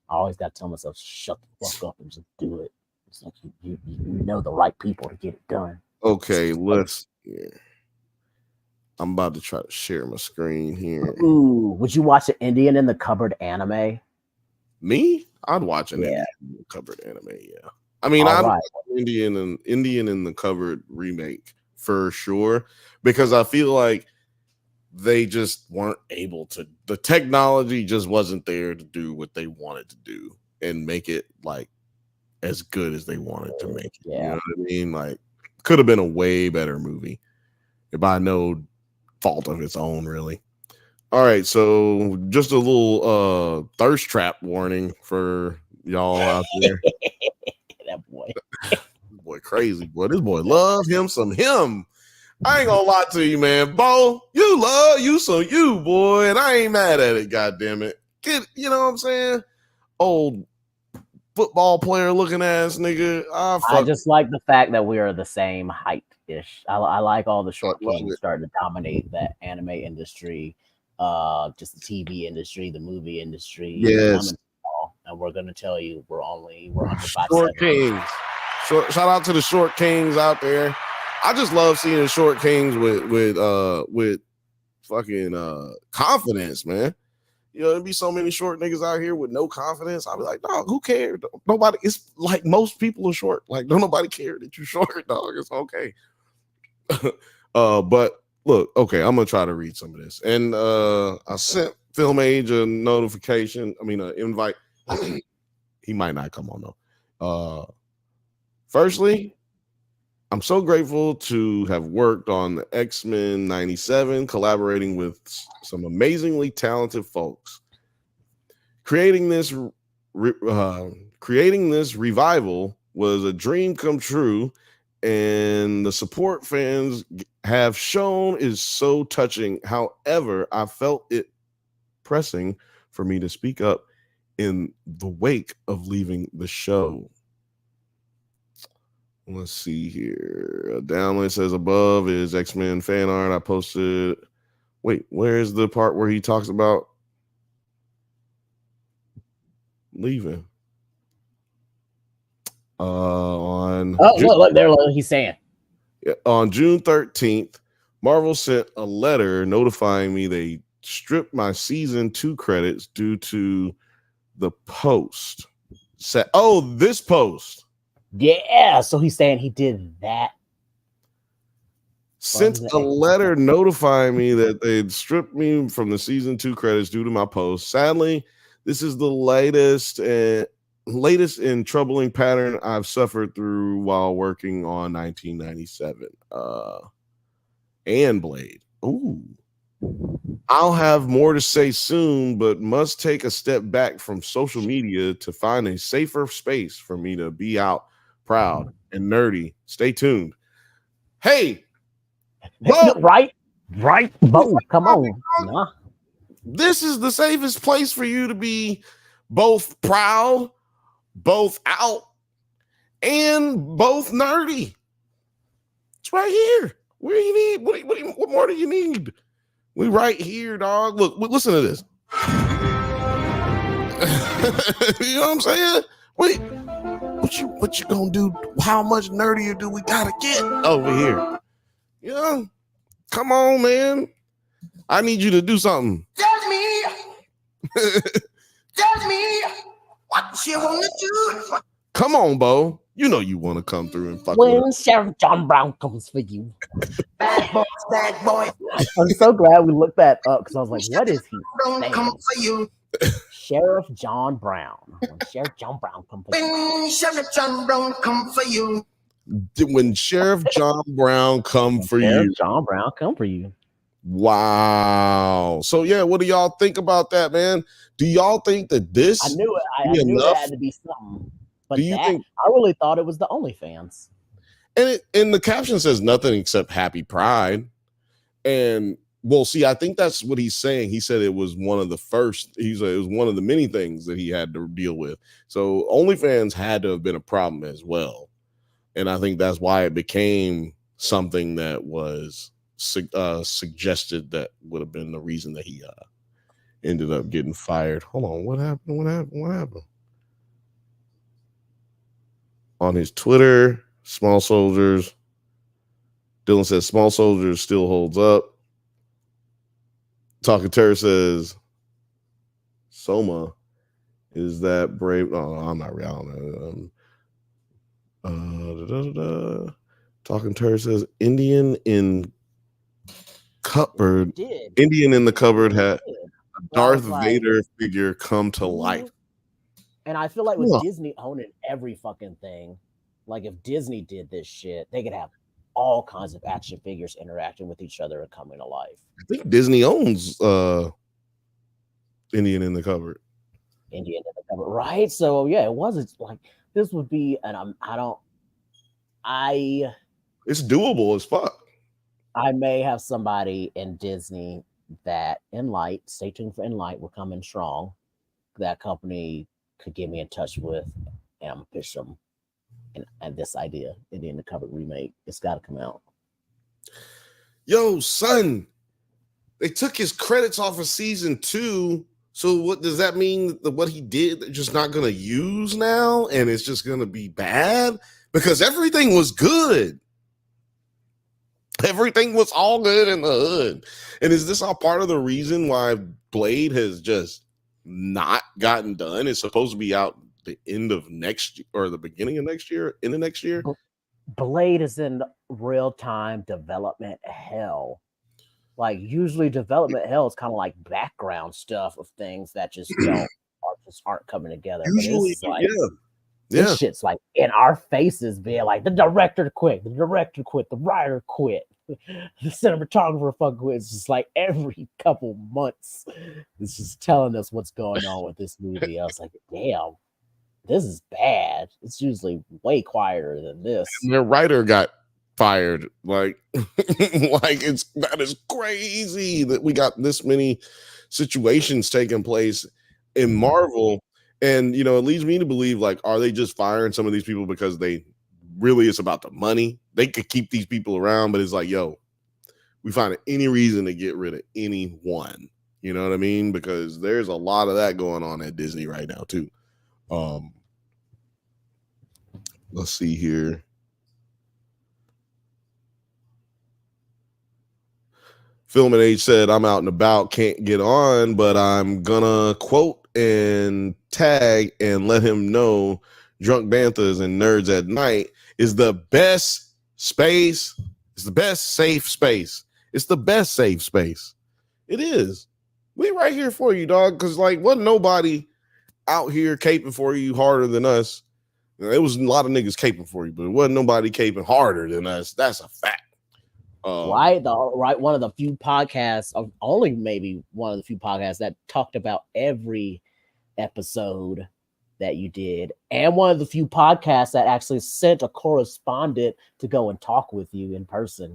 I always got to tell myself, shut the fuck up and just do it. It's like you know the right people to get it done. Okay, I'm about to try to share my screen here. Ooh, would you watch an Indian in the Cupboard anime? Me? I'd watch an Indian in the Cupboard anime, yeah. I mean, I'd watch Indian in the Cupboard remake for sure, because I feel like they just weren't able to. The technology just wasn't there to do what they wanted to do and make it like as good as they wanted to make it. Yeah. You know what I mean? Like, could have been a way better movie by no fault of its own, really. All right, so just a little thirst trap warning for y'all out there. That boy. Boy, crazy. Boy, this boy love him some him. I ain't gonna lie to you, man. Beau, you love you some you, boy, and I ain't mad at it, goddamn it. You know what I'm saying? Old football player looking ass nigga. I just like the fact that we are the same height-ish. I like all the short kings starting to dominate that anime industry, just the TV industry, the movie industry. Yes. And we're gonna tell you we're under 5'7". Short kings. Shout out to the short kings out there. I just love seeing the short kings with fucking confidence, man. You know, there'd be so many short niggas out here with no confidence. I'd be like, dog, who cares? Nobody. It's like most people are short. Like, don't nobody care that you're short, dog. It's okay. But look, okay, I'm gonna try to read some of this. And I sent Film Age a notification. I mean, an invite. He might not come on though. Firstly, I'm so grateful to have worked on the X-Men 97, collaborating with some amazingly talented folks. Creating this revival was a dream come true, and the support fans have shown is so touching. However, I felt it pressing for me to speak up in the wake of leaving the show. Let's see here. A download says above is X-Men fan art. I posted. Wait, where's the part where he talks about leaving? Look there, he's saying. On June 13th, Marvel sent a letter notifying me they stripped my season 2 credits due to the post. This post. Yeah, so he's saying he did that. Sent a letter notifying me that they'd stripped me from the season 2 credits due to my post. Sadly, this is the latest in troubling pattern I've suffered through while working on 1997 and Blade. Ooh. I'll have more to say soon, but must take a step back from social media to find a safer space for me to be out proud and nerdy. Stay tuned. Hey, Beau, right, Beau, come on. Nah. This is the safest place for you to be both proud, both out, and both nerdy. It's right here. What do you need? What more do you need? We right here, dog. Look, listen to this. You know what I'm saying? Wait, what you gonna do? How much nerdier do we gotta get over here? You know, come on, man. I need you to do something. Tell me what you wanna do. Come on, Beau. You know you want to come through and fuck when with us. Sheriff John Brown comes for you. Bad boy. I'm so glad we looked that up because I was like, what is he Don't saying? come for you. Sheriff John Brown. When Sheriff John Brown comes for you. When Sheriff John Brown come for you. When Sheriff John Brown come for you. John Brown come for you. Wow. So yeah, what do y'all think about that, man? Do y'all think that this? I knew it. I knew it had to be something. But I really thought it was the OnlyFans. And the caption says nothing except Happy Pride. And well, see, I think that's what he's saying. He said it was one of the first. He said it was one of the many things that he had to deal with. So OnlyFans had to have been a problem as well. And I think that's why it became something that was suggested that would have been the reason that he ended up getting fired. Hold on, what happened? On his Twitter, Small Soldiers. Dylan says Small Soldiers still holds up. Talking Terror says Soma is that brave. Oh, I'm not real. Talking Terror says Indian in cupboard. Indian in the cupboard had a Darth Vader figure come to life. And I feel like with Disney owning every fucking thing, like if Disney did this shit, they could have all kinds of action figures interacting with each other and coming to life. I think Disney owns Indian in the cupboard. Indian in the cupboard, right? So yeah, it wasn't like this would be, and it's doable as fuck. I may have somebody in Disney that Enlight, stay tuned for Enlight, will come in strong. That company could get me in touch with, and I'm gonna pitch them. And this idea, Indian in the Cupboard remake, it's got to come out. Yo, son, they took his credits off of season 2. So what does that mean? That what he did, they're just not going to use now, and it's just going to be bad? Because everything was good. Everything was all good in the hood. And is this all part of the reason why Blade has just not gotten done? It's supposed to be out the end of next year or the beginning of next year, in the next year. Blade is in real-time development hell. Like usually development hell is kind of like background stuff of things that just aren't coming together. Usually, this shit's like in our faces, being like the director quit, the writer quit, the cinematographer fucking quit. It's just like every couple months, it's just telling us what's going on with this movie. I was like, damn, this is bad. It's usually way quieter than this. And their writer got fired. Like that is crazy that we got this many situations taking place in Marvel. And it leads me to believe, like, are they just firing some of these people because it's about the money? They could keep these people around, but it's like, yo, we find any reason to get rid of anyone. You know what I mean? Because there's a lot of that going on at Disney right now too. Let's see here. Film and Age said, I'm out and about, can't get on, but I'm gonna quote and tag and let him know Drunk Banthas and Nerds at Night is the best space. It's the best safe space. It's the best safe space. It is. We right here for you, dog. Because wasn't nobody out here caping for you harder than us. There was a lot of niggas caping for you, but it wasn't nobody caping harder than us. That's a fact. One of the few podcasts, only maybe one of the few podcasts that talked about every episode that you did, and one of the few podcasts that actually sent a correspondent to go and talk with you in person.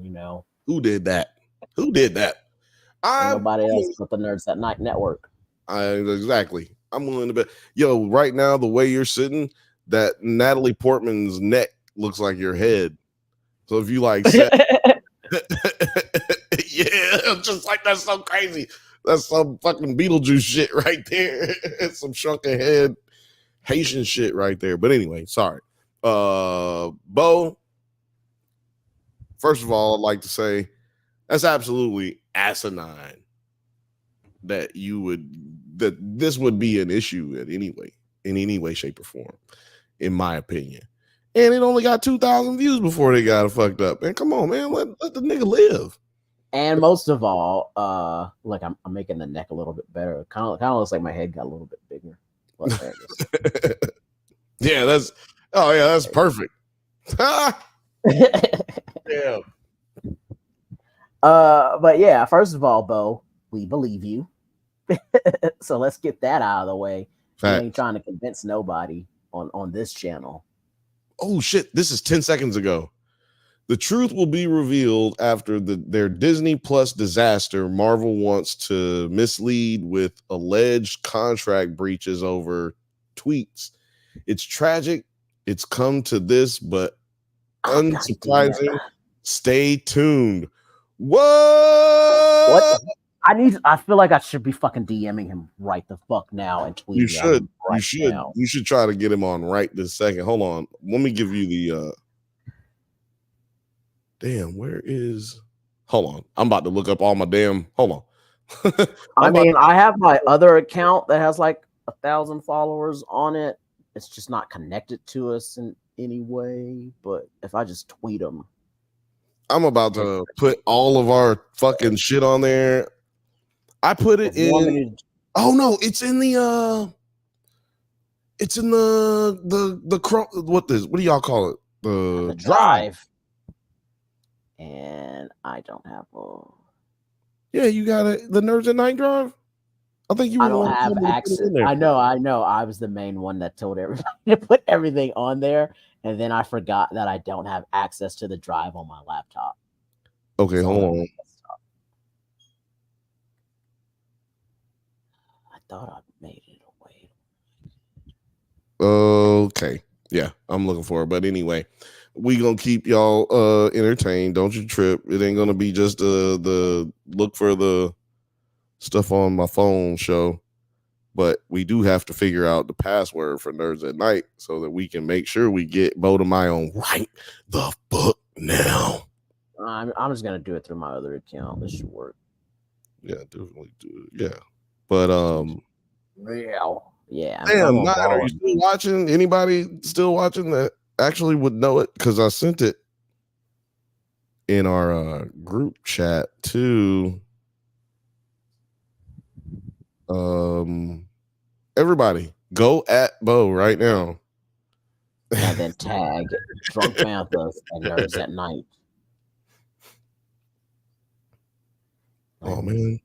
Who did that? Nobody else but the Nerds at Night network. Exactly. I'm willing to bet. Yo, right now the way you're sitting, that Natalie Portman's neck looks like your head. So if you yeah, just like that's so crazy. That's some fucking Beetlejuice shit right there. Some shrunken head Haitian shit right there. But anyway, sorry. Beau, first of all, I'd like to say that's absolutely asinine that this would be an issue in any way, shape, or form, in my opinion. And it only got 2,000 views before they got it fucked up. And come on, man, let the nigga live. And most of all, I'm making the neck a little bit better. Kind of looks like my head got a little bit bigger. Yeah, that's perfect. Yeah. But yeah, first of all, Beau, we believe you. So let's get that out of the way. You ain't trying to convince nobody on this channel. Oh shit! This is 10 seconds ago. The truth will be revealed after their Disney Plus disaster. Marvel wants to mislead with alleged contract breaches over tweets. It's tragic. It's come to this, but unsurprising. Stay tuned. What? I feel like I should be fucking DMing him right the fuck now and tweeting. You should try to get him on right this second. Hold on. Let me give you the damn, where is hold on. I'm about to look up all my damn hold on. I have my other account that has like 1,000 followers on it. It's just not connected to us in any way. But if I just tweet them, I'm about to put all of our fucking shit on there. I put it in. Oh no, it's in the what do y'all call it? The drive. And I don't have a. Yeah, you got it. The Nerds at Night drive. I think you. I don't have access. I know. I was the main one that told everybody to put everything on there, and then I forgot that I don't have access to the drive on my laptop. Okay, hold on. I thought I made it away. Okay, yeah, I'm looking for it. But anyway, we gonna keep y'all entertained. Don't you trip. It ain't gonna be just the look for the stuff on my phone show. But we do have to figure out the password for Nerds at Night so that we can make sure we get Beau DeMayo right the fuck now. I'm just gonna do it through my other account. This should work. Yeah, definitely do it. Yeah. But yeah. Damn, are you still watching? Anybody still watching that actually would know it? Because I sent it in our group chat too. Everybody go at Beau right now. And then tag Drunk Bantha and Nerds at Night. Oh man.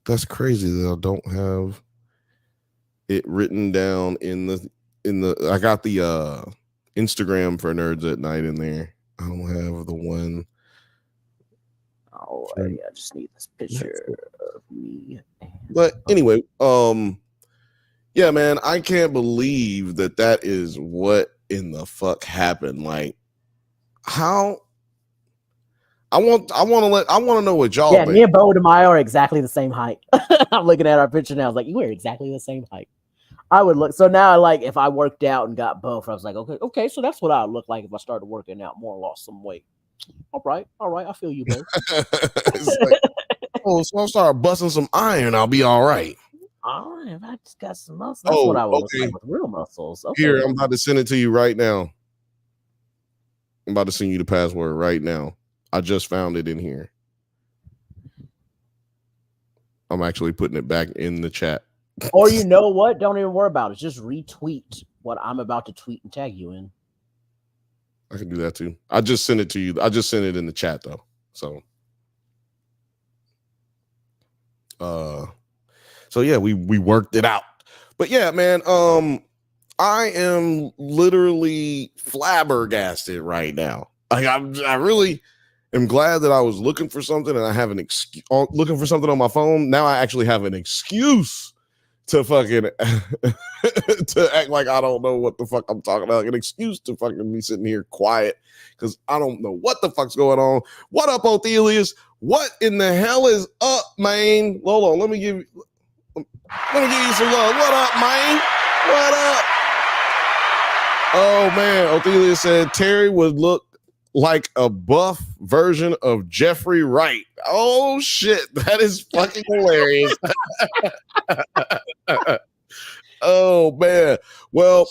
That's crazy that I don't have it written down in the I got the Instagram for Nerds at Night in there. I don't have the one. Oh, I just need this picture of me. But anyway, yeah, man, I can't believe that is what in the fuck happened. Like, how? I want to know what y'all think. Me and Beau DeMayo are exactly the same height. I'm looking at our picture now. I was like, you are exactly the same height. I would look. So now, like, if I worked out and got both, I was like, okay, so that's what I would look like if I started working out more and lost some weight. All right, I feel you, Beau. Like, oh, so I'll start busting some iron. I'll be all right. All right, if I just got some muscles, that's what I would look like with real muscles. Okay. Here, I'm about to send it to you right now. I'm about to send you the password right now. I just found it in here. I'm actually putting it back in the chat. Or you know what? Don't even worry about it. Just retweet what I'm about to tweet and tag you in. I can do that too. I just sent it to you. I just sent it in the chat though. So yeah, we worked it out. But yeah, man, I am literally flabbergasted right now. Like I really am glad that I was looking for something and I have an excuse looking for something on my phone. Now I actually have an excuse to fucking to act like I don't know what the fuck I'm talking about. Like an excuse to fucking be sitting here quiet because I don't know what the fuck's going on. What up, Othelius? What in the hell is up, man? Hold on, let me give you some love. What up, man? What up? Oh man, Othelius said Terry would look like a buff version of Jeffrey Wright. Oh shit, that is fucking hilarious. Oh man. Well,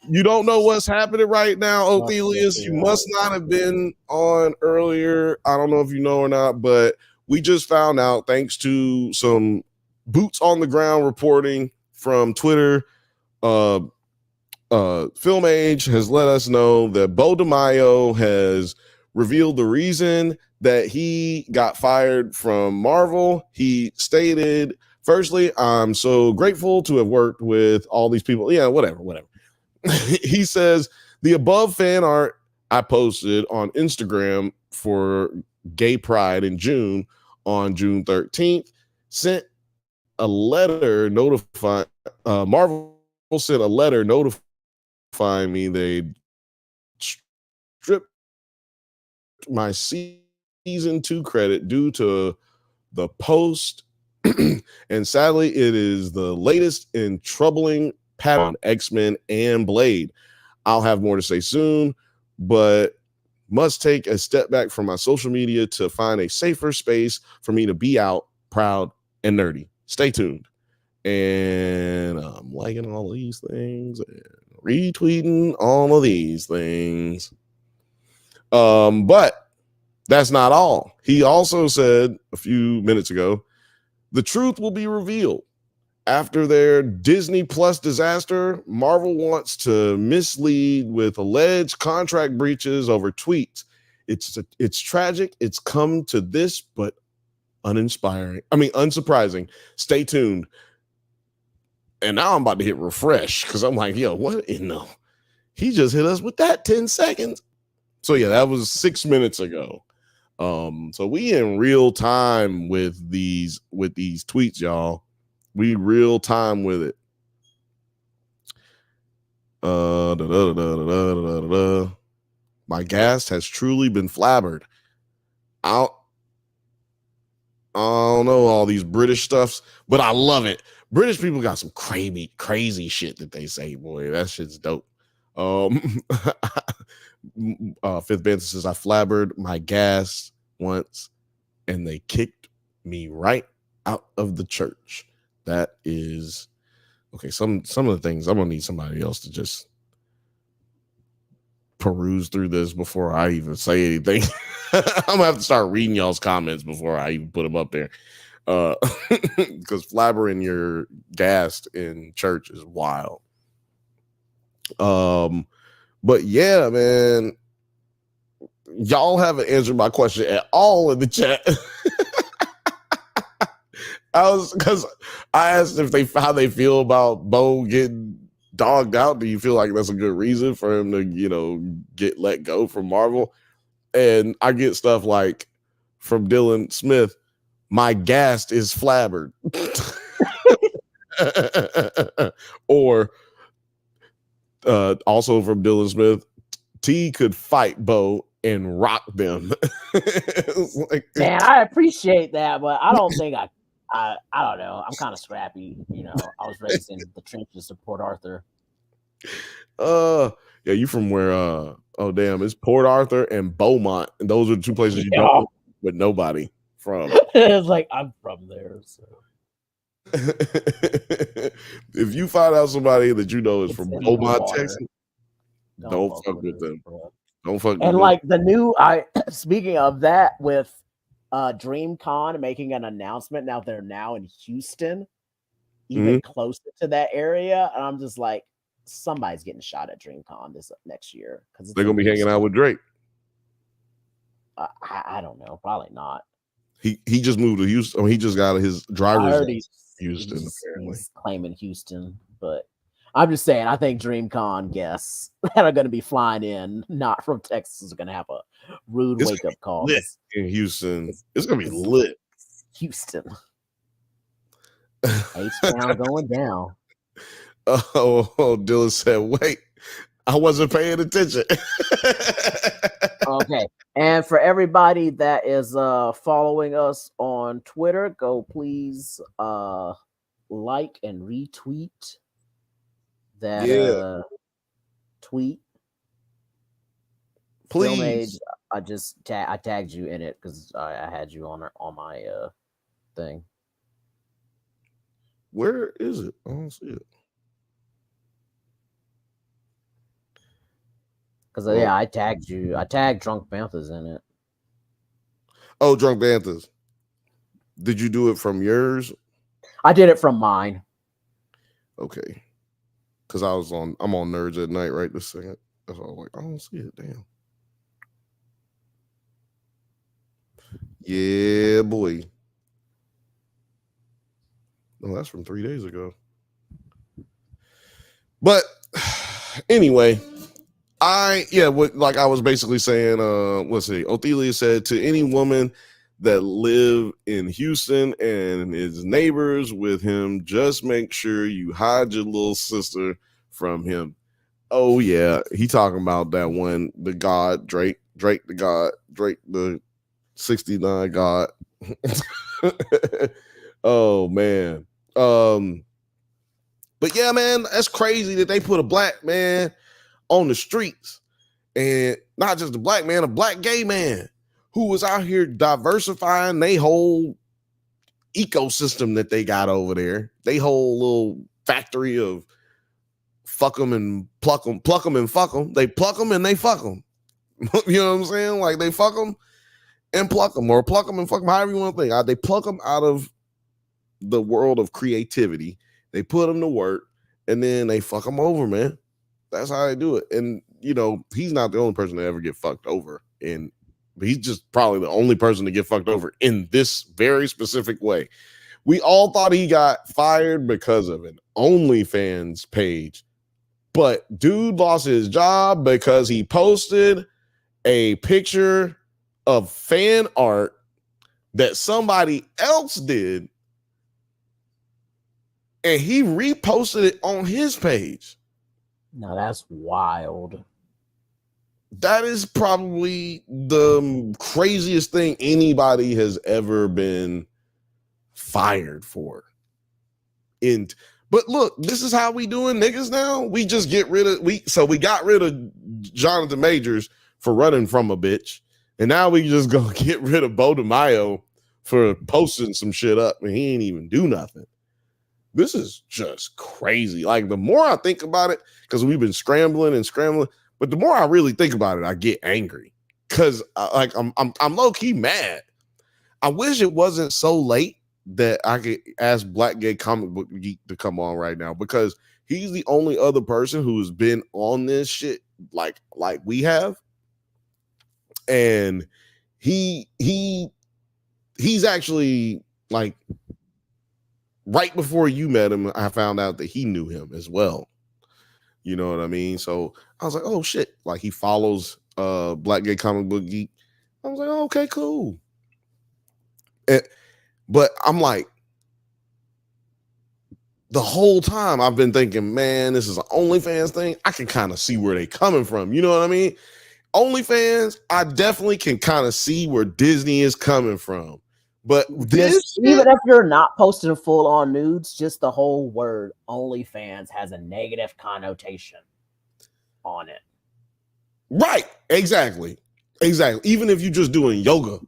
you don't know what's happening right now, Othelius. You must not have been on earlier. I don't know if you know or not, but we just found out, thanks to some boots on the ground reporting from Twitter, Film Age has let us know that Beau DeMayo has revealed the reason that he got fired from Marvel. He stated, firstly, I'm so grateful to have worked with all these people. Yeah, whatever. He says, the above fan art I posted on Instagram for Gay Pride in June on June 13th sent a letter notifying Marvel sent a letter notifying me they stripped my season 2 credit due to the post. And sadly, it is the latest in troubling pattern on X-Men and Blade. I'll have more to say soon, but must take a step back from my social media to find a safer space for me to be out, proud, and nerdy. Stay tuned. And I'm liking all these things and retweeting all of these things. But that's not all. He also said a few minutes ago, the truth will be revealed. After their Disney Plus disaster, Marvel wants to mislead with alleged contract breaches over tweets. It's tragic. It's come to this, but unsurprising. Stay tuned. And now I'm about to hit refresh because I'm like, yo, what in the? He just hit us with that 10 seconds. So yeah, that was 6 minutes ago. So we in real time with these tweets, y'all. We real time with it. My gas has truly been flabbered. I don't know all these British stuffs, but I love it. British people got some crazy shit that they say, boy. That shit's dope. Fifth Bantha says, I flabbered my gas once and they kicked me right out of the church. That is okay. Some of the things I'm gonna need somebody else to just peruse through this before I even say anything. I'm gonna have to start reading y'all's comments before I even put them up there. Because flabbering your gas in church is wild. But yeah, man, y'all haven't answered my question at all in the chat. Because I asked if how they feel about Beau getting dogged out. Do you feel like that's a good reason for him to, get let go from Marvel? And I get stuff like from Dylan Smith, my gas is flabbered. Or also from Dylan Smith, T could fight Beau and rock them. Man, I appreciate that, but I don't think I don't know. I'm kind of scrappy. I was raised in the trenches of Port Arthur. Yeah, you from where? Oh damn, it's Port Arthur and Beaumont, and those are two places you don't know with nobody from. It's like I'm from there. So if you find out somebody that you know is from Beaumont, Texas, don't fuck with them. Don't fuck with them. And like the new, speaking of that, with DreamCon making an announcement now, they're now in Houston, even closer to that area, and I'm just like, somebody's getting shot at DreamCon this next year because they're gonna be hanging out with Drake. I don't know, probably not. He just moved to Houston. He just got his driver's Houston. He's claiming Houston, but I'm just saying, I think DreamCon guests that are going to be flying in, not from Texas, are going to have a rude wake-up call. Lit in Houston. It's going to be lit. Houston. H-Town going down. Oh, Dylan said, wait, I wasn't paying attention. Okay. And for everybody that is following us on Twitter, go please like and retweet that tweet. Please. I just tagged you in it because I had you on my thing. Where is it? I don't see it. Because I tagged you. I tagged Drunk Banthas in it. Oh, Drunk Banthas. Did you do it from yours? I did it from mine. Okay. because I'm on Nerds at Night right this second. That's all. Like, I don't see it. Damn. Yeah, boy. No, that's from 3 days ago. But anyway, like I was basically saying, let's see. Othelia said, to any woman that live in Houston and is neighbors with him, just make sure you hide your little sister from him. Oh yeah, he talking about that one, the God, Drake the God, Drake the 69 God. Oh man. But yeah, man, that's crazy that they put a black man on the streets, and not just a black man, a black gay man who was out here diversifying they whole ecosystem that they got over there. They whole little factory of fuck them and pluck them and fuck them. They pluck them and they fuck them. You know what I'm saying? Like they fuck them and pluck them, or pluck them and fuck them, however you want to think. They pluck them out of the world of creativity. They put them to work, and then they fuck them over, man. That's how they do it. And, you know, he's not the only person to ever get fucked over. And he's just probably the only person to get fucked over in this very specific way. We all thought he got fired because of an OnlyFans page. But dude lost his job because he posted a picture of fan art that somebody else did, and he reposted it on his page. No, that's wild. That is probably the craziest thing anybody has ever been fired for. But look, this is how we doing niggas now. We just get rid of we got rid of Jonathan Majors for running from a bitch, and now we just gonna get rid of Beau DeMayo for posting some shit up, and he ain't even do nothing. This is just crazy. Like, the more I think about it, because we've been scrambling, but the more I really think about it, I get angry. Because I'm low key mad. I wish it wasn't so late that I could ask Black Gay Comic Book Geek to come on right now, because he's the only other person who's been on this shit like we have, and he's actually, like, right before you met him, I found out that he knew him as well. You know what I mean? So I was like, oh shit. Like, he follows Black Gay Comic Book Geek. I was like, oh, okay, cool. But I'm like, the whole time I've been thinking, man, this is an OnlyFans thing. I can kind of see where they coming from. You know what I mean? OnlyFans, I definitely can kind of see where Disney is coming from. But this, even if you're not posting full on nudes, just the whole word OnlyFans has a negative connotation on it. Right. Exactly. Even if you're just doing yoga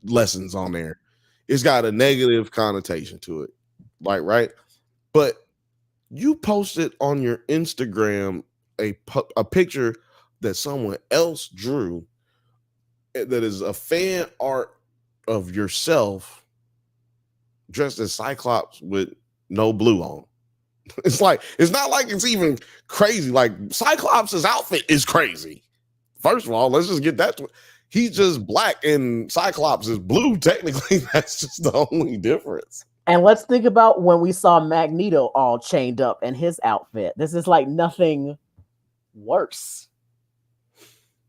lessons on there, it's got a negative connotation to it. Like, right. But you posted on your Instagram a picture that someone else drew that is a fan art of yourself dressed as Cyclops with no blue on. It's not like it's even crazy. Like, Cyclops' outfit is crazy. First of all, let's just get that. He's just black and Cyclops is blue. Technically, that's just the only difference. And let's think about when we saw Magneto all chained up in his outfit. This is like nothing worse.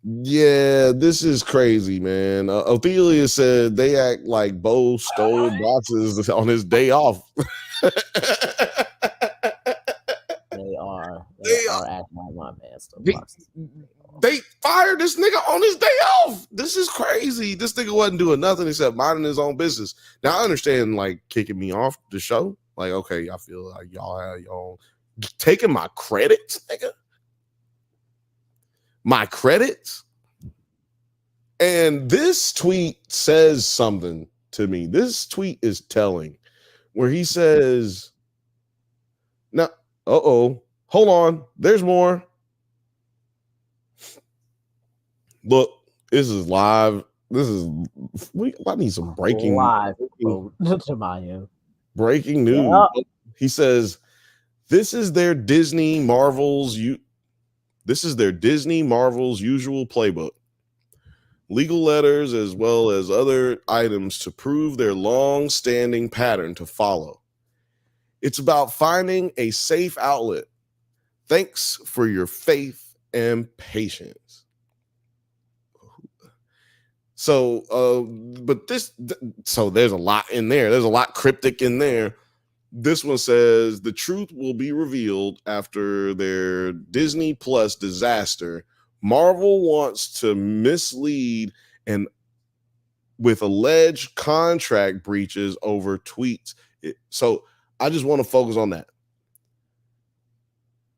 Yeah, this is crazy, man. Othelia said they act like Beau stole boxes on his day off. They are acting like my man stole boxes. They fired this nigga on his day off. This is crazy. This nigga wasn't doing nothing except minding his own business. Now, I understand, like, kicking me off the show. Like, okay, I feel like y'all taking my credits, nigga. My credits. And this tweet says something to me. This tweet is telling, where he says, now, hold on, there's more. Look, this is live. I need some breaking live. DeMayo. Breaking news. Yeah. He says, This is their Disney Marvel's usual playbook. Legal letters as well as other items to prove their long-standing pattern to follow. It's about finding a safe outlet. Thanks for your faith and patience. So, so there's a lot in there. There's a lot cryptic in there. This one says the truth will be revealed after their Disney Plus disaster. Marvel wants to mislead and with alleged contract breaches over tweets. So I just want to focus on that.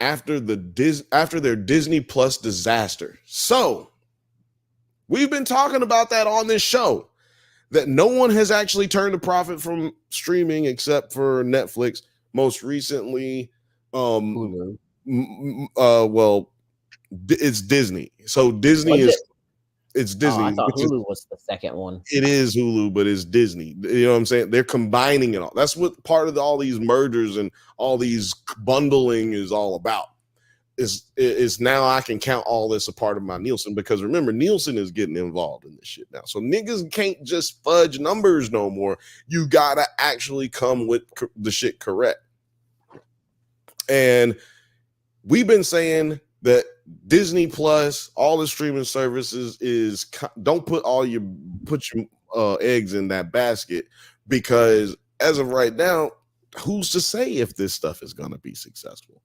After their Disney Plus disaster. So we've been talking about that on this show, that no one has actually turned a profit from streaming except for Netflix. Most recently, it's Disney. So Disney it's Disney. I thought Hulu was the second one. It is Hulu, but it's Disney. You know what I'm saying? They're combining it all. That's what part of all these mergers and all these bundling is all about. Is now I can count all this a part of my Nielsen, because remember, Nielsen is getting involved in this shit now. So niggas can't just fudge numbers no more. You gotta actually come with the shit correct. And we've been saying that Disney Plus, all the streaming services don't put your eggs in that basket, because as of right now, who's to say if this stuff is going to be successful?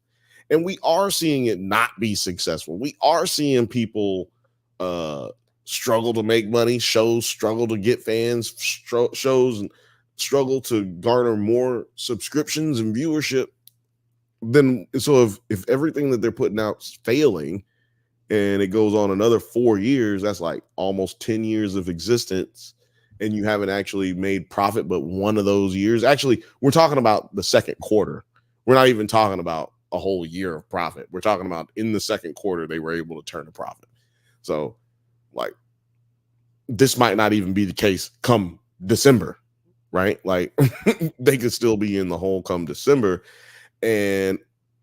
And we are seeing it not be successful. We are seeing people struggle to make money, shows struggle to get fans, shows struggle to garner more subscriptions and viewership. Then so if everything that they're putting out is failing and it goes on another 4 years, that's like almost 10 years of existence, and you haven't actually made profit but one of those years. Actually, we're talking about the second quarter. We're not even talking about a whole year of profit. We're talking about in the second quarter they were able to turn a profit. So like this might not even be the case come December, right? Like they could still be in the hole come December. And,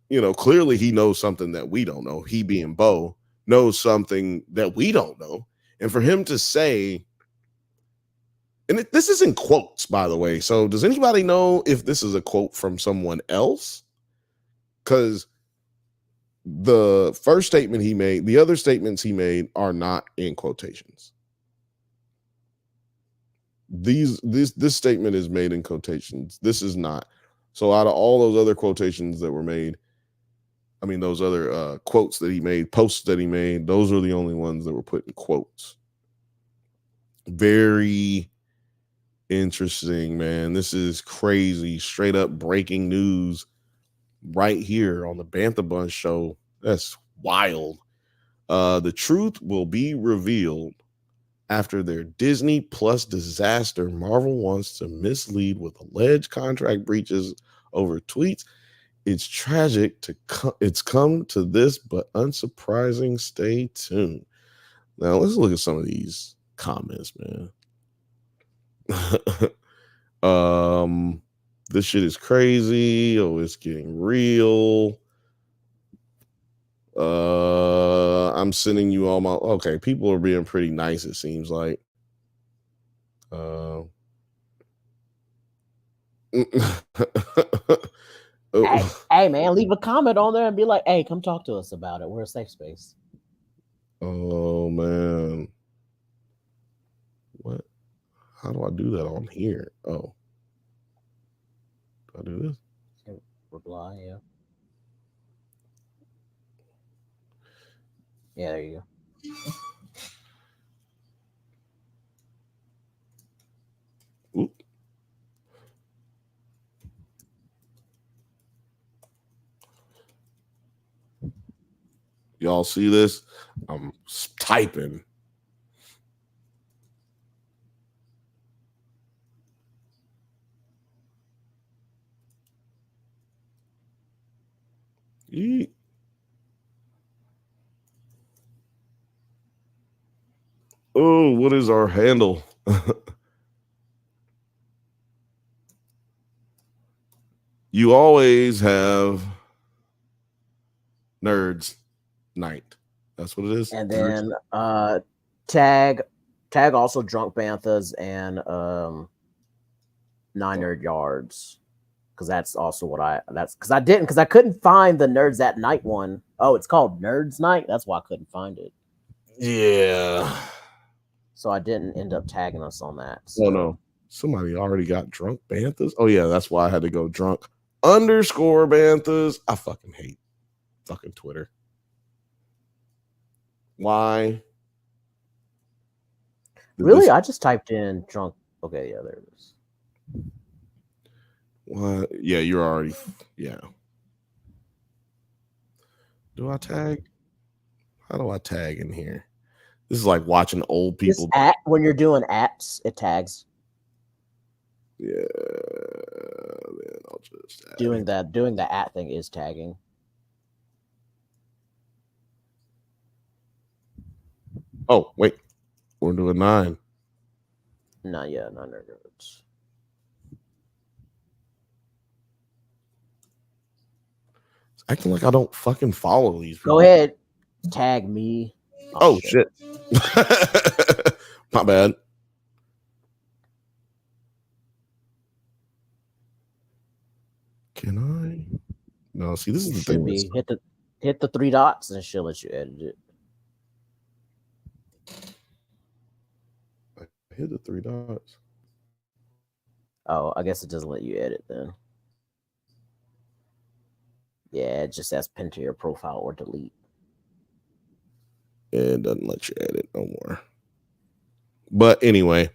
you know, clearly he knows something that we don't know. He being Beau knows something that we don't know. And for him to say, and this is in quotes, by the way. So does anybody know if this is a quote from someone else? Because the first statement he made, the other statements he made are not in quotations. This statement is made in quotations. This is not. So out of all those other quotations that were made, I mean, those other quotes that he made, posts that he made, those are the only ones that were put in quotes. Very interesting, man. This is crazy. Straight up breaking news right here on the Bantha Bunch show. That's wild. The truth will be revealed after their Disney Plus disaster. Marvel wants to mislead with alleged contract breaches over tweets. It's tragic it's come to this, but unsurprising. Stay tuned. Now let's look at some of these comments, man. This shit is crazy. Oh, it's getting real. I'm sending you all my okay. People are being pretty nice, it seems like. Hey, man, leave a comment on there and be like, hey, come talk to us about it. We're a safe space. Oh man. What? How do I do that on here? Oh. Do I do this? Reply, yeah. Yeah, there you go. Oop. Y'all see this? I'm typing. Eat. Oh, what is our handle? You always have Nerds Night. That's what it is. And then tag also Drunk Banthas and 9 Nerd Yards. Because that's also what I couldn't find the Nerds at Night one. Oh, it's called Nerds Night. That's why I couldn't find it. Yeah. So I didn't end up tagging us on that. So. Oh no, somebody already got Drunk Banthas. Oh yeah, that's why I had to go Drunk _ Banthas. I fucking hate fucking Twitter. Why? Really? I just typed in drunk. Okay, yeah, there it is. What? Yeah, you're already. Yeah. Do I tag? How do I tag in here? This is like watching old people. When you're doing apps, it tags. Yeah. Then I'll just tag. Doing the at thing is tagging. Oh, wait. We're doing 9. No, yeah, 9 Nerds. It's acting like I don't fucking follow these people. Go ahead. Tag me. Oh shit. My bad. Can I? No, see, this is the thing. Hit the 3 dots and she'll let you edit it. I hit the 3 dots. Oh, I guess it doesn't let you edit then. Yeah, it just says pin to your profile or delete. It doesn't let you edit no more. But anyway,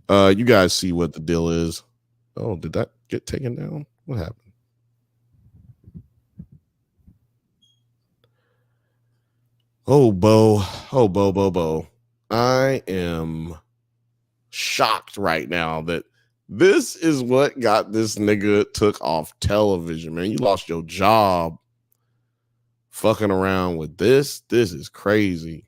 you guys see what the deal is. Oh, did that get taken down? What happened? Oh, Beau. Oh, Beau. I am shocked right now that this is what got this nigga took off television, man. You lost your job fucking around with this. This is crazy.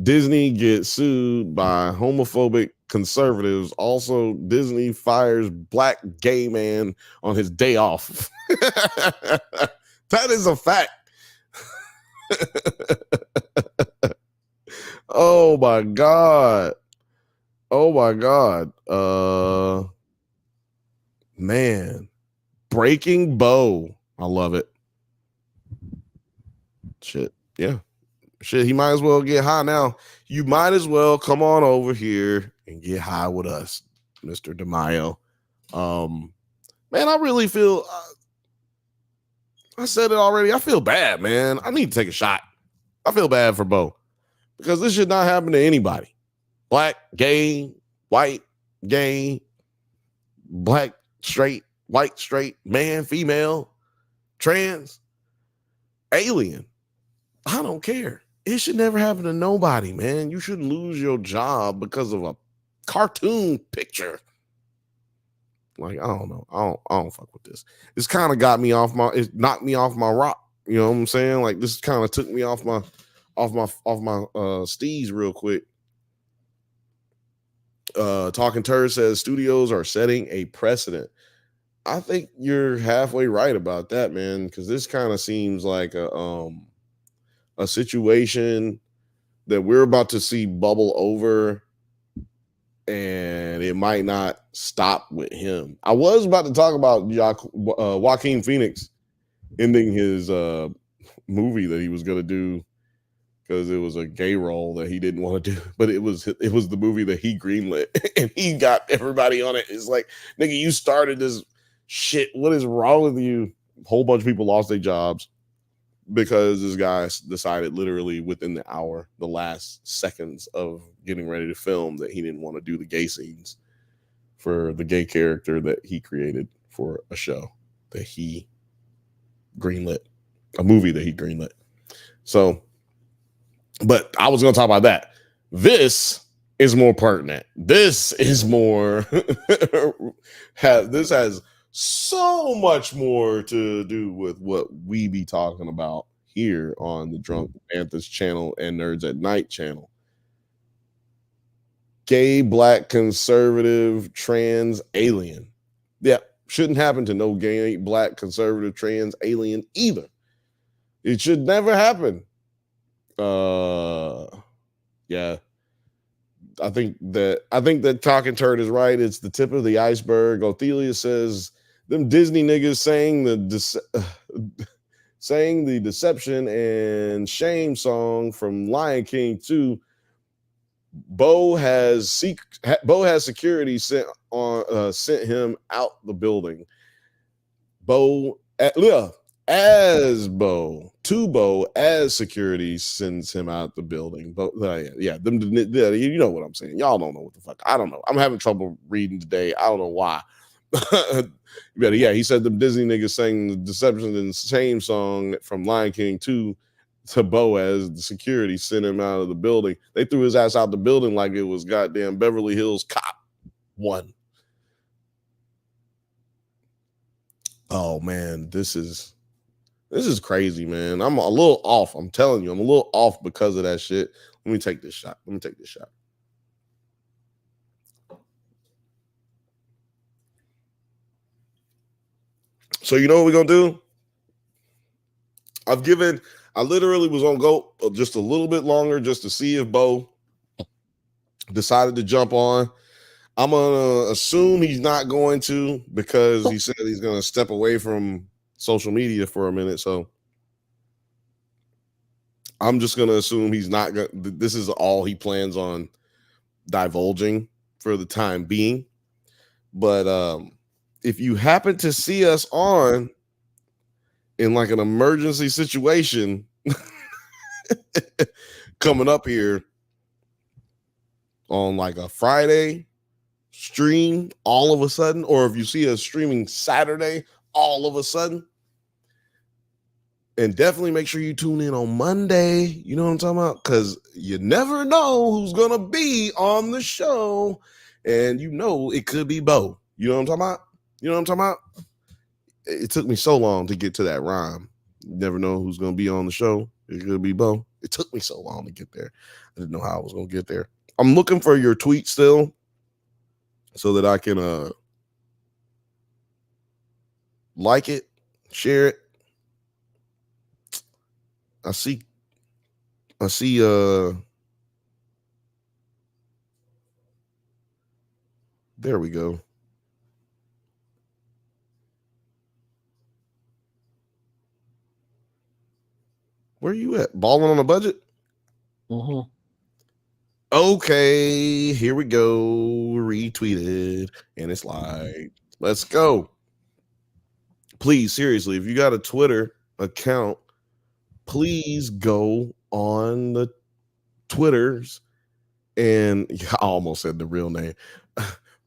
Disney gets sued by homophobic conservatives. Also, Disney fires black gay man on his day off. That is a fact. Oh my God. Man. Breaking Beau. I love it. Shit. Yeah. Shit, he might as well get high now. You might as well come on over here and get high with us, Mr. DeMayo. Man, I really feel I said it already. I feel bad, man. I need to take a shot. I feel bad for Beau because this should not happen to anybody. Black, gay, white, gay, black, straight, white, straight, man, female, trans, alien. I don't care. It should never happen to nobody, man. You shouldn't lose your job because of a cartoon picture. Like, I don't know. I don't fuck with this. It's kind of got me off it knocked me off my rock. You know what I'm saying? Like, this kind of took me off my steez real quick. Talking Turd says studios are setting a precedent. I think you're halfway right about that, man, because this kind of seems like a situation that we're about to see bubble over, and it might not stop with him. I was about to talk about Joaquin Phoenix ending his movie that he was going to do because it was a gay role that he didn't want to do, but it was the movie that he greenlit and he got everybody on it. It's like, nigga, you started this shit. What is wrong with you? A whole bunch of people lost their jobs because this guy decided literally within the last seconds of getting ready to film, that he didn't want to do the gay scenes for the gay character that he created for a show that he greenlit, a movie that he greenlit. So, but I was going to talk about that. This is more pertinent. This is more, this has so much more to do with what we be talking about here on the Drunk Banthas channel and Nerds at Night channel. Gay, black, conservative, trans, alien. Yeah, Shouldn't happen to no gay, black, conservative, trans, alien either. It should never happen. Yeah. I think that Talking Turd is right. It's the tip of the iceberg. Othelia says them Disney niggas saying the deception and shame song from Lion King 2. Beau has security sent him out the building. Beau as security sends him out the building. But you know what I'm saying. Y'all don't know what the fuck. I don't know. I'm having trouble reading today. I don't know why. But yeah, he said the Disney niggas sang the deception and shame song from Lion King 2 to Beau as the security sent him out of the building. They threw his ass out the building like it was goddamn Beverly Hills Cop 1. Oh man, this is crazy, man. I'm a little off. I'm telling you, I'm a little off because of that shit. Let me take this shot. So you know what we're gonna do? I literally was gonna go just a little bit longer just to see if Beau decided to jump on. I'm gonna assume he's not going to because he said he's gonna step away from social media for a minute. So I'm just gonna assume he's not gonna. This is all he plans on divulging for the time being. But if you happen to see us on in like an emergency situation coming up here on like a Friday stream all of a sudden, or if you see us streaming Saturday all of a sudden, and definitely make sure you tune in on Monday. You know what I'm talking about? Because you never know who's gonna be on the show, and you know it could be Beau. You know what I'm talking about? It took me so long to get to that rhyme. You never know who's gonna be on the show. It could be Beau. It took me so long to get there. I didn't know how I was gonna get there. I'm looking for your tweet still, so that I can like it, share it. I see there we go. Where are you at? Balling on a budget? Mm-hmm. Okay, here we go. Retweeted, and it's like, let's go. Please, seriously, if you got a Twitter account, please go on the Twitters, and I almost said the real name.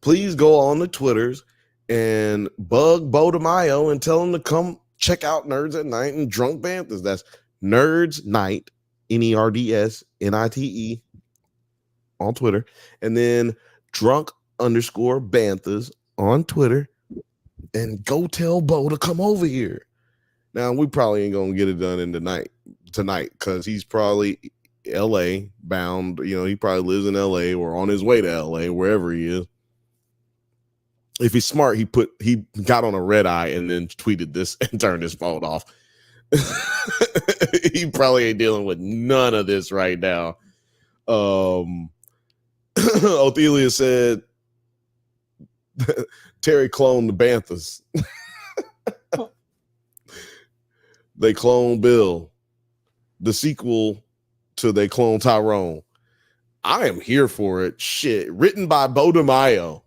Please go on the Twitters and bug Beau DeMayo and tell him to come check out Nerds at Night and Drunk Banthas. That's Nerds Night, NERDSNITE on Twitter, and then drunk_Banthas on Twitter, and go tell Beau to come over here. Now we probably ain't gonna get it done in tonight because he's probably LA bound. You know, he probably lives in LA or on his way to LA, wherever he is. If he's smart, he got on a red eye and then tweeted this and turned his phone off. He probably ain't dealing with none of this right now. Othelia said Terry cloned the Banthas. They cloned Bill. The sequel to They Clone Tyrone. I am here for it. Shit. Written by Beau DeMayo.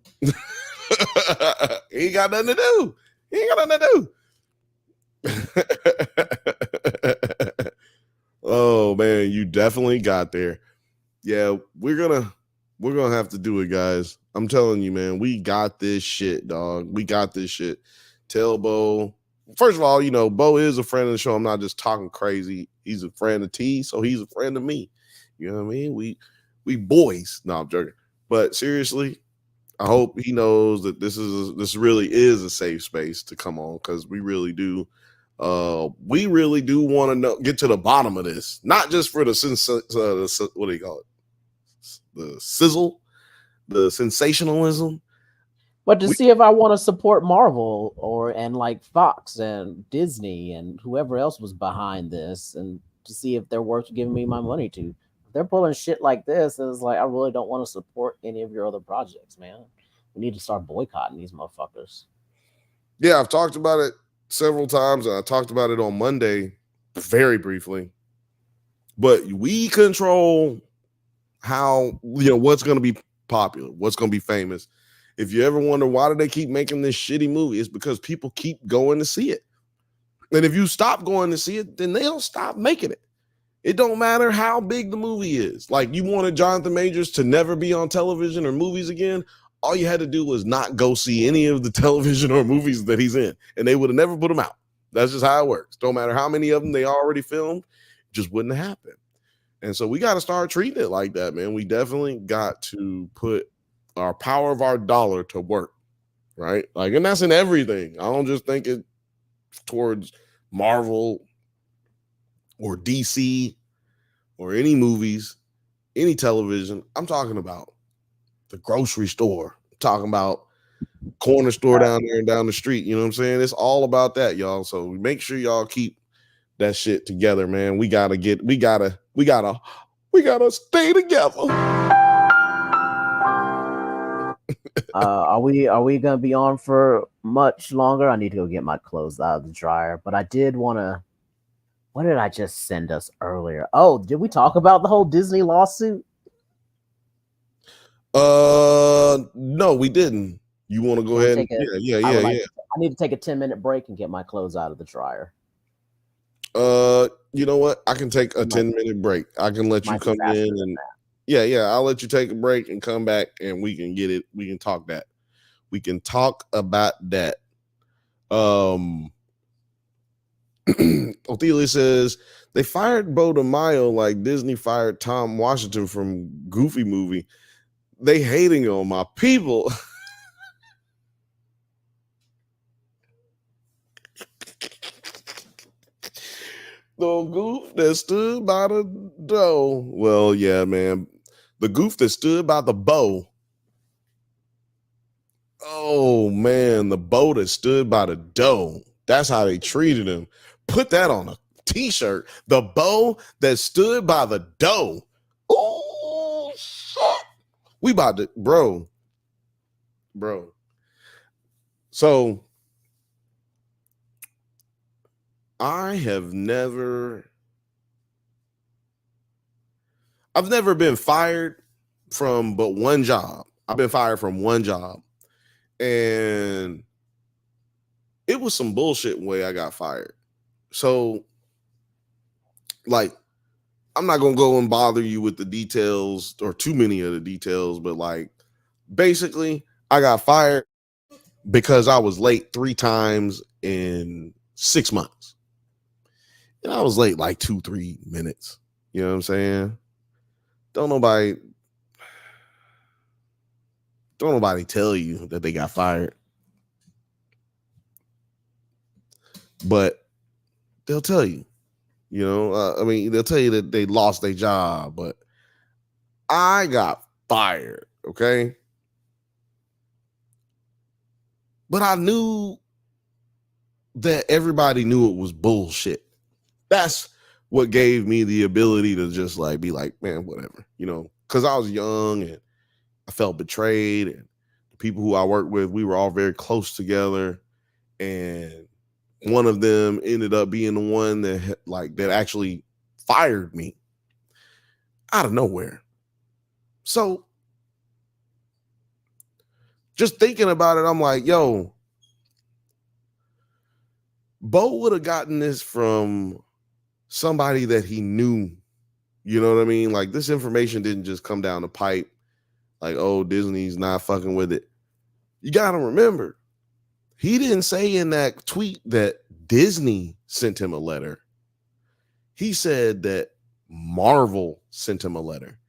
He ain't got nothing to do. Oh man, you definitely got there. Yeah, we're gonna have to do it, guys. I'm telling you, man, we got this shit, dog. We got this shit. Tell Beau. First of all, you know, Beau is a friend of the show. I'm not just talking crazy. He's a friend of T, so he's a friend of me. You know what I mean? We boys. No, I'm joking. But seriously, I hope he knows that this really is a safe space to come on, because we really do want to get to the bottom of this. Not just for the what do you call it? The sizzle, the sensationalism, But to see if I want to support Marvel and like Fox and Disney and whoever else was behind this, and to see if they're worth giving me my money to. If they're pulling shit like this, it's like I really don't want to support any of your other projects, man. We need to start boycotting these motherfuckers. Yeah, I've talked about it several times, and I talked about it on Monday very briefly. But we control how, what's going to be popular, what's going to be famous. If you ever wonder why do they keep making this shitty movie, it's because people keep going to see it. And if you stop going to see it, then they'll stop making it. It don't matter how big the movie is. Like, you wanted Jonathan Majors to never be on television or movies again, all you had to do was not go see any of the television or movies that he's in, and they would have never put him out. That's just how it works. Don't matter how many of them they already filmed, it just wouldn't happen. And so we got to start treating it like that, man. We definitely got to put our power of our dollar to work, right? Like, and that's in everything. I don't just think it towards Marvel or DC or any movies, any television. I'm talking about the grocery store. I'm talking about corner store down there and down the street. You know what I'm saying? It's all about that, y'all. So make sure y'all keep that shit together, man. We gotta stay together. Are we gonna be on for much longer? I need to go get my clothes out of the dryer, but I did want to. What did I just send us earlier? Oh, did we talk about the whole Disney lawsuit? No, we didn't. You want to go ahead? Yeah. I need to take a 10-minute break and get my clothes out of the dryer. You know what? I can take a 10-minute break. I can let you come in and I'll let you take a break and come back and we can get it. We can talk that. We can talk about that. Othelia says they fired Beau DeMayo like Disney fired Tom Washington from Goofy movie. They hating on my people. The goof that stood by the dough. Well, yeah, man. The goof that stood by the bow. Oh, man. The bow that stood by the dough. That's how they treated him. Put that on a t-shirt. The bow that stood by the dough. Oh, shit. We about to, bro. So, I've never been fired from but one job. I've been fired from one job. And it was some bullshit way I got fired. So, like, I'm not going to go and bother you with the details or too many of the details, but like, basically, I got fired because I was late 3 times in 6 months. And I was late like 2-3 minutes. You know what I'm saying? Don't nobody tell you that they got fired. But they'll tell you, they'll tell you that they lost their job, but I got fired, okay? But I knew that everybody knew it was bullshit. That's what gave me the ability to just like be like, man, whatever, because I was young and I felt betrayed, and the people who I worked with, we were all very close together, and one of them ended up being the one that actually fired me out of nowhere. So just thinking about it, I'm like, yo, Beau would have gotten this from somebody that he knew. You know what I mean? Like, this information didn't just come down the pipe like, oh, Disney's not fucking with it. You got to remember, he didn't say in that tweet that Disney sent him a letter. He said that Marvel sent him a letter.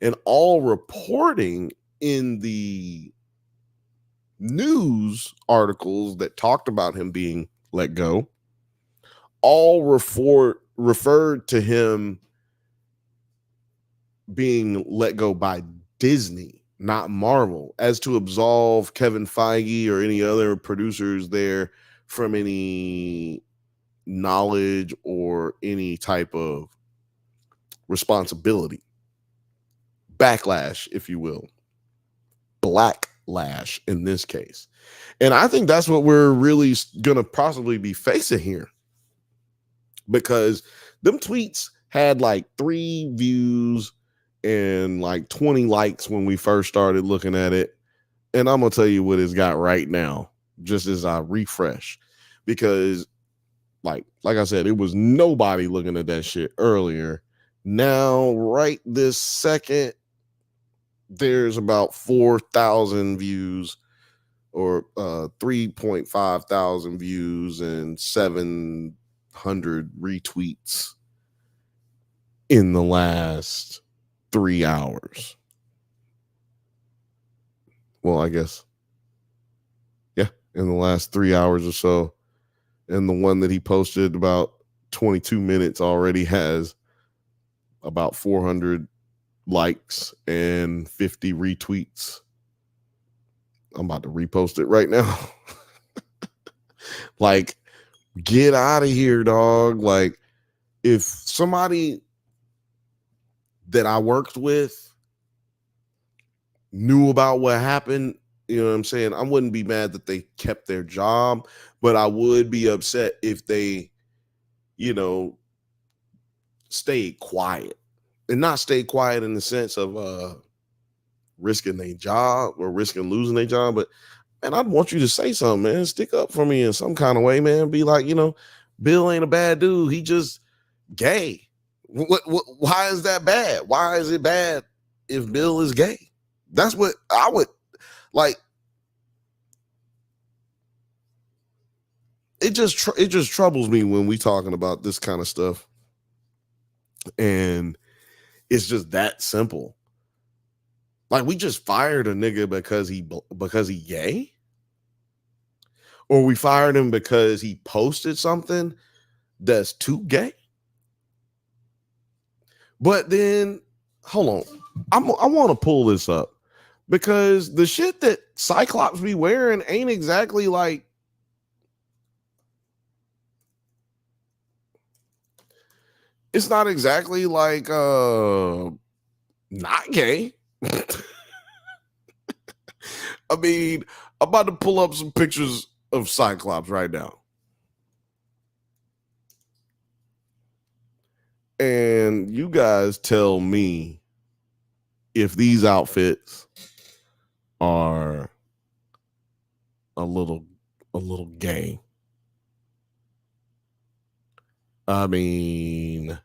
And all reporting in the news articles that talked about him being let go all referred to him being let go by Disney. not Marvel, as to absolve Kevin Feige or any other producers there from any knowledge or any type of responsibility. Backlash, if you will. Blacklash in this case. And I think that's what we're really going to possibly be facing here. Because them tweets had like 3 views and like 20 likes when we first started looking at it. And I'm going to tell you what it's got right now, just as I refresh. Because like I said, it was nobody looking at that shit earlier. Now, right this second, there's about 4,000 views or 3.5 thousand views and 700 retweets in the last 3 hours. Well, I guess, yeah, in the last 3 hours or so. And the one that he posted about 22 minutes already has about 400 likes and 50 retweets. I'm about to repost it right now. Like, get out of here, dog. Like, if somebody that I worked with knew about what happened, you know what I'm saying? I wouldn't be mad that they kept their job, but I would be upset if they, you know, stayed quiet. And not stay quiet in the sense of risking their job or risking losing their job, but man, I'd want you to say something, man. Stick up for me in some kind of way, man. Be like, you know, Bill ain't a bad dude. He just gay. Why is that bad? Why is it bad if Bill is gay? That's what I would like. It just troubles me when we talking about this kind of stuff, and it's just that simple. Like, we just fired a nigga because he gay, or we fired him because he posted something that's too gay. But then, hold on, I want to pull this up because the shit that Cyclops be wearing ain't exactly like. It's not exactly like not gay. I mean, I'm about to pull up some pictures of Cyclops right now. And you guys tell me if these outfits are a little gay. I mean,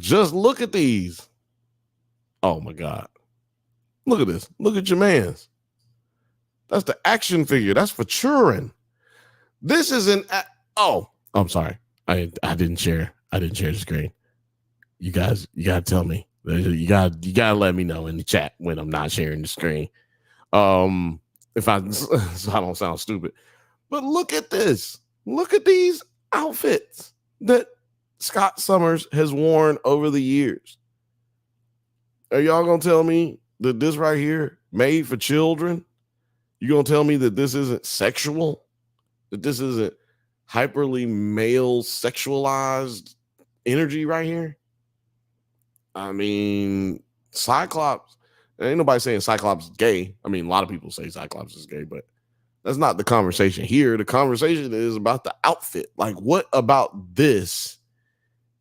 just look at these. Oh my God. Look at this. Look at your man's. That's the action figure. That's for Turin. This is oh, I'm sorry. I didn't share. I didn't share the screen. You guys, you gotta tell me. You gotta let me know in the chat when I'm not sharing the screen. If so I don't sound stupid. But look at this. Look at these outfits that Scott Summers has worn over the years. Are y'all gonna tell me that this right here made for children? You gonna tell me that this isn't sexual? That this isn't hyperly male sexualized energy right here? I mean, Cyclops, ain't nobody saying Cyclops is gay. I mean, a lot of people say Cyclops is gay, but that's not the conversation here. The conversation is about the outfit. Like, what about this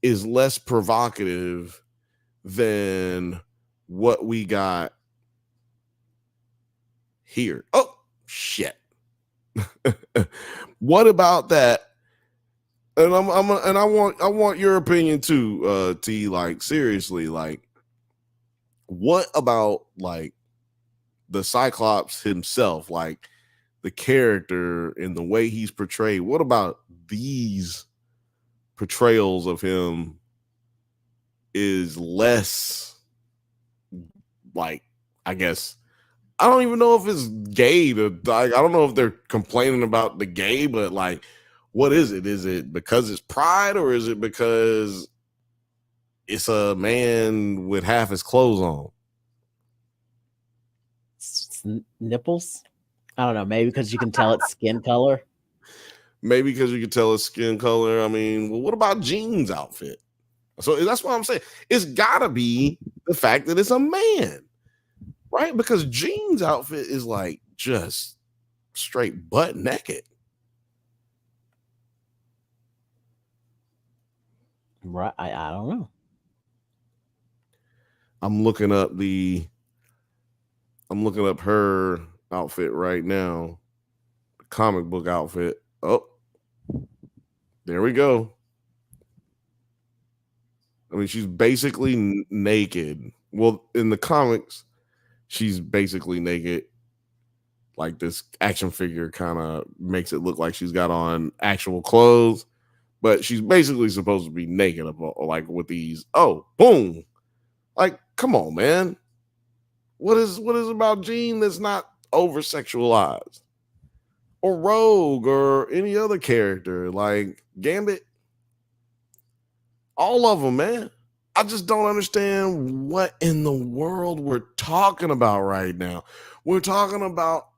is less provocative than what we got here? Oh, shit. What about that? And I want your opinion too, T. Like, seriously, like, what about like the Cyclops himself, like the character and the way he's portrayed? What about these portrayals of him is less like, I guess, I don't even know if it's gay to like, I don't know if they're complaining about the gay, but like, what is it? Is it because it's pride, or is it because it's a man with half his clothes on? nipples. I don't know. Maybe because you can tell it's skin color. Maybe because you can tell his skin color. I mean, well, what about Gene's outfit? So that's what I'm saying. It's gotta be the fact that it's a man, right? Because Gene's outfit is like just straight butt naked. Right. I don't know. I'm looking up her outfit right now. The comic book outfit. Oh, there we go. I mean, she's basically naked. Well, in the comics, she's basically naked. Like this action figure kind of makes it look like she's got on actual clothes, but she's basically supposed to be naked, like with these. Oh, boom! Like, come on, man. What is about Jean that's not over sexualized? Or Rogue or any other character like Gambit? All of them, man. I just don't understand what in the world we're talking about right now. We're talking about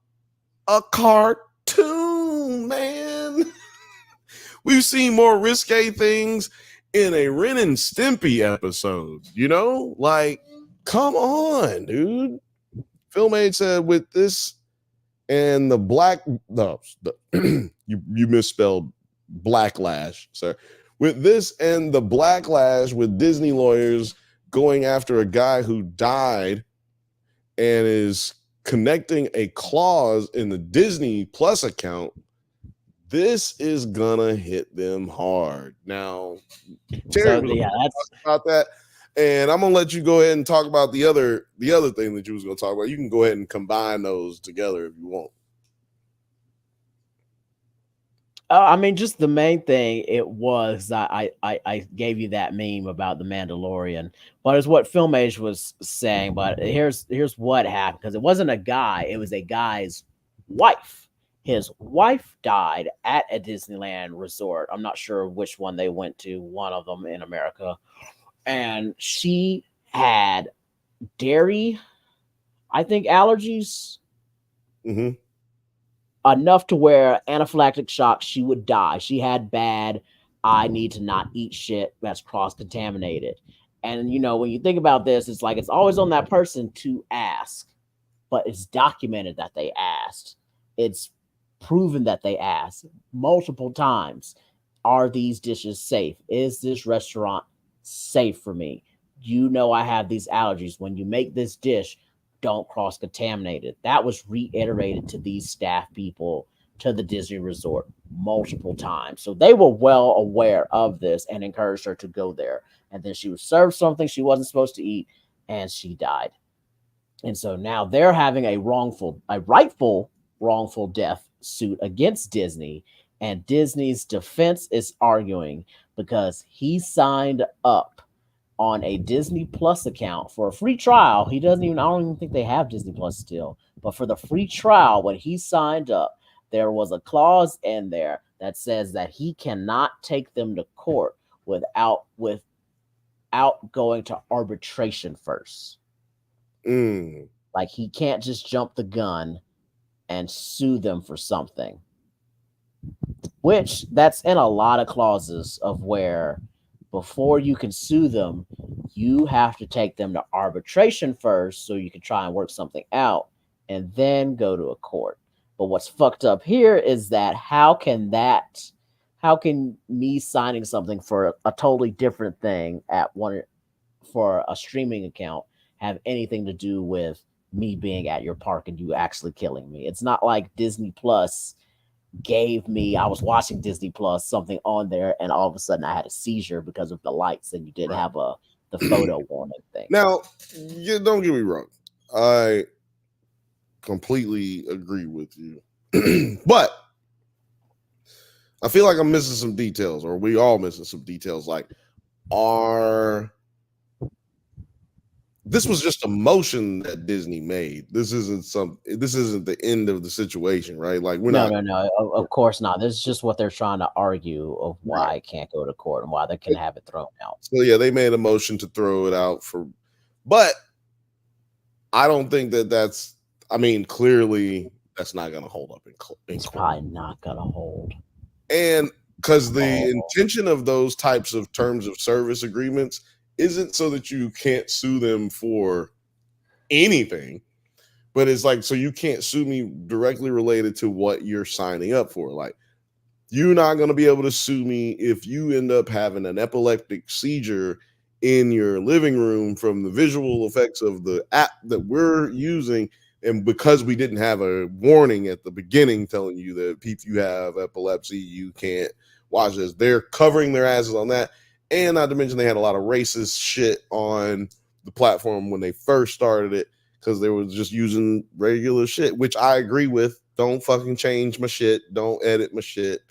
a cartoon, man. We've seen more risque things in a Ren and Stimpy episode, you know? Like, come on, dude. Filmade said with this and the you misspelled blacklash, sir. With this and the blacklash with Disney lawyers going after a guy who died and is connecting a clause in the Disney Plus account, this is gonna hit them hard. Now, Terry, that's about that, and I'm gonna let you go ahead and talk about the other thing that you was gonna talk about. You can go ahead and combine those together if you want. I mean, just the main thing it was I gave you that meme about the Mandalorian, but it's what Filmage was saying. But here's what happened, because it wasn't a guy, it was a guy's wife. His wife died at a Disneyland resort. I'm not sure which one they went to, one of them in America, and she had dairy, I think, allergies. Mm-hmm. Enough to where anaphylactic shock, she would die. She had bad, I need to not eat shit that's cross-contaminated. And, you know, when you think about this, it's like it's always on that person to ask, but it's documented that they asked. It's proven that they asked multiple times. Are these dishes safe? Is this restaurant safe for me? You know I have these allergies. When you make this dish, don't cross-contaminate it. That was reiterated to these staff people, to the Disney resort multiple times. So they were well aware of this and encouraged her to go there. And then she was served something she wasn't supposed to eat, and she died. And so now they're having a rightful wrongful death suit against Disney. And Disney's defense is arguing because he signed up on a Disney Plus account for a free trial. I don't even think they have Disney Plus still, but for the free trial, when he signed up, there was a clause in there that says that he cannot take them to court without going to arbitration first. Like, he can't just jump the gun and sue them for something, which that's in a lot of clauses of where before you can sue them, you have to take them to arbitration first so you can try and work something out and then go to a court. But what's fucked up here is that how can me signing something for a totally different thing for a streaming account have anything to do with me being at your park and you actually killing me? It's not like Disney Plus gave me, I was watching Disney Plus, something on there, and all of a sudden I had a seizure because of the lights, and you didn't have the photo warning thing. Now, don't get me wrong, I completely agree with you, but I feel like I'm missing some details, or we all missing some details. Like, this was just a motion that Disney made. This isn't the end of the situation, right? Like, No, of course not. This is just what they're trying to argue of why it can't go to court and why they can have it thrown out. So yeah, they made a motion to throw it out but I don't think that's I mean, clearly that's not going to hold up in It's court. probably not gonna hold. And because the intention of those types of terms of service agreements isn't so that you can't sue them for anything, but it's like, so you can't sue me directly related to what you're signing up for. Like, you're not going to be able to sue me if you end up having an epileptic seizure in your living room from the visual effects of the app that we're using. And because we didn't have a warning at the beginning telling you that if you have epilepsy, you can't watch this. They're covering their asses on that. And not to mention they had a lot of racist shit on the platform when they first started it because they were just using regular shit, which I agree with. Don't fucking change my shit. Don't edit my shit.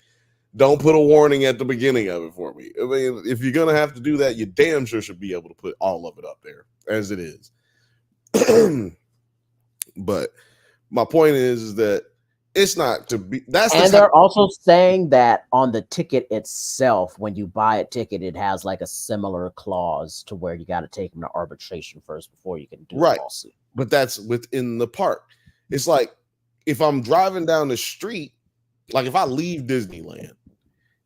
Don't put a warning at the beginning of it for me. I mean, if you're going to have to do that, you damn sure should be able to put all of it up there as it is. But my point is that it's not to be. And they're also saying that on the ticket itself, when you buy a ticket, it has like a similar clause to where you got to take them to arbitration first before you can do a lawsuit. But that's within the park. It's like if I'm driving down the street, like if I leave Disneyland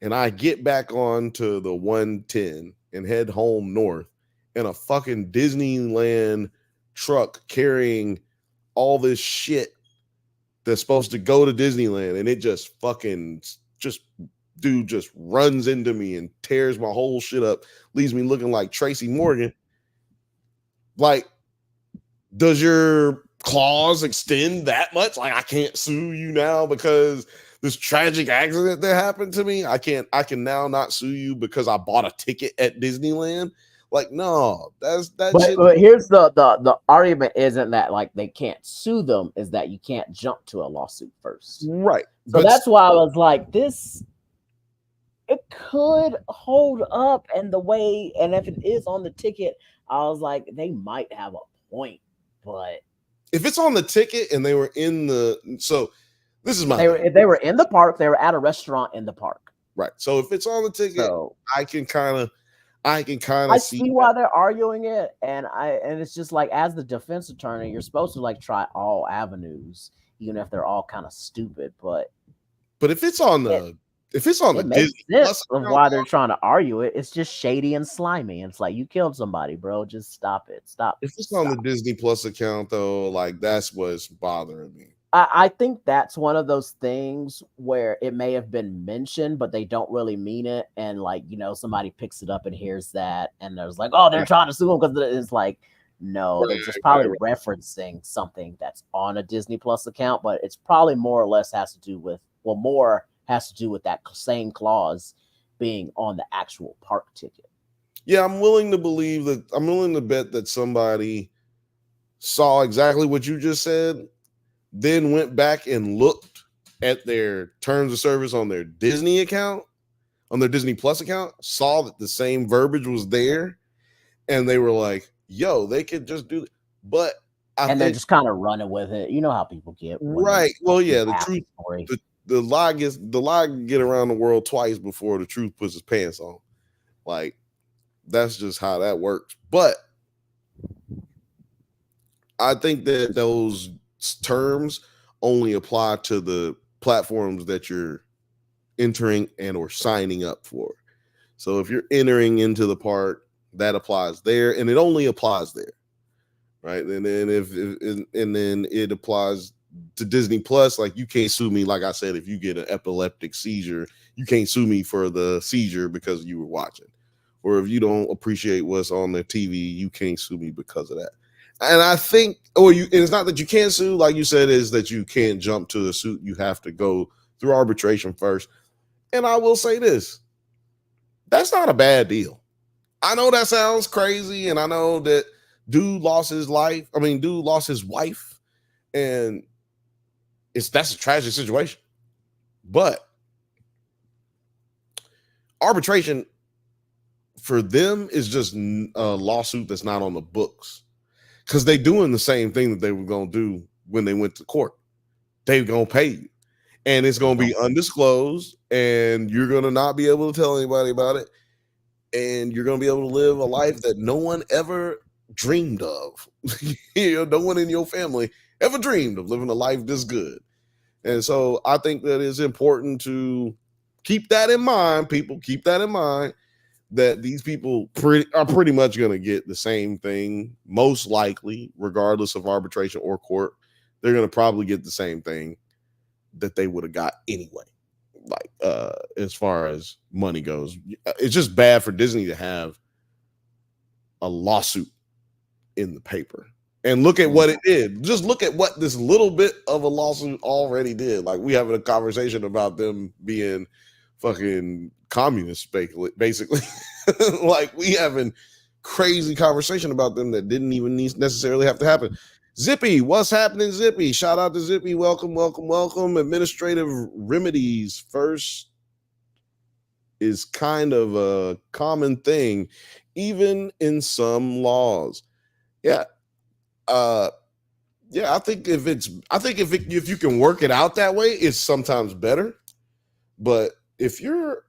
and I get back onto the 110 and head home north, and a fucking Disneyland truck carrying all this shit that's supposed to go to Disneyland, and it just fucking just runs into me and tears my whole shit up, leaves me looking like Tracy Morgan. Like, does your clause extend that much? Like, I can't sue you now because this tragic accident that happened to me. I can now not sue you because I bought a ticket at Disneyland. Like, no, but here's the argument isn't that like they can't sue them, is that you can't jump to a lawsuit first. Right. So that's why I was like, this, it could hold up, and the way, and if it is on the ticket, I was like, they might have a point. But if it's on the ticket and they were in the, so this is my if they were in the park, they were at a restaurant in the park. Right. So if it's on the ticket, so, I can kind of see why they're arguing it, and it's just like, as the defense attorney, you're supposed to like try all avenues, even if they're all kind of stupid. But if it's on the Disney Plus of why they're trying to argue it, it's just shady and slimy. And it's like, you killed somebody, bro. Just stop it. Stop. If it's on the Disney Plus account, though, like that's what's bothering me. I think that's one of those things where it may have been mentioned, but they don't really mean it. And like, you know, somebody picks it up and hears that, and there's like, oh, they're trying to sue them because it's like, no, they're just probably referencing something that's on a Disney Plus account, but it's probably more or less has to do with that same clause being on the actual park ticket. Yeah, I'm willing to bet that somebody saw exactly what you just said, then went back and looked at their terms of service on their Disney account, on their Disney Plus account, saw that the same verbiage was there, and they were like, yo, they could just do it. But they're just kind of running with it. You know how people get. Right. Well, yeah, the truth, the lie get around the world twice before the truth puts his pants on. Like, that's just how that works. But I think that those terms only apply to the platforms that you're entering and or signing up for. So if you're entering into the park, that applies there, and it only applies there, right? And then and then it applies to Disney Plus. Like, you can't sue me, like I said, if you get an epileptic seizure, you can't sue me for the seizure because you were watching, or if you don't appreciate what's on the TV, you can't sue me because of that. And I think, it's not that you can't sue, like you said, is that you can't jump to the suit. You have to go through arbitration first. And I will say this, that's not a bad deal. I know that sounds crazy, and I know that dude lost his wife, and that's a tragic situation. But arbitration for them is just a lawsuit that's not on the books. Because they're doing the same thing that they were going to do when they went to court. They're going to pay you. And it's going to be undisclosed. And you're going to not be able to tell anybody about it. And you're going to be able to live a life that no one ever dreamed of. No one in your family ever dreamed of living a life this good. And so I think that it's important to keep that in mind. People keep that in mind, that these people are pretty much going to get the same thing, most likely, regardless of arbitration or court. They're going to probably get the same thing that they would have got anyway. Like, as far as money goes, it's just bad for Disney to have a lawsuit in the paper. And look at what it did. Just look at what this little bit of a lawsuit already did. Like, we having a conversation about them being fucking communists, basically. Like, we having crazy conversation about them that didn't even necessarily have to happen. Zippy, what's happening, Zippy? Shout out to Zippy. Welcome, welcome, welcome. Administrative remedies first is kind of a common thing, even in some laws. Yeah. Yeah, I think if you can work it out that way, it's sometimes better. But if you're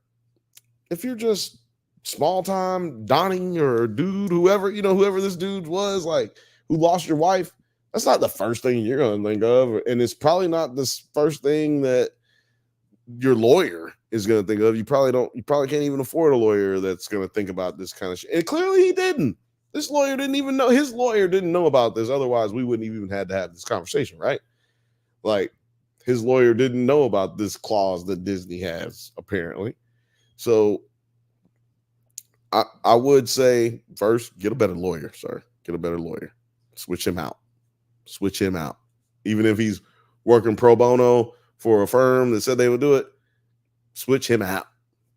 just small time Donnie or dude, whoever this dude was, like, who lost your wife, that's not the first thing you're gonna think of, and it's probably not the first thing that your lawyer is gonna think of. You probably can't even afford a lawyer that's gonna think about this kind of shit. And clearly he didn't. This lawyer didn't even know. His lawyer didn't know about this. Otherwise, we wouldn't even had to have this conversation, right? Like, his lawyer didn't know about this clause that Disney has, apparently. So I would say, first, get a better lawyer, sir. Get a better lawyer. Switch him out. Even if he's working pro bono for a firm that said they would do it, switch him out.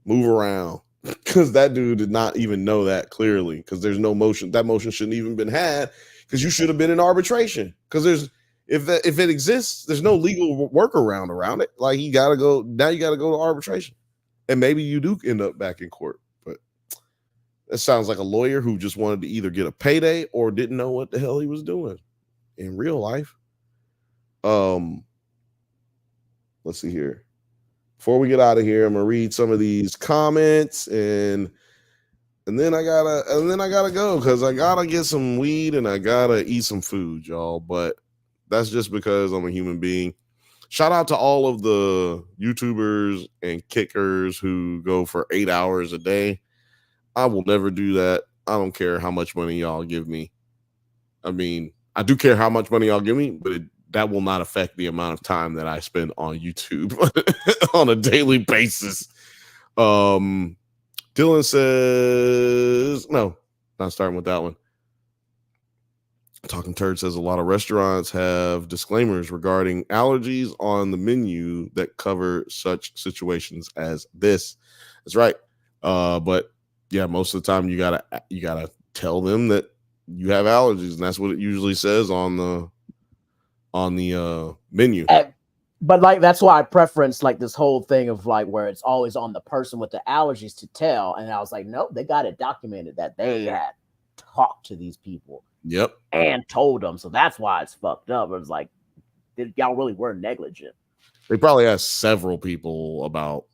Move around. Because that dude did not even know that clearly, because there's no motion. That motion shouldn't even been had, because you should have been in arbitration. Because if it exists, there's no legal workaround around it. Like, you got to go to arbitration. And maybe you do end up back in court. But that sounds like a lawyer who just wanted to either get a payday or didn't know what the hell he was doing in real life. Let's see here. Before we get out of here, I'm gonna read some of these comments, and then I gotta go, because I gotta get some weed and I gotta eat some food, y'all. But that's just because I'm a human being. Shout out to all of the YouTubers and kickers who go for 8 hours a day. I will never do that. I don't care how much money y'all give me. I mean, I do care how much money y'all give me, but that will not affect the amount of time that I spend on YouTube on a daily basis. Dylan says, no, not starting with that one. Talking Turd says a lot of restaurants have disclaimers regarding allergies on the menu that cover such situations as this. That's right. But yeah, most of the time you gotta tell them that you have allergies, and that's what it usually says on the menu. But like, that's why I preference like this whole thing of like where it's always on the person with the allergies to tell. And I was like, nope, they got it documented that they had talked to these people. Yep. And told them. So that's why it's fucked up. It was like, y'all really were negligent. They probably asked several people about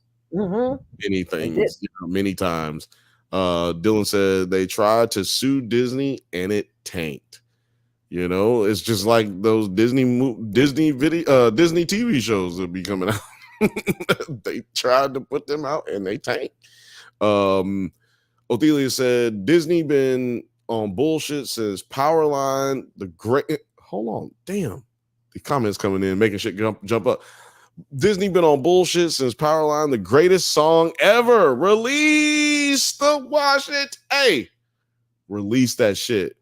anything, many times. Dylan said they tried to sue Disney and it tanked. You know, it's just like those Disney TV shows that be coming out. They tried to put them out and they tanked. Othelia said Disney been on bullshit since Powerline. Hold on, damn. The comments coming in, making shit jump up. Disney been on bullshit since Powerline, the greatest song ever. Release the wash it. Hey, release that shit.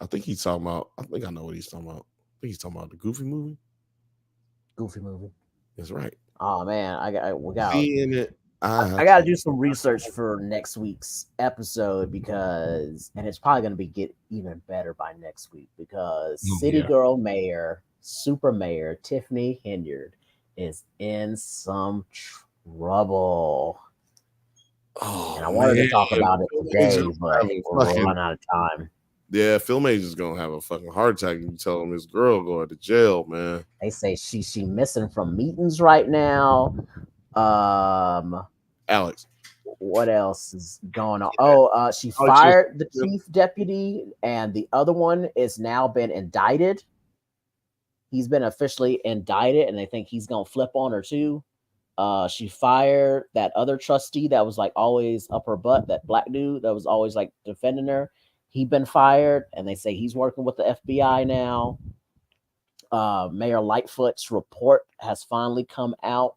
I think he's talking about, I think I know what he's talking about. I think he's talking about the Goofy movie. Goofy movie. That's right. Oh man, I got to do some research for next week's episode, because, and it's probably going to get even better by next week, because City Girl Mayor, Super Mayor Tiffany Henyard is in some trouble. Oh, and I wanted to talk about it today, but we're running out of time. Yeah, Film Agent's gonna have a fucking heart attack if you tell him his girl going to jail, man. They say she missing from meetings right now. Alex. what else is going on? Oh, she fired the chief deputy, and the other one is now been indicted. He's been officially indicted, and they think he's gonna flip on her too. She fired that other trustee that was like always up her butt, that black dude that was always like defending her. He been fired, and they say he's working with the FBI now. Mayor Lightfoot's report has finally come out.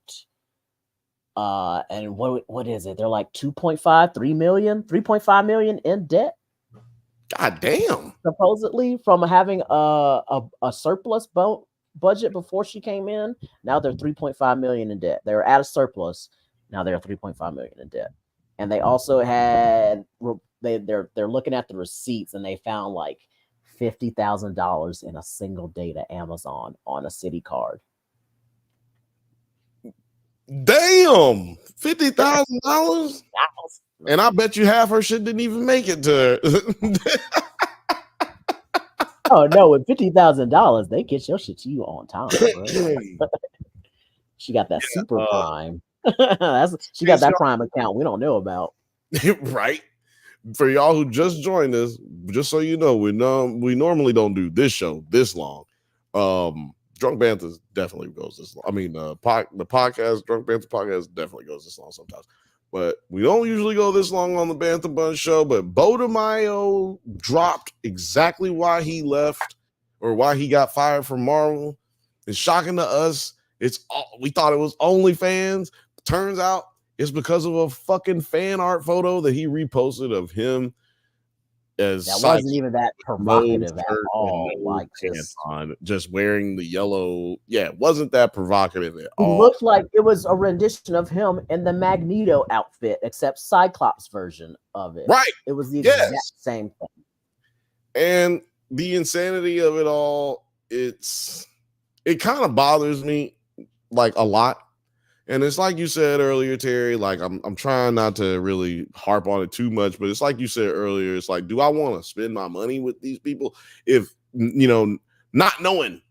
And what is it? They're like 3.5 million in debt. God damn. Supposedly from having a surplus budget before she came in. Now they're 3.5 million in debt. They were at a surplus. Now they're 3.5 million in debt. And they also had they're looking at the receipts, and they found like $50,000 in a single day to Amazon on a city card. Damn, $50,000, and I bet you half her shit didn't even make it to her. Oh no, with $50,000, they get your shit to you on time. She got that super prime. She got that prime account we don't know about. Right. For y'all who just joined us, just so you know, we normally don't do this show this long. Drunk Bantha definitely goes this long. I mean, the podcast, Drunk Bantha podcast, definitely goes this long sometimes. But we don't usually go this long on the Bantha Bunch show. But Beau DeMayo dropped exactly why he left or why he got fired from Marvel. It's shocking to us. We thought it was OnlyFans. Turns out it's because of a fucking fan art photo that he reposted of him as that wasn't even that provocative at all. Like just wearing the yellow. Yeah, it wasn't that provocative at all. It looked like it was a rendition of him in the Magneto outfit, except Cyclops version of it. Right. It was the exact same thing. And the insanity of it all, it kind of bothers me like a lot. And it's like you said earlier, Terry, like I'm trying not to really harp on it too much, but it's like you said earlier, it's like, do I want to spend my money with these people if, not knowing?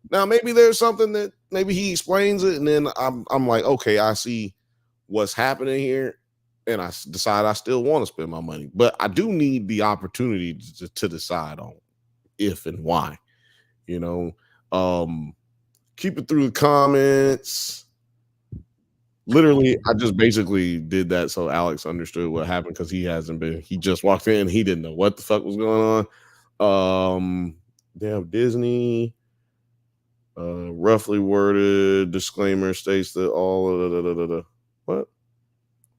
Now, maybe there's something that maybe he explains it, and then I'm like, okay, I see what's happening here, and I decide I still want to spend my money. But I do need the opportunity to decide on if and why, keep it through the comments. Literally, I just basically did that so Alex understood what happened, because he just walked in, he didn't know what the fuck was going on. Damn, Disney, roughly worded disclaimer states that what?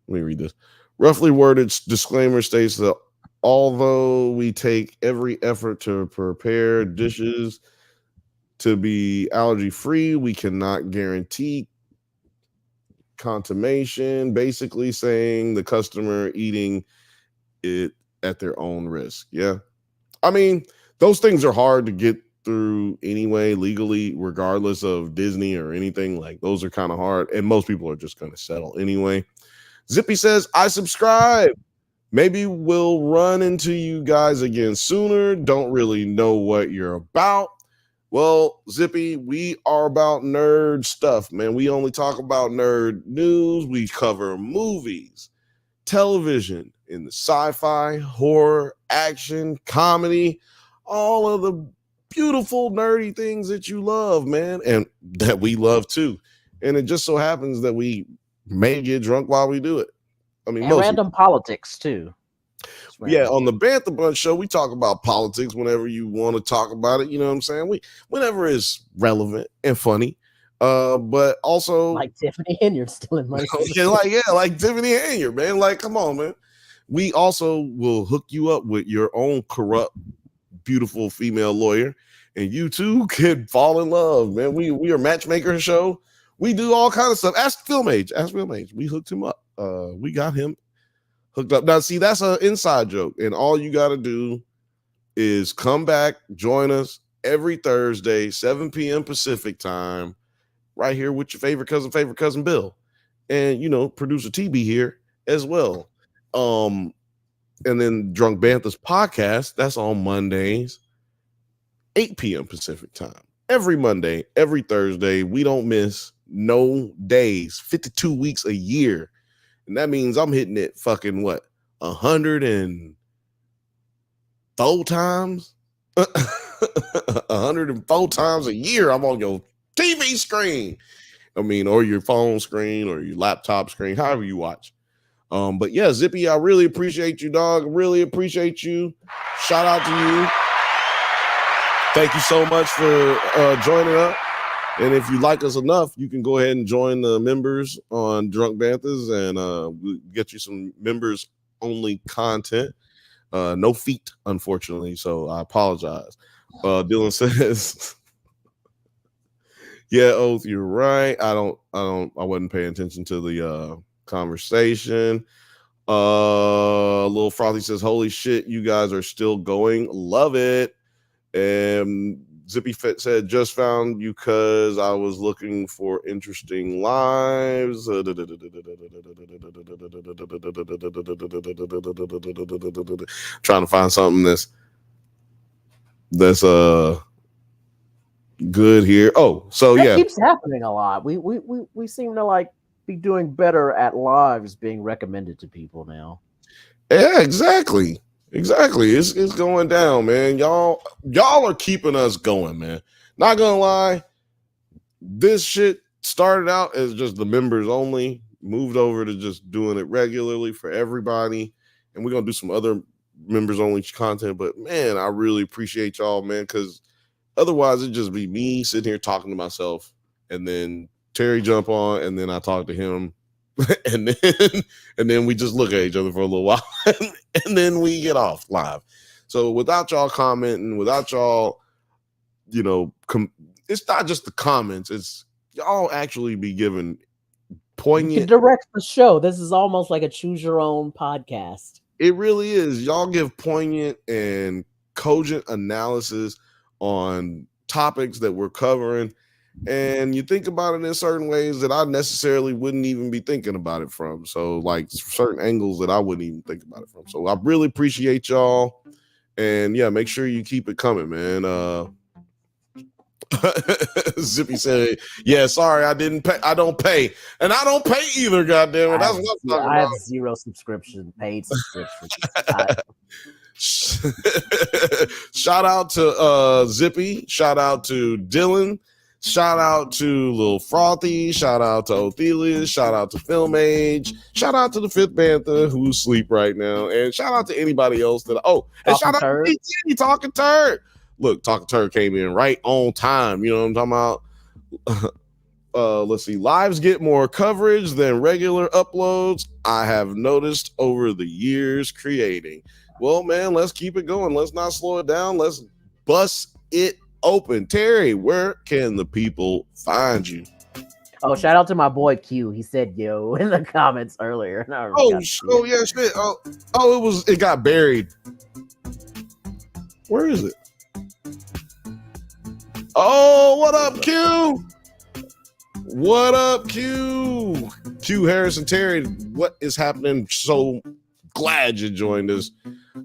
Let me read this. Roughly worded disclaimer states that although we take every effort to prepare dishes to be allergy free, we cannot guarantee contamination, basically saying the customer eating it at their own risk. Yeah. I mean, those things are hard to get through anyway, legally, regardless of Disney or anything. Like, those are kind of hard, and most people are just going to settle anyway. Zippy says, I subscribe. Maybe we'll run into you guys again sooner. Don't really know what you're about. Well, Zippy, we are about nerd stuff, man. We only talk about nerd news. We cover movies, television, in the sci-fi, horror, action, comedy, all of the beautiful nerdy things that you love, man, and that we love too. And it just so happens that we may get drunk while we do it. I mean, and random politics too. Yeah, on the Bantha Bunch show, we talk about politics whenever you want to talk about it. You know what I'm saying? Whenever it's relevant and funny. But also like Tiffany Henyard still in my like Tiffany Henyard, man. Like, come on, man. We also will hook you up with your own corrupt, beautiful female lawyer, and you too can fall in love, man. We are matchmaker show. We do all kind of stuff. Ask Film Age. We hooked him up. We got him hooked up. Now, see, that's an inside joke, and all you got to do is come back, join us every Thursday, 7 p.m. Pacific time, right here with your favorite cousin Bill, and producer TB here as well. And then Drunk Bantha's podcast, that's on Mondays, 8 p.m. Pacific time. Every Monday, every Thursday, we don't miss no days, 52 weeks a year. And that means I'm hitting it fucking what? 104 times? 104 times a year I'm on your TV screen. I mean, or your phone screen or your laptop screen, however you watch. But yeah, Zippy, I really appreciate you, dog. Really appreciate you. Shout out to you. Thank you so much for joining up. And if you like us enough, you can go ahead and join the members on Drunk Banthas, and we'll get you some members only content. No feet, unfortunately. So I apologize. Dylan says, yeah, Oath, you're right. I wasn't paying attention to the conversation. Little Frothy says, holy shit, you guys are still going. Love it. And Zippy Fit said, just found you because I was looking for interesting lives. Trying to find something that's good here. Oh, so that yeah, keeps happening a lot. We seem to like be doing better at lives being recommended to people now. Yeah, exactly. It's going down, man. Y'all are keeping us going, man. Not gonna lie, this shit started out as just the members only, moved over to just doing it regularly for everybody, and we're gonna do some other members only content. But man, I really appreciate y'all, man, because otherwise it'd just be me sitting here talking to myself, and then Terry jump on, and then I talk to him, and then we just look at each other for a little while, and then we get off live. So without y'all commenting, without y'all, it's not just the comments, it's y'all actually be giving poignant. You direct the show. This is almost like a choose your own podcast. It really is. Y'all give poignant and cogent analysis on topics that we're covering, and you think about it in certain ways that I necessarily wouldn't even be thinking about it from. So like certain angles that I wouldn't even think about it from. So I really appreciate y'all, and yeah, make sure you keep it coming, man. Zippy said, yeah, sorry, I don't pay, and I don't pay either, goddamn it. That's what I'm talking about. I have zero paid subscription. Shout out to Zippy, shout out to Dylan, shout out to Lil Frothy, shout out to Othelia, shout out to Film Age, shout out to the Fifth Bantha who's asleep right now, and shout out to anybody else and shout out to BT, Talking Turd. Look, Talking Turd came in right on time. You know what I'm talking about? Let's see. Lives get more coverage than regular uploads, I have noticed over the years creating. Well, man, let's keep it going. Let's not slow it down. Let's bust it open. Terry, where can the people find you? Oh, shout out to my boy Q. He said yo in the comments earlier. Yeah, shit. It got buried. Where is it? Oh, what up, Q? What up, Q? Q Harrison Terry, what is happening? So glad you joined us.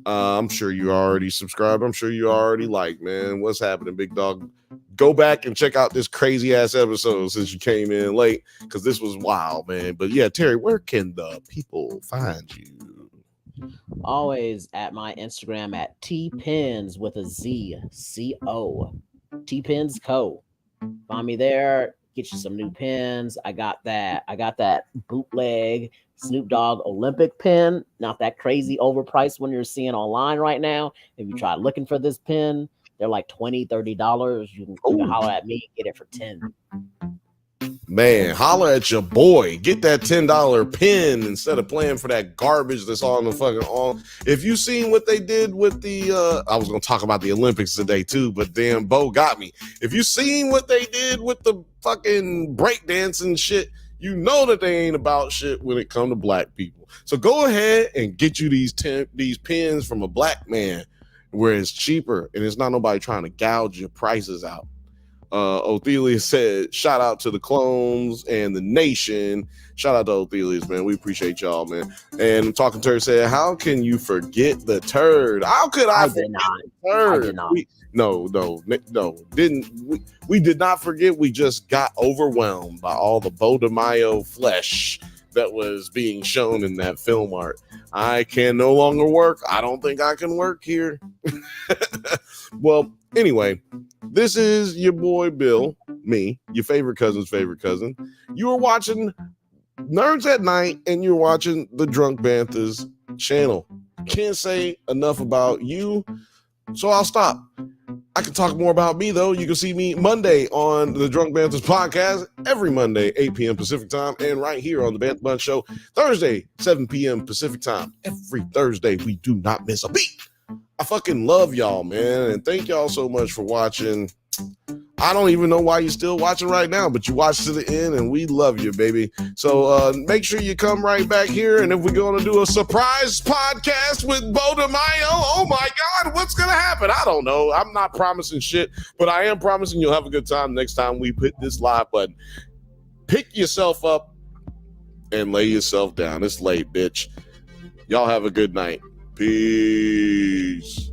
I'm sure you already subscribed. I'm sure you already like, man. What's happening, big dog? Go back and check out this crazy ass episode since you came in late, because this was wild, man. But yeah, Terry, where can the people find you? Always at my Instagram at tpins with a Z, C-O. T-Pins Co. Find me there. Get you some new pins. I got that bootleg Snoop Dogg Olympic pin. Not that crazy overpriced one you're seeing online right now. If you try looking for this pin, they're like $20-$30. You can holler at me, get it for $10. Man, holler at your boy. Get that $10 pin instead of playing for that garbage that's on the fucking on. If you seen what they did with the I was gonna talk about the Olympics today too, but damn, Beau got me. If you seen what they did with the fucking breakdancing shit, you know that they ain't about shit when it come to black people. So go ahead and get you these pins from a black man where it's cheaper and it's not nobody trying to gouge your prices out. Othelia said, shout out to the clones and the nation. Shout out to Othelia's, man. We appreciate y'all, man. And Talking Turd said, how can you forget the turd? How could I forget the turd? I did not. We did not forget. We just got overwhelmed by all the Beau DeMayo flesh that was being shown in that film art. I can no longer work. I don't think I can work here. Well, anyway, this is your boy Bill, me, your favorite cousin's favorite cousin. You are watching Nerds at Night, and you're watching the Drunk Bantha's channel. Can't say enough about you, so I'll stop. I can talk more about me, though. You can see me Monday on the Drunk Banthas podcast, every Monday, 8 p.m. Pacific time, and right here on the Bantha Bunch Show, Thursday, 7 p.m. Pacific time. Every Thursday, we do not miss a beat. I fucking love y'all, man, and thank y'all so much for watching. I don't even know why you're still watching right now, but you watched to the end, and we love you, baby. So make sure you come right back here, and if we're going to do a surprise podcast with Beau DeMayo, oh my God, what's going to happen? I don't know. I'm not promising shit, but I am promising you'll have a good time next time we hit this live button. Pick yourself up and lay yourself down. It's late, bitch. Y'all have a good night. Peace.